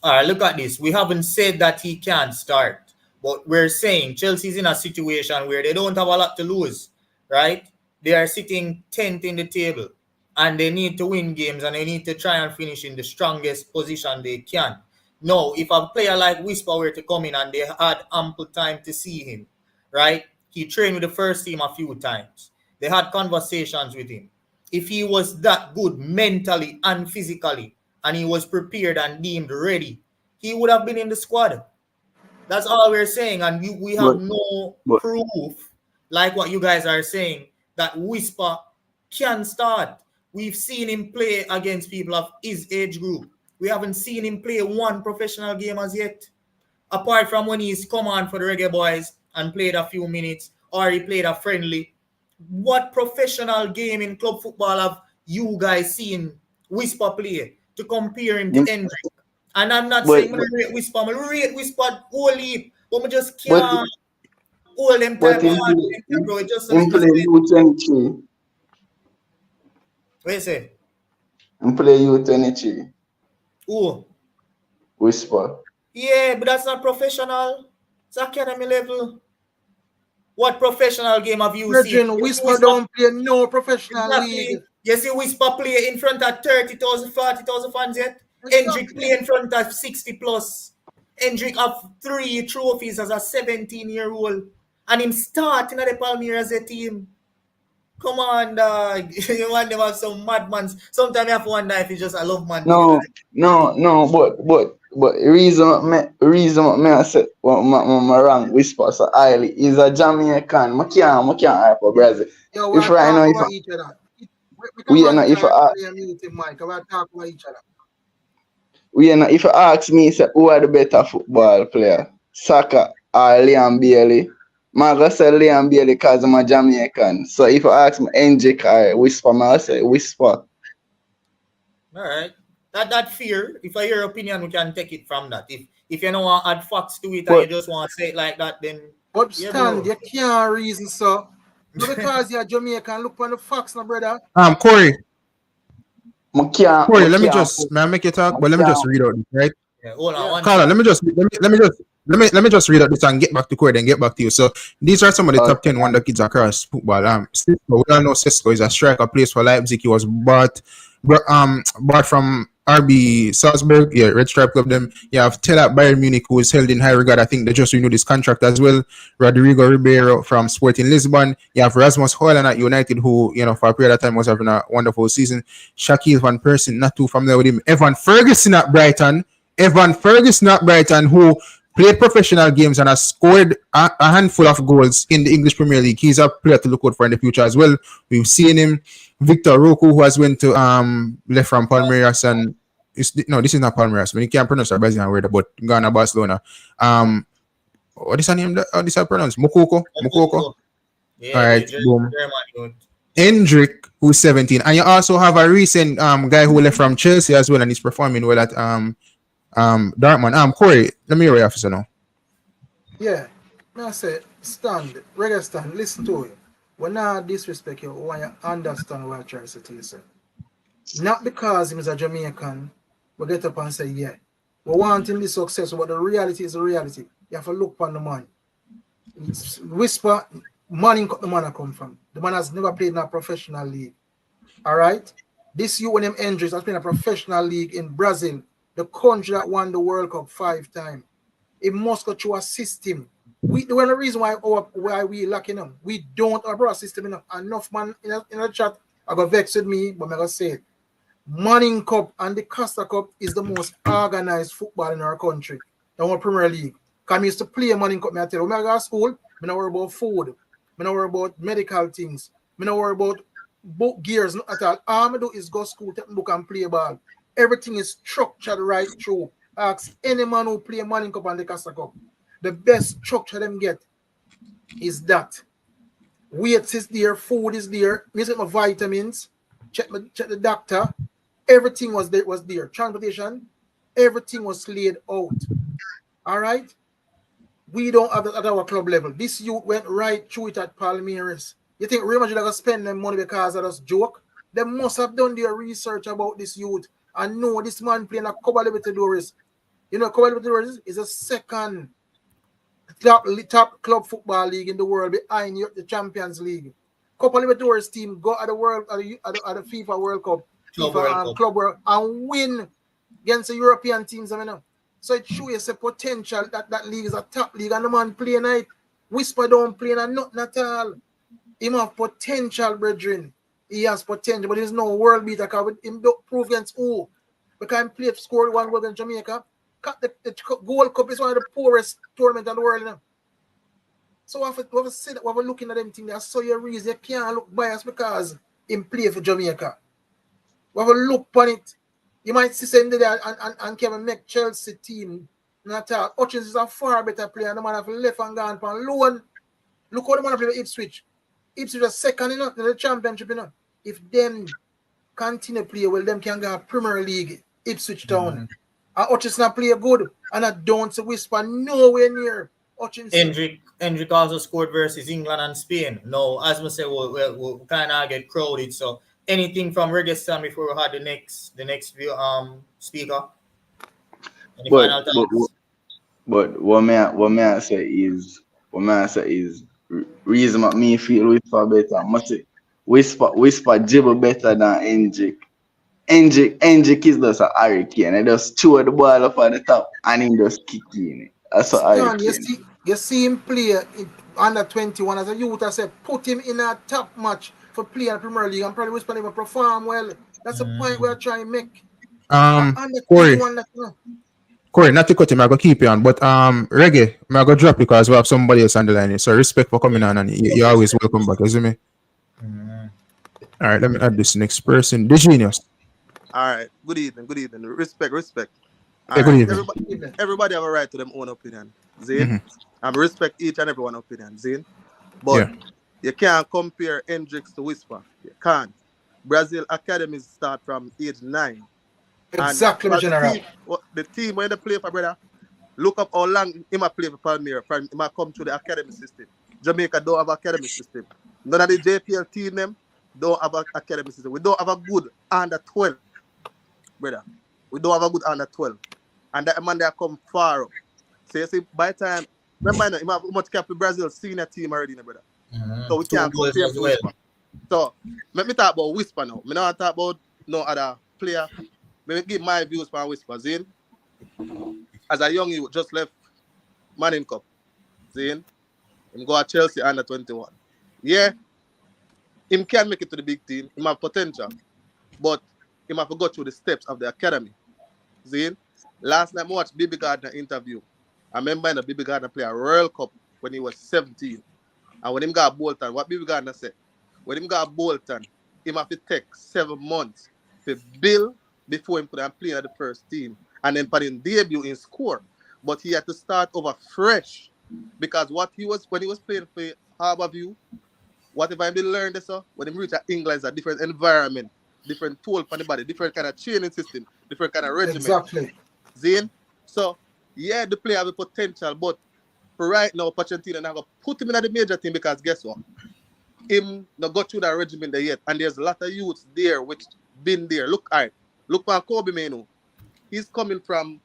All right, look at this. We haven't said that he can't start, but we're saying Chelsea's in a situation where they don't have a lot to lose, right? They are sitting 10th in the table, and they need to win games, and they need to try and finish in the strongest position they can. Now, if a player like Whisper were to come in and they had ample time to see him, right? He trained with the first team a few times. They had conversations with him. If he was that good mentally and physically, and he was prepared and deemed ready, he would have been in the squad. That's all we're saying. And we have no proof, like what you guys are saying, that Whisper can start. We've seen him play against people of his age group. We haven't seen him play one professional game as yet. Apart from when he's come on for the Reggae Boyz and played a few minutes, or he played a friendly. What professional game in club football have you guys seen Whisper play to compare him to Hendrick And I'm not But saying I rate Whisper, I rate Whisper whole heap, but I just but can't hold them but type of him hard with them, bro. him play U23. What you say? Him play U23. Who? Whisper. Yeah, but that's not professional. It's academy level. What professional game have you seen? Virgin Whisper don't play no professional league. Exactly. You see Whisper play in front of 30,000, 40,000 fans yet? Hendrick play in front of 60 plus. Hendrick have 3 trophies as a 17-year-old. And him starting at the Palmeiras team. Come on, dog. You want them have some madmans. Sometimes you have to wonder if it's just a love man. No, but reason me I said my wrong Whisper so highly is a Jamaican. I can't hype for Brazil. Yo, we If are right now talking if about each other. we are not if mute him, Mike. We are talking about each other. we are not if you ask me say who are the better football player, Saka or Liam Bailey, I'm gonna say Liam Bailey because I'm a Jamaican. So if you ask me Hendrick or Whisper, I say Whisper. All right. That fear, if I hear your opinion, we can take it from that. If you don't want to add facts to it and you just want to say it like that, then But yeah, stand, bro. you can't reason so. Not because you're Jamaican, look on the facts, my brother. Corey, I can't let me just, may I make you talk? But let me just read out this, right? Yeah, hold on, one Carla, second. let me just read out this and get back to Corey, then get back to you. So these are some of the top 10 wonder kids across football. Cisco, we all know Cisco is a striker, plays for Leipzig. He was bought from RB Salzburg, yeah, Red Stripe Club. Them, you have Tel at Bayern Munich, who is held in high regard. I think they just renewed his contract as well. Rodrigo Ribeiro from Sporting Lisbon. You have Rasmus Højlund at United, who for a period of time was having a wonderful season. Shaquille Van Persie, not too familiar with him. Evan Ferguson at Brighton, who played professional games and has scored a handful of goals in the English Premier League. He's a player to look out for in the future as well. We've seen him. Victor Roku, who has went to left from Palmeiras, and this is not Palmeiras. When you can't pronounce that Brazilian word, but Ghana, Barcelona. What is her name? How is that pronounced? Mokoko. Yeah, All right, boom. German. Hendrick, who's 17, and you also have a recent guy who left from Chelsea as well, and he's performing well at Dartmouth. Corey, let me hear your officer now. Yeah, I say, Reggae stand, listen to it. When I disrespect you, when you understand what I'm trying to tell you, sir. Not because he's a Jamaican, we get up and say, yeah, we want him to be successful, but the reality is the reality. You have to look upon the man. Whisper, money the man come from. The man has never played in a professional league. All right? This you when him injuries has been a professional league in Brazil, the country that won the World Cup 5 times. It must go through a system. The one reason why we lacking them, we don't have a system enough man in a chat. I got vexed with me, but I'm gonna say it. Manning Cup and the Costa Cup is the most organized football in our country. Our Premier League. Because I used to play Manning Cup. I tell you, when I go to school, I don't worry about food. I don't worry about medical things. I don't worry about book gears at all. All I do is go to school, take a book and play ball. Everything is structured right through. Ask any man who play Manning Cup and the Costa Cup. The best structure them get is that. Weight is there, food is there, visit my vitamins, check the doctor. Everything was there. Transportation, everything was laid out. All right? We don't have that at our club level. This youth went right through it at Palmeiras. You think Real Madrid are going to spend them money because of this joke? They must have done their research about this youth and know this man playing a Latibeaudiere. You know, Latibeaudiere is a second top club football league in the world behind the Champions League. Latibeaudiere team go at the FIFA World Cup, Club World, and win against the European teams. So it shows a potential that league is a top league, and the man playing it. Whisper don't play nothing at all. He have potential, brethren. He has potential, but he's no world beater. Because him don't prove against who? Because he played, scored 1 goal against Jamaica. The Gold Cup is one of the poorest tournaments in the world. So we have to say that we're looking at them things. That's so your reason you can't look biased because him play for Jamaica. We have to look upon it. You might see him there and Kevin make Chelsea team. Not all. Hutchins is a far better player. The man have left and gone on loan. Look how the man play with Ipswich. Ipswich is second in the championship. If them continue play well, them can go Premier League, Ipswich Town. And Hutchinson play good. And I don't see Whisper nowhere near Hutchinson. Hendrick also scored versus England and Spain. No, as we say, we'll kind of get crowded. So anything from Reggae Stan before we had the next speaker? Any final thoughts? But what may I say is reason what me feel Whisper better. Must say Whisper jibble better than Hendrick. Hendrick is just a hurricane. He just throw the ball up at the top and he just kick in. That's a hurricane. You see him play under 21 as a youth. I said put him in a top match for play in the Premier League and probably Whisper even perform well. That's the point we're trying to make. Corey, not to cut him, I go keep you on, but Reggae, I go drop because we have somebody else on the line. So respect for coming on, and you're always welcome back, isn't me? All right, let me add this next person, the Genius. All right, good evening. Respect. Yeah, good evening. Everybody have a right to them own opinion, Zane. I respect each and every one opinion, Zane. But you can't compare Hendricks to Whisper. You can't. Brazil academies start from age 9. Exactly, General. The team when they play for brother, look up how long he might play for Palmyra. He might come to the academy system. Jamaica don't have an academy system. None of the JPL team them don't have an academy system. We don't have a good under 12, brother. We don't have a good under 12. And that man they come far up. So you see, by the time, remember, he have much cap with Brazil senior team already, brother. So we can't compare to Whisper. So let me talk about Whisper now. I don't talk about no other player. Let me give my views on Whisper, Zane. As a young, you just left Manning Cup, Zane. Him go at Chelsea under 21. Yeah, him can make it to the big team. He have potential, but he have to go through the steps of the academy. Zane, last night I watched Bibi Gardner interview. I remember the Bibi Gardner play a World Cup when he was 17. And when him got Bolton, what Bibi Gardner said, when him got Bolton, him have to take 7 months to build before him could have played at the first team. And then for him debut in score. But he had to start over fresh. Because when he was playing for Harbourview, whatever I learned this, when he reached England, it's a different environment, different tool for the body, different kind of training system, different kind of regimen. Exactly. Zane? So, yeah, the player have the potential, but for right now, Pochettino now put him in the major team because guess what? Him not got through that regimen there yet. And there's a lot of youths there which been there. Look for Kobe Manu. He's coming from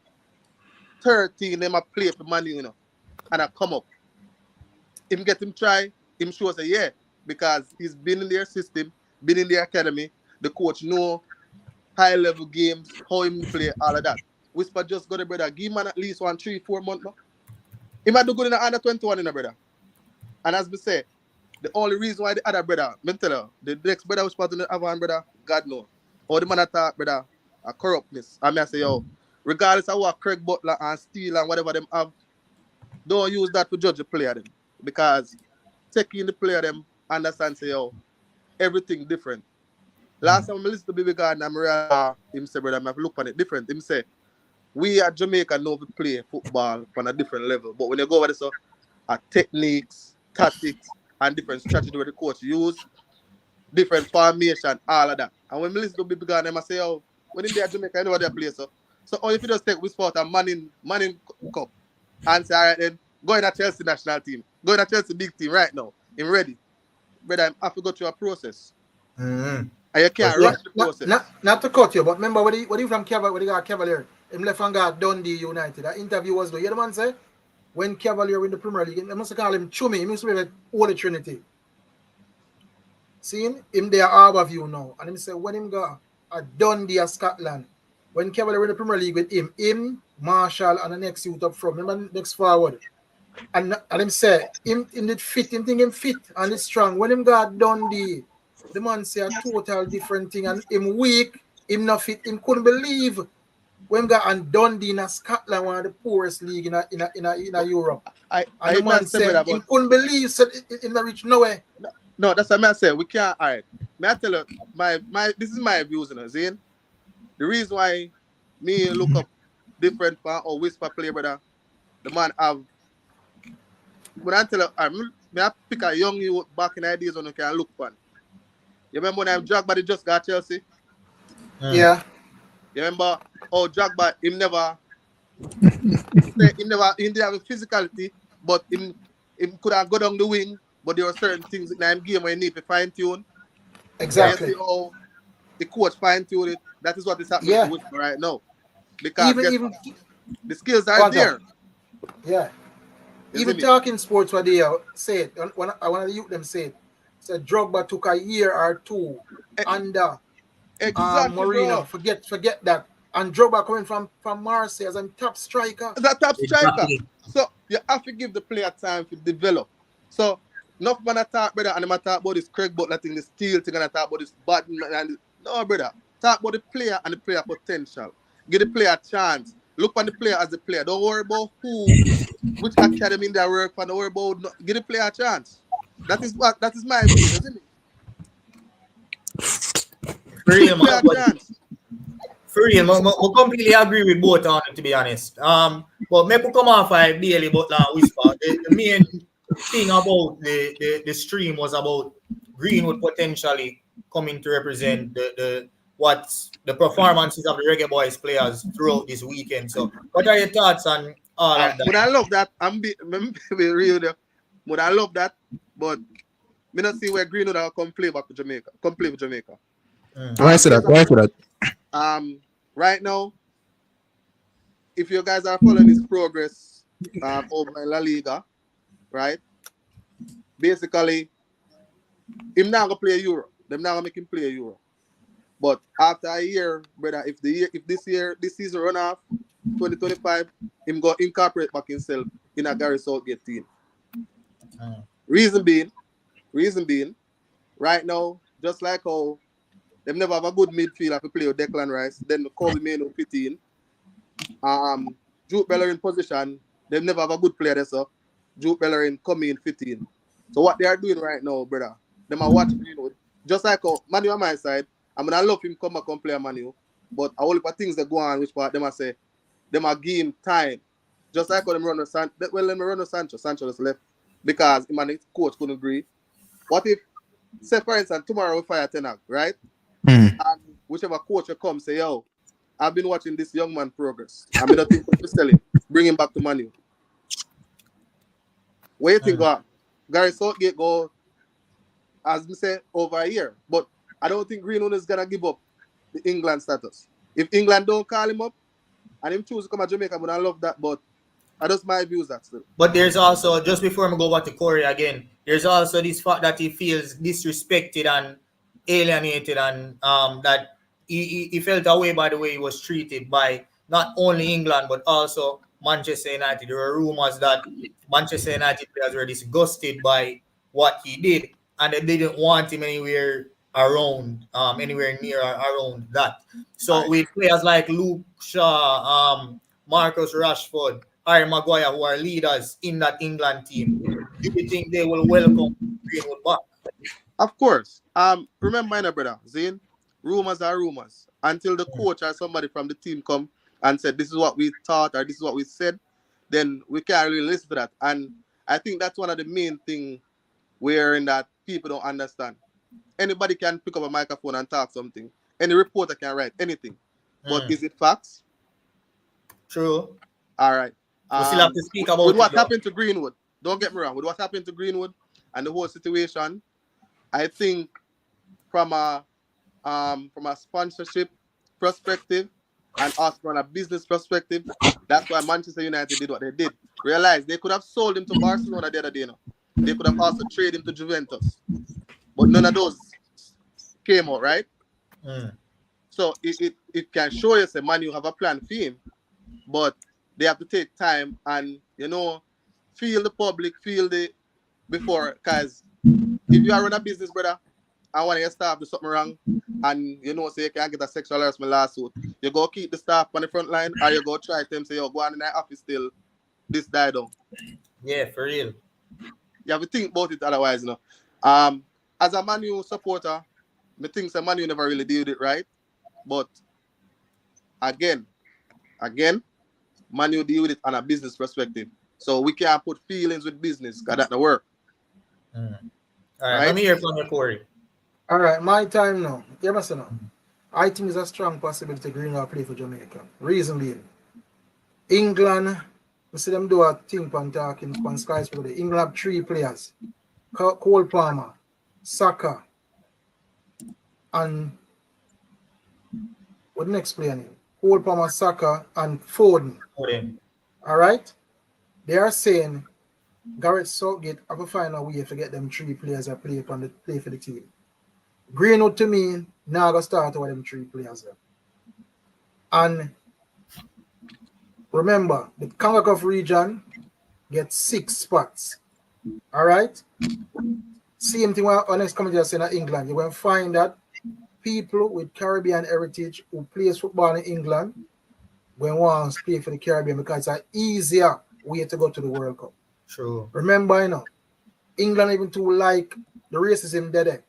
13, them a play for Man U, and I come up. Him get him try, him show us because he's been in their system, been in their academy. The coach know high level games, how him play, all of that. Whisper just got a brother, give him at least 1, 3, 4 months. He might do good in the under 21 in a brother. And as we say, the only reason why the other brother, me tell you, the next brother was supposed to have one brother, God knows. Or the man attack brother, a corruptness. I mean, I say, yo, regardless of what Craig Butler and Steele and whatever them have, don't use that to judge the player them. Because taking the player them, understand, say, yo, everything different. Last time I listened to Bibi Gardner, him say, brother, I have look on it different. Him say, we at Jamaica know to play football on a different level. But when you go over there, so, techniques, tactics, and different strategy where the coach use, different formation, all of that. And when I listen to Bibi Gardner, I say, oh, when in there Jamaica, I know what they play. So if you just take Whisper out and Manning Cup and say, all right, then go in a Chelsea national team, go in a Chelsea big team right now, I'm ready. Brother, I have to go through a process. And you can't rush the process. Not to cut you, but remember what he from Cavalier, him left and got Dundee United. That interview was though. You know what man say? When Cavalier win the Premier League, they must call him Chummy. He must be like Holy Trinity. Seeing him there Harbourview now. And him say when him got a Dundee of Scotland, when Cavalier win the Premier League with him, Marshall, and the next youth up front, remember next forward. And him say him did fit, him think him fit and it's strong. When him got Dundee, the man say a total different thing, and him weak, him not fit, him couldn't believe when got and Dundee in Scotland, one of the poorest league in Europe. I the man said he couldn't believe, said it not reach nowhere. No, that's what I say. We can't. All right. May I tell you, this is my views, Zane. The reason why me look up different or Whisper play, brother, the man have. When I tell you, may I pick a young you back in the days when you can look fun. You remember when I'm Drogba just got Chelsea? Yeah. You remember Drogba, him never He didn't have a physicality, but him could have go down the wing, but there were certain things in the game where you need to fine tune. Exactly. You see how the coach fine tune it. That is what is happening Yeah. to Whitmer right now. Because Even the skills are Quantum. there. Yeah. You Even see me? talking sports what they said, one of the youth them said, said Drogba took a year or two under Exactly, Mourinho. bro. Forget that. And Drogba coming from Marseille as a top striker. As a top striker. Exactly. So you have to give the player time to develop. So enough man talk, brother, and them talk about this Craig Butler thing, the steel thing, and I talk about this bad and no, brother. Talk about the player and the player potential. Give the player a chance. Look on the player as a player. Don't worry about which academy they work for. Don't worry about give the player a chance. That is my view, isn't it? For real, Give the player man. a chance. For real, I completely agree with both on it, to be honest. But maybe come off daily, but whisper. The main thing about the stream was about Greenwood potentially coming to represent the performances of the Reggae Boyz players throughout this weekend. So, what are your thoughts on all of that? But I love that. I'm be real there. But I love that. But me not see where Greenwood will come play back to Jamaica. Come play with Jamaica. Why say that? Right now, if you guys are following his progress over in La Liga, right? Basically, him not gonna play Euro. Them not gonna make him play Euro. But after a year, brother, if this season run off, 2025, him go incorporate back himself in a Gary Southgate team. Reason being, right now, just like how them never have a good midfielder to play with Declan Rice, then the Kobe Mainoo fit in. Jude Bellerin position, they never have a good player there, so Jude Bellerin come in 15. So what they are doing right now, brother, them are watching Greenwood. Just like Manu on my side, I'm gonna love him come back and play Manu, but a whole heap of things that go on, which part them I say, them are give him time. Just like how them run the let me run the Sancho just left because him and his coach couldn't agree. What if, say for instance, tomorrow we fire Pinnock, right? And whichever coach will come say, yo, I've been watching this young man progress. I'm not think to sell him, bring him back to Manu. Where you think Gary Southgate go, as we say, over a year. But I don't think Greenwood is gonna give up the England status. If England don't call him up and him choose to come to Jamaica, I love that. But I just my views that still. But there's also, just before we go back to Corey again, there's also this fact that he feels disrespected and alienated, and that he felt away by the way he was treated by not only England but also Manchester United. There were rumors that Manchester United players were disgusted by what he did, and they didn't want him anywhere around, anywhere near or around that. So with players like Luke Shaw, Marcus Rashford, Harry Maguire, who are leaders in that England team, do you think they will welcome Greenwood back? Of course. Remember, my brother, Zane, rumors are rumors. Until the coach or somebody from the team come and said, this is what we thought or this is what we said, then we can't really listen to that. And I think that's one of the main things wherein that people don't understand. Anybody can pick up a microphone and talk something. Any reporter can write anything. But is it facts? True. All right. We still have to speak about with what it, happened to Greenwood. Don't get me wrong. With what happened to Greenwood and the whole situation, I think from a sponsorship perspective and also from a business perspective, that's why Manchester United did what they did. Realize they could have sold him to Barcelona the other day. No? They could have also traded him to Juventus. But none of those came out, right? So it can show you, say, man, you have a plan for him, but they have to take time and, feel the public, before, because if you are running a business, brother, and when your staff do something wrong, and say you can't get a sexual harassment lawsuit, you go keep the staff on the front line, or you go try to them, say, yo, go on in the office till this die down. Yeah, for real. You have to think about it otherwise, As a Man U supporter, I think that Man U never really did it right. But again, Man U deal with it on a business perspective. So we can't put feelings with business, because that don't work. All right, let me hear from you, Corey. All right, my time now. You must know. I think there's a strong possibility Greenwood play for Jamaica. Reason being, England, we see them do a thing on talking on Sky Sports. England have 3 players. Cole Palmer, Saka, and what the next player name? Cole Palmer, Saka, and Foden. All right? They are saying Gareth Southgate have to find a way to get them 3 players that play for the team. Greenwood to me, now going to start over them 3 players there. And remember, the CONCACAF region gets 6 spots. All right? Same thing when next coming to say in England. You will find that people with Caribbean heritage who plays football in England when want to play for the Caribbean because it's an easier way to go to the World Cup. True. Remember, England even too like the racism there.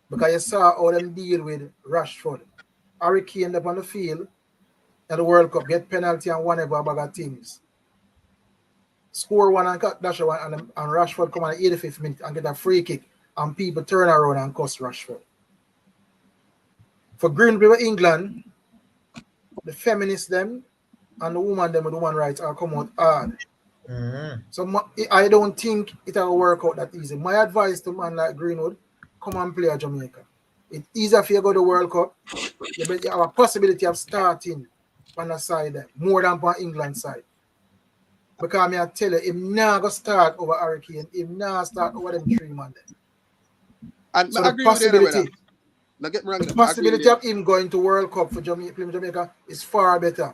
Because you saw how them deal with Rashford. Harry Kane up on the field at the World Cup, get penalty and whatever about teams. Score one and cut dash one and Rashford come on the 85th minute and get a free kick and people turn around and cuss Rashford. For Greenwood England, the feminists them and the woman them with woman rights are come out hard. Mm-hmm. So I don't think it will work out that easy. My advice to man like Greenwood, come and play at Jamaica. It's easier if you go to the World Cup. You have a possibility of starting on the side there, more than on England side. Because I tell you, him not going to start over Hurricane. Him not start over them 3 man there. And So I the agree with you, possibility, now get me wrong, the possibility of him going to World Cup for Jamaica is far better.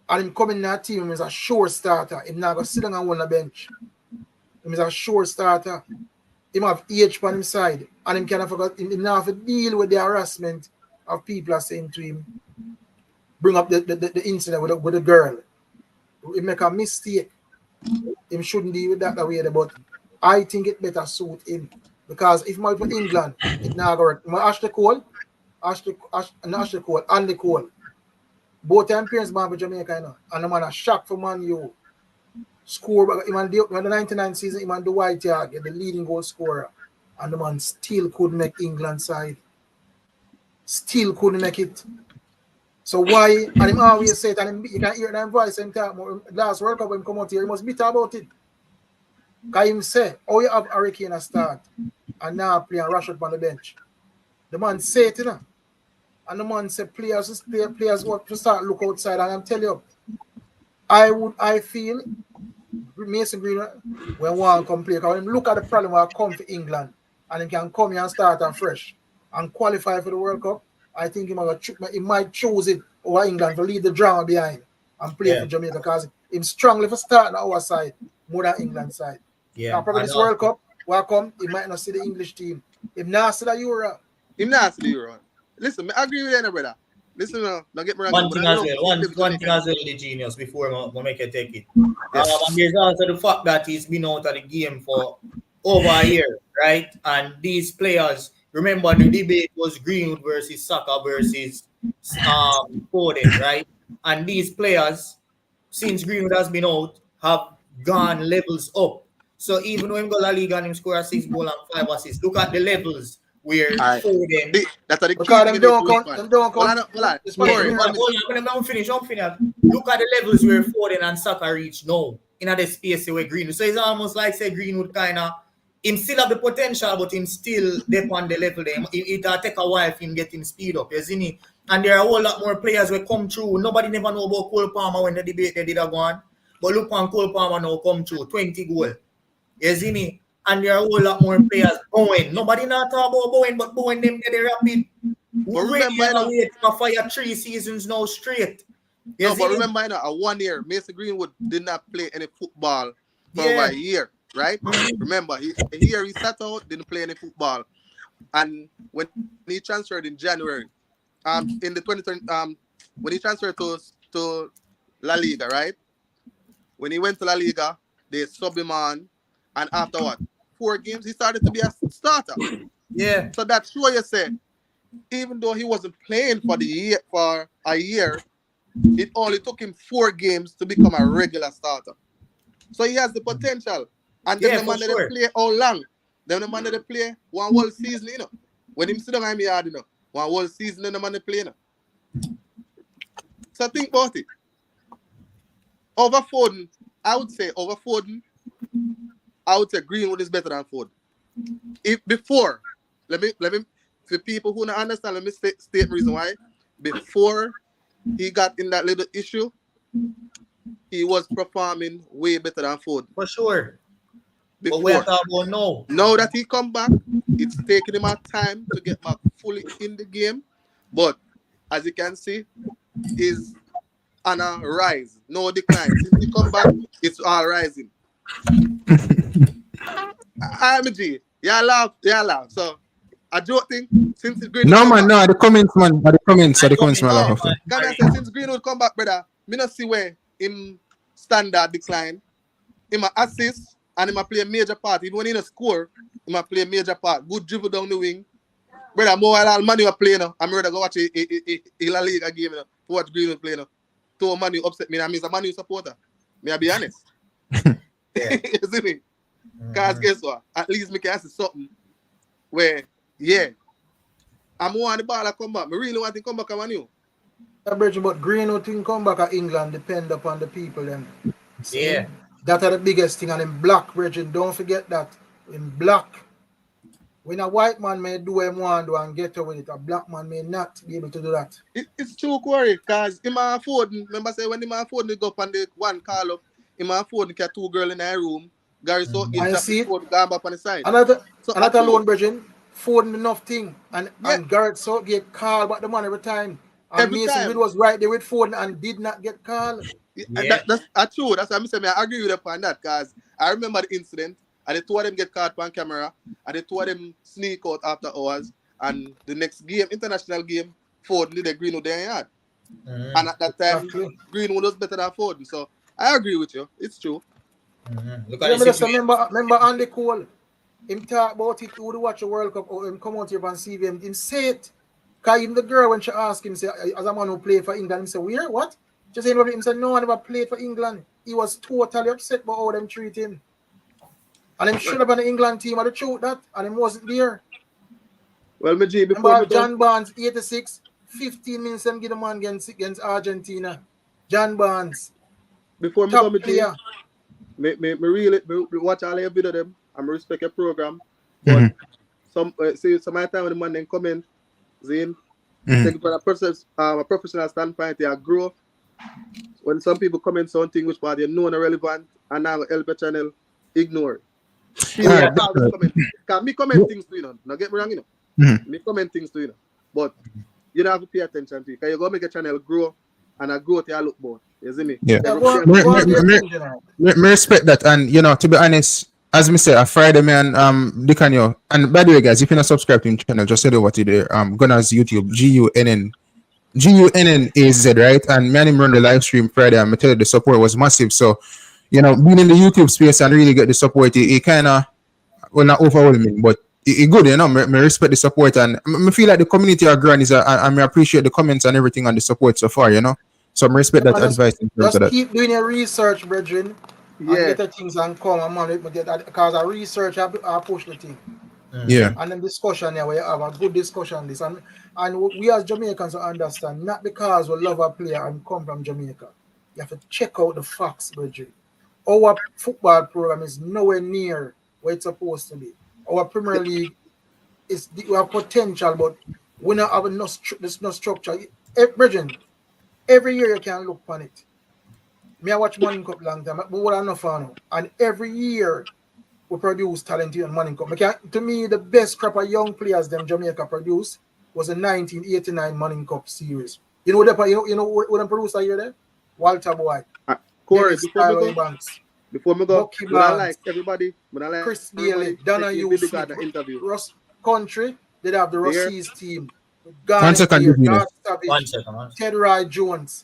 And him coming in that team is a sure starter. Him not going to sit down and on the bench. Him is a sure starter. Him have age on his side. And him cannot forget, him not have to deal with the harassment of people are saying to him, bring up the incident with the girl. He make a mistake. Him shouldn't deal with that way. But I think it better suit him. Because if my for England, it not going to work. Ashley Cole, Andy Cole. Both time parents born for Jamaica, and the man a shock for Man U. Score, when the 99 season, he man the white yard, get the leading goal scorer. And the man still couldn't make England side. Still couldn't make it. So why? And him always say it, and you can hear that voice and talk more. Last World Cup when he come out here, he must bitter about it. Because him say, oh, you have Hurricane a start, and now playing Rashford on the bench. The man say it, And the man say players want to start look outside. And I'm telling you, I feel Mason Greenwood when one come play, because him look at the problem when I come to England and he can come here and start afresh and qualify for the World Cup. I think he might choose it over England to leave the drama behind and play for Jamaica because him strongly for starting our side more than England side. Yeah. Now, probably this World Cup, he might not see the English team. Him not see the Euro. Him not see the Euro. Listen, I agree with you, brother. Listen, don't get me wrong. One thing as well, the genius, before we make it take it. And there's also the fact that he's been out of the game for over a year, right? And these players, remember the debate was Greenwood versus Saka versus Foden, right? And these players, since Greenwood has been out, have gone levels up. So even when go La Liga and him score a 6 goal and 5 assists, look at the levels where Foden. That's the key. Because them don't count. Hold on. I'm finished. Look at the levels where Foden and Saka reach now in the space where Greenwood. So it's almost like say Greenwood kind of him still have the potential, but him still dip on the level there. It'll take a while for him getting speed up, you see me? And there are a whole lot more players will come through. Nobody never know about Cole Palmer when the debate they did a go on. But look on Cole Palmer now come through, 20 goal. You see me? And there are a whole lot more players Bowen. Nobody not talk about Bowen, but Bowen them get rapid. We remember wait for fire 3 seasons now straight. No, but remember, a 1 year, Mason Greenwood did not play any football for over a year, right? Remember, he sat out, didn't play any football. And when he transferred in January, in the 2020, when he transferred to La Liga, right? When he went to La Liga, they subbed him on, and after 4 games, he started to be a starter. Yeah. So that's what you said. Even though he wasn't playing for a year, it only took him 4 games to become a regular starter. So he has the potential. And then the man that they play how long? Then the man that they play one whole season, When him sit down in the yard, one whole season, then the man they play, So think about it. Over Foden, I would say Greenwood is better than Foden. If before, let me for people who don't understand, let me state the reason why. Before he got in that little issue, he was performing way better than Foden. For sure. Before. But we are talking about now. Now that he come back, it's taking him a time to get back fully in the game. But as you can see, he's on a rise, no decline. Since he come back, it's all rising. I'm a G. Yeah, laugh. So I don't think since Greenwood No man, no, the comments man, the comments man. no, can I say since Greenwood come back, brother, me not see where him standard decline. Him a assist and him a play a major part. Even when he in a score, him a play a major part. Good dribble down the wing. Brother, more while Man U are playing now. I'm ready to go watch a La Liga game now. To watch Greenwood play now. To Man U upset me. I'm a Man U supporter. May I be honest? Yeah. You see me? Because guess what? At least me can see something where, yeah, I'm more on the ball to come back. I really want to come back to Man U. But Greenwood thing come back at England depend upon the people then. Yeah. That are the biggest thing. And in black, Virgin, don't forget that. In black, when a white man may do what he want to and get away with it, a black man may not be able to do that. It's true, Corey, because him and Foden, remember say when him and Foden go up on the one call up, him and Foden get two girls in their room, Gary Southgate And see it? Foden gone up on the side. Another alone, Virgin, Foden enough thing. And Gareth Southgate called back the man every time. And Every Mason time. Wood was right there with Foden and did not get called. Yeah. That's true. That's why I'm saying I agree with you upon that, because I remember the incident and the two of them get caught on camera and the two of them sneak out after hours, and the next game, international game, Foden did the Greenwood there yard. And at that time, Greenwood was better than Foden. So I agree with you. It's true. Look Yeah, at me the just remember Andy Cole. Him talk about it, who watch the World Cup, or him come out here and see him say it. Because even the girl, when she asked him, say, as a man who played for England, he said, where? What? Just saying, him said, no, I never played for England. He was totally upset about how them treat him. And him should have been the England team of the truth that, and him wasn't there. Well, my G, remember John Barnes, 86, 15 minutes and get the man against Argentina. John Barnes. Before me top come, player. Me really watch all your video of them. I respect your program. But some of the time when the man then comment, Zane, take it from a professional standpoint, they grow. When some people comment something which part they know are relevant and now help the channel, ignore it. Because me comment things to you know. Now get me wrong, you know. Me comment things to you know. But you don't have to pay attention to it. Because you're going to make a channel grow and a growth you look more. You see me? Yeah. Me respect that. And you know, to be honest, as me say, a Friday man, Dicanio. And by the way, guys, if you're not subscribed to him channel, just say what you do. Gunna's YouTube, GUNNAZ, right? And me and him run the live stream Friday, and I tell you the support was massive. So, you know, being in the YouTube space and really get the support, it kind of, well, not overwhelming, but it good, you know. Me respect the support, and I feel like the community are growing, and I appreciate the comments and everything and the support so far, you know. So I respect that advice. Just keep doing your research, brethren. Yeah. And get the things and come and man, because I research, I push the thing. Yeah. And then discussion here, we have a good discussion on this. And we as Jamaicans understand, not because we love a player and come from Jamaica. You have to check out the facts, brethren. Our football program is nowhere near where it's supposed to be. Our Premier League we have potential, but we don't have no structure. Brethren, every year you can look on it. Me, I watch Manning Cup long time, but what I know for now. And every year we produce talent in Manning Cup. To me, the best crop of young players them Jamaica produced was the 1989 Manning Cup series. You know what them produced that year there? Walter Boyd. Corey, before me go, when I like everybody, Chris Bailey, Donna Hughes, Ross Country, they'd have the Rossies team. One second, Ted Roy Jones.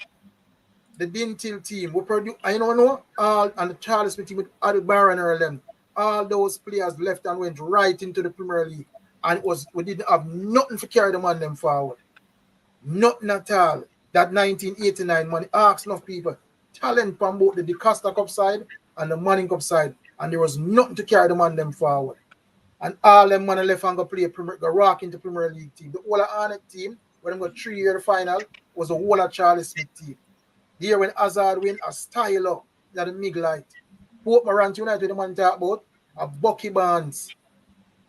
The Dintil team, we produce, I don't know, and the Charles Smith team with Adel Barron or them, all those players left and went right into the Premier League. And we didn't have nothing to carry them on them forward. Nothing at all. That 1989 money, asked enough people, talent from both the DeCosta Cup side and the Manning Cup side, and there was nothing to carry them on them forward. And all them money left and go rock into Premier League team. The whole of Arnett team, when they got 3 year final, was the whole of Charles Smith team. There when Hazard win a style up that the mig light. Port Morant United the man talk about a Bucky Barnes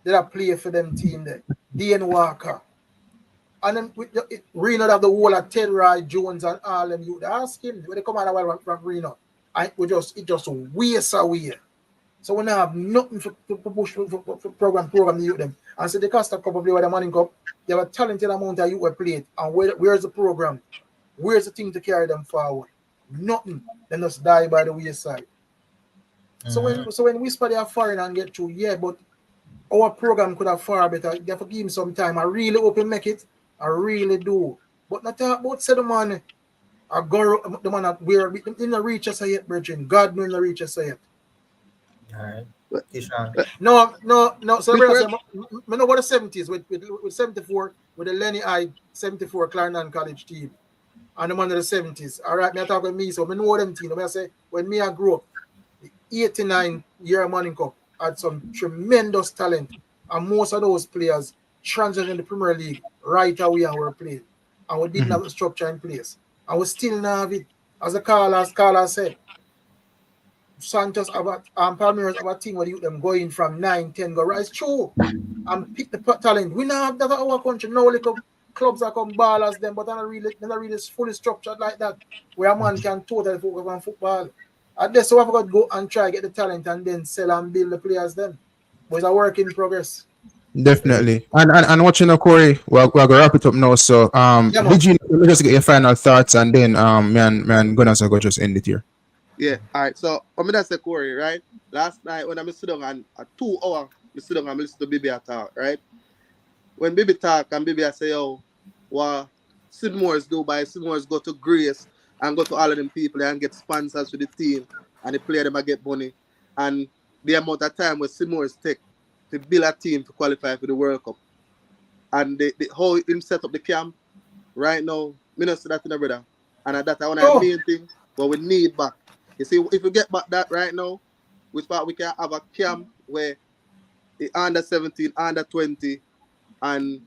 that I play for them team there. Dean Walker. And then Reno have the whole of Ted Roy Jones and all them you ask him when they come out from Reno. It just waste away. So we now have nothing for push for program to youth them. And so the cost of couple play with the Manning Cup, they have a talented amount of youth play it. And where's the program? Where's the thing to carry them forward? Nothing. They just die by the wayside. So when Whisper they are foreign and get through, yeah, but our program could have far better. You have to give him some time. I really hope he make it. I really do. But not talk about say the man I go the man that where in the reach us yet, brethren. God knows in the reach us yet. Alright. No. So I know about the 70s with 74 with the Lenny I 74 Clarendon College team. And the man of the 70s. All right, me talk with me, so I know them team. I say when me I grew up, the 89 year Manning Cup had some tremendous talent, and most of those players transitioned in the Premier League right away and were playing. And we didn't have the structure in place. And we still not have it. As the caller said, Santos Palmeiras have a team where you them going from 9, 10 go rise true and pick the talent. We now have that in our country. No little clubs that come ballers them, but they're not really fully structured like that, where a man can totally focus on football. And that's why I've got to go and try get the talent and then sell and build the players then. But it's a work in progress. Definitely. And watching Corey, we're gonna wrap it up now. So did you just get your final thoughts and then man gonna go just end it here. Yeah, all right. So I'm gonna say Corey, right? Last night when I sit down and a 2 hour, I sit down and listen to Baby talk, right? When Baby talk and Baby I say, yo, what Sidmore's do by Sidmore's go to Grace and go to all of them people and get sponsors for the team and the player them I get money. And the amount of time where Sidmore's take to build a team to qualify for the World Cup. And the how him set up the camp right now, me not see that in the brother. And that's one of the main thing, but we need back. You see, if we get back that right now, which part we can have a camp where the under 17, under 20, and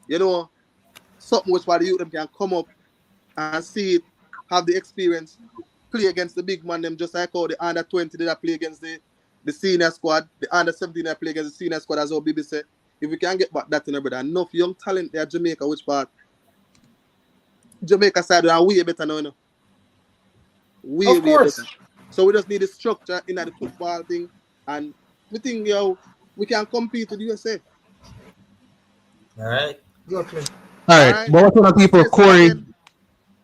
you know, something which part the youth them can come up and see it, have the experience, play against the big man them just like how the under 20 did play against the senior squad, the under 17 that play against the senior squad, as our BB said. If we can get back that in there, brother, enough young talent there, Jamaica, which part Jamaica side are way better now, you know. Way better. So we just need the structure in the football thing, and we think we can compete with the USA. All right. Okay. All right. But what other people, Corey,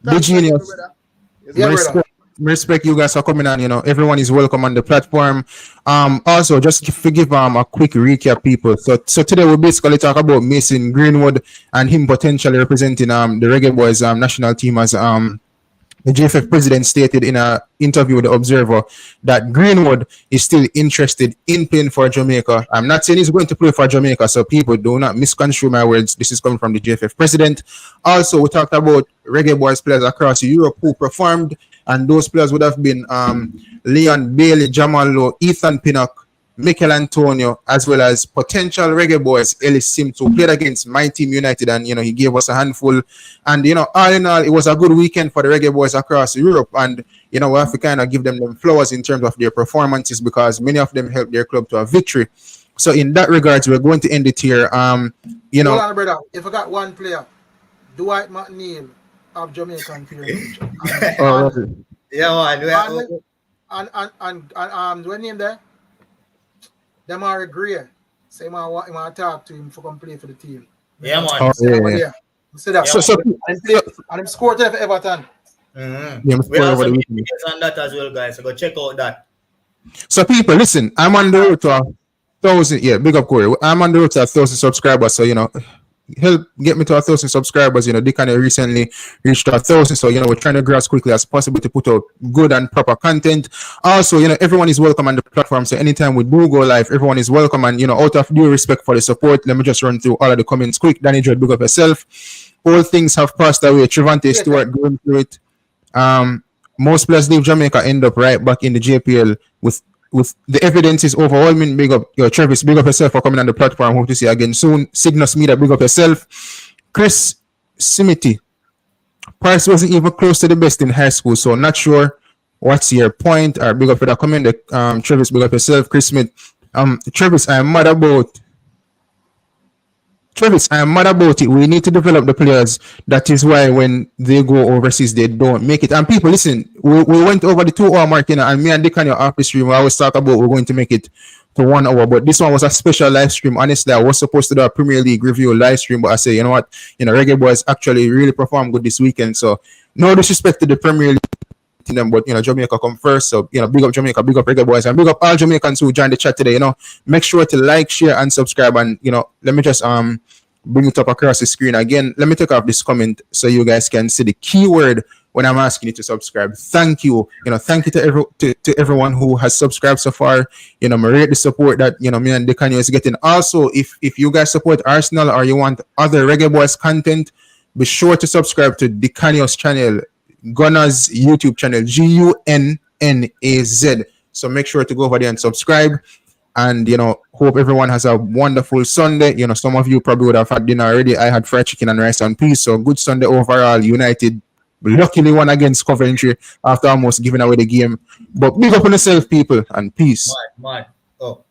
the genius. Respect you guys for coming on. You know, everyone is welcome on the platform. Also, just to give a quick recap, people. So today we basically talk about Mason Greenwood and him potentially representing the Reggae Boyz national team as the JFF president stated in an interview with the Observer that Greenwood is still interested in playing for Jamaica. I'm not saying he's going to play for Jamaica, so people do not misconstrue my words. This is coming from the JFF president. Also, we talked about Reggae Boyz players across Europe who performed, and those players would have been Leon Bailey, Jamal Lowe, Ethan Pinnock, Michail Antonio, as well as potential Reggae Boyz, Ellis Sims, who played against my team United, and he gave us a handful. And all in all, it was a good weekend for the Reggae Boyz across Europe. And we have to kind of give them flowers in terms of their performances, because many of them helped their club to a victory. So in that regards, we're going to end it here. Hold on, brother. If I got one player, Dwight McNeil of Jamaican Peerage. And do I name there? Demar Gray. Say I want to talk to him for come play for the team. Yeah, man. See that. And him scored there for Everton. We also need videos on that as well, guys. So go check out that. So people, listen, I'm on the road to 1,000. Yeah, big up Corey. I'm on the road to 1,000 subscribers. So help get me to 1,000 subscribers. Dicanio recently reached 1,000, so we're trying to grow as quickly as possible to put out good and proper content. Also, everyone is welcome on the platform, so anytime we do go live, everyone is welcome. And out of due respect for the support, let me just run through all of the comments quick. Danny Dread, big up yourself. All things have passed away. Trevante Stewart going through it. Most players leave Jamaica, end up right back in the JPL with the evidence is overwhelming. Big up Travis, big up yourself for coming on the platform. Hope to see you again soon. Cygnus Media, big up yourself. Chris Simiti, Paris wasn't even close to the best in high school. So not sure what's your point. Or big up for the comment. Travis, big up yourself. Chris Smith. Travis, I'm mad about it. We need to develop the players. That is why when they go overseas, they don't make it. And people, listen, we went over the 2 hour mark, and me and Dicanio off the stream, we always talk about we're going to make it to 1 hour. But this one was a special live stream. Honestly, I was supposed to do a Premier League review live stream, but I say, you know what? Reggae Boyz actually really performed good this weekend. So no disrespect to the Premier League them, but Jamaica come first. So big up Jamaica, big up Reggae Boyz, and big up all Jamaicans who joined the chat today. Make sure to like, share, and subscribe. And let me just bring it up across the screen again. Let me take off this comment so you guys can see the keyword when I'm asking you to subscribe. Thank you. Thank you to everyone who has subscribed so far. I rate the support that me and Dicanio is getting. Also, if you guys support Arsenal or you want other Reggae Boyz content, be sure to subscribe to Dicanio's channel, Gunna's YouTube channel, GUNNAZ. So make sure to go over there and subscribe. And hope everyone has a wonderful Sunday. Some of you probably would have had dinner already. I had fried chicken and rice and peas. So good Sunday overall. United luckily won against Coventry after almost giving away the game. But big up on yourself, people, and peace. Mike. Oh.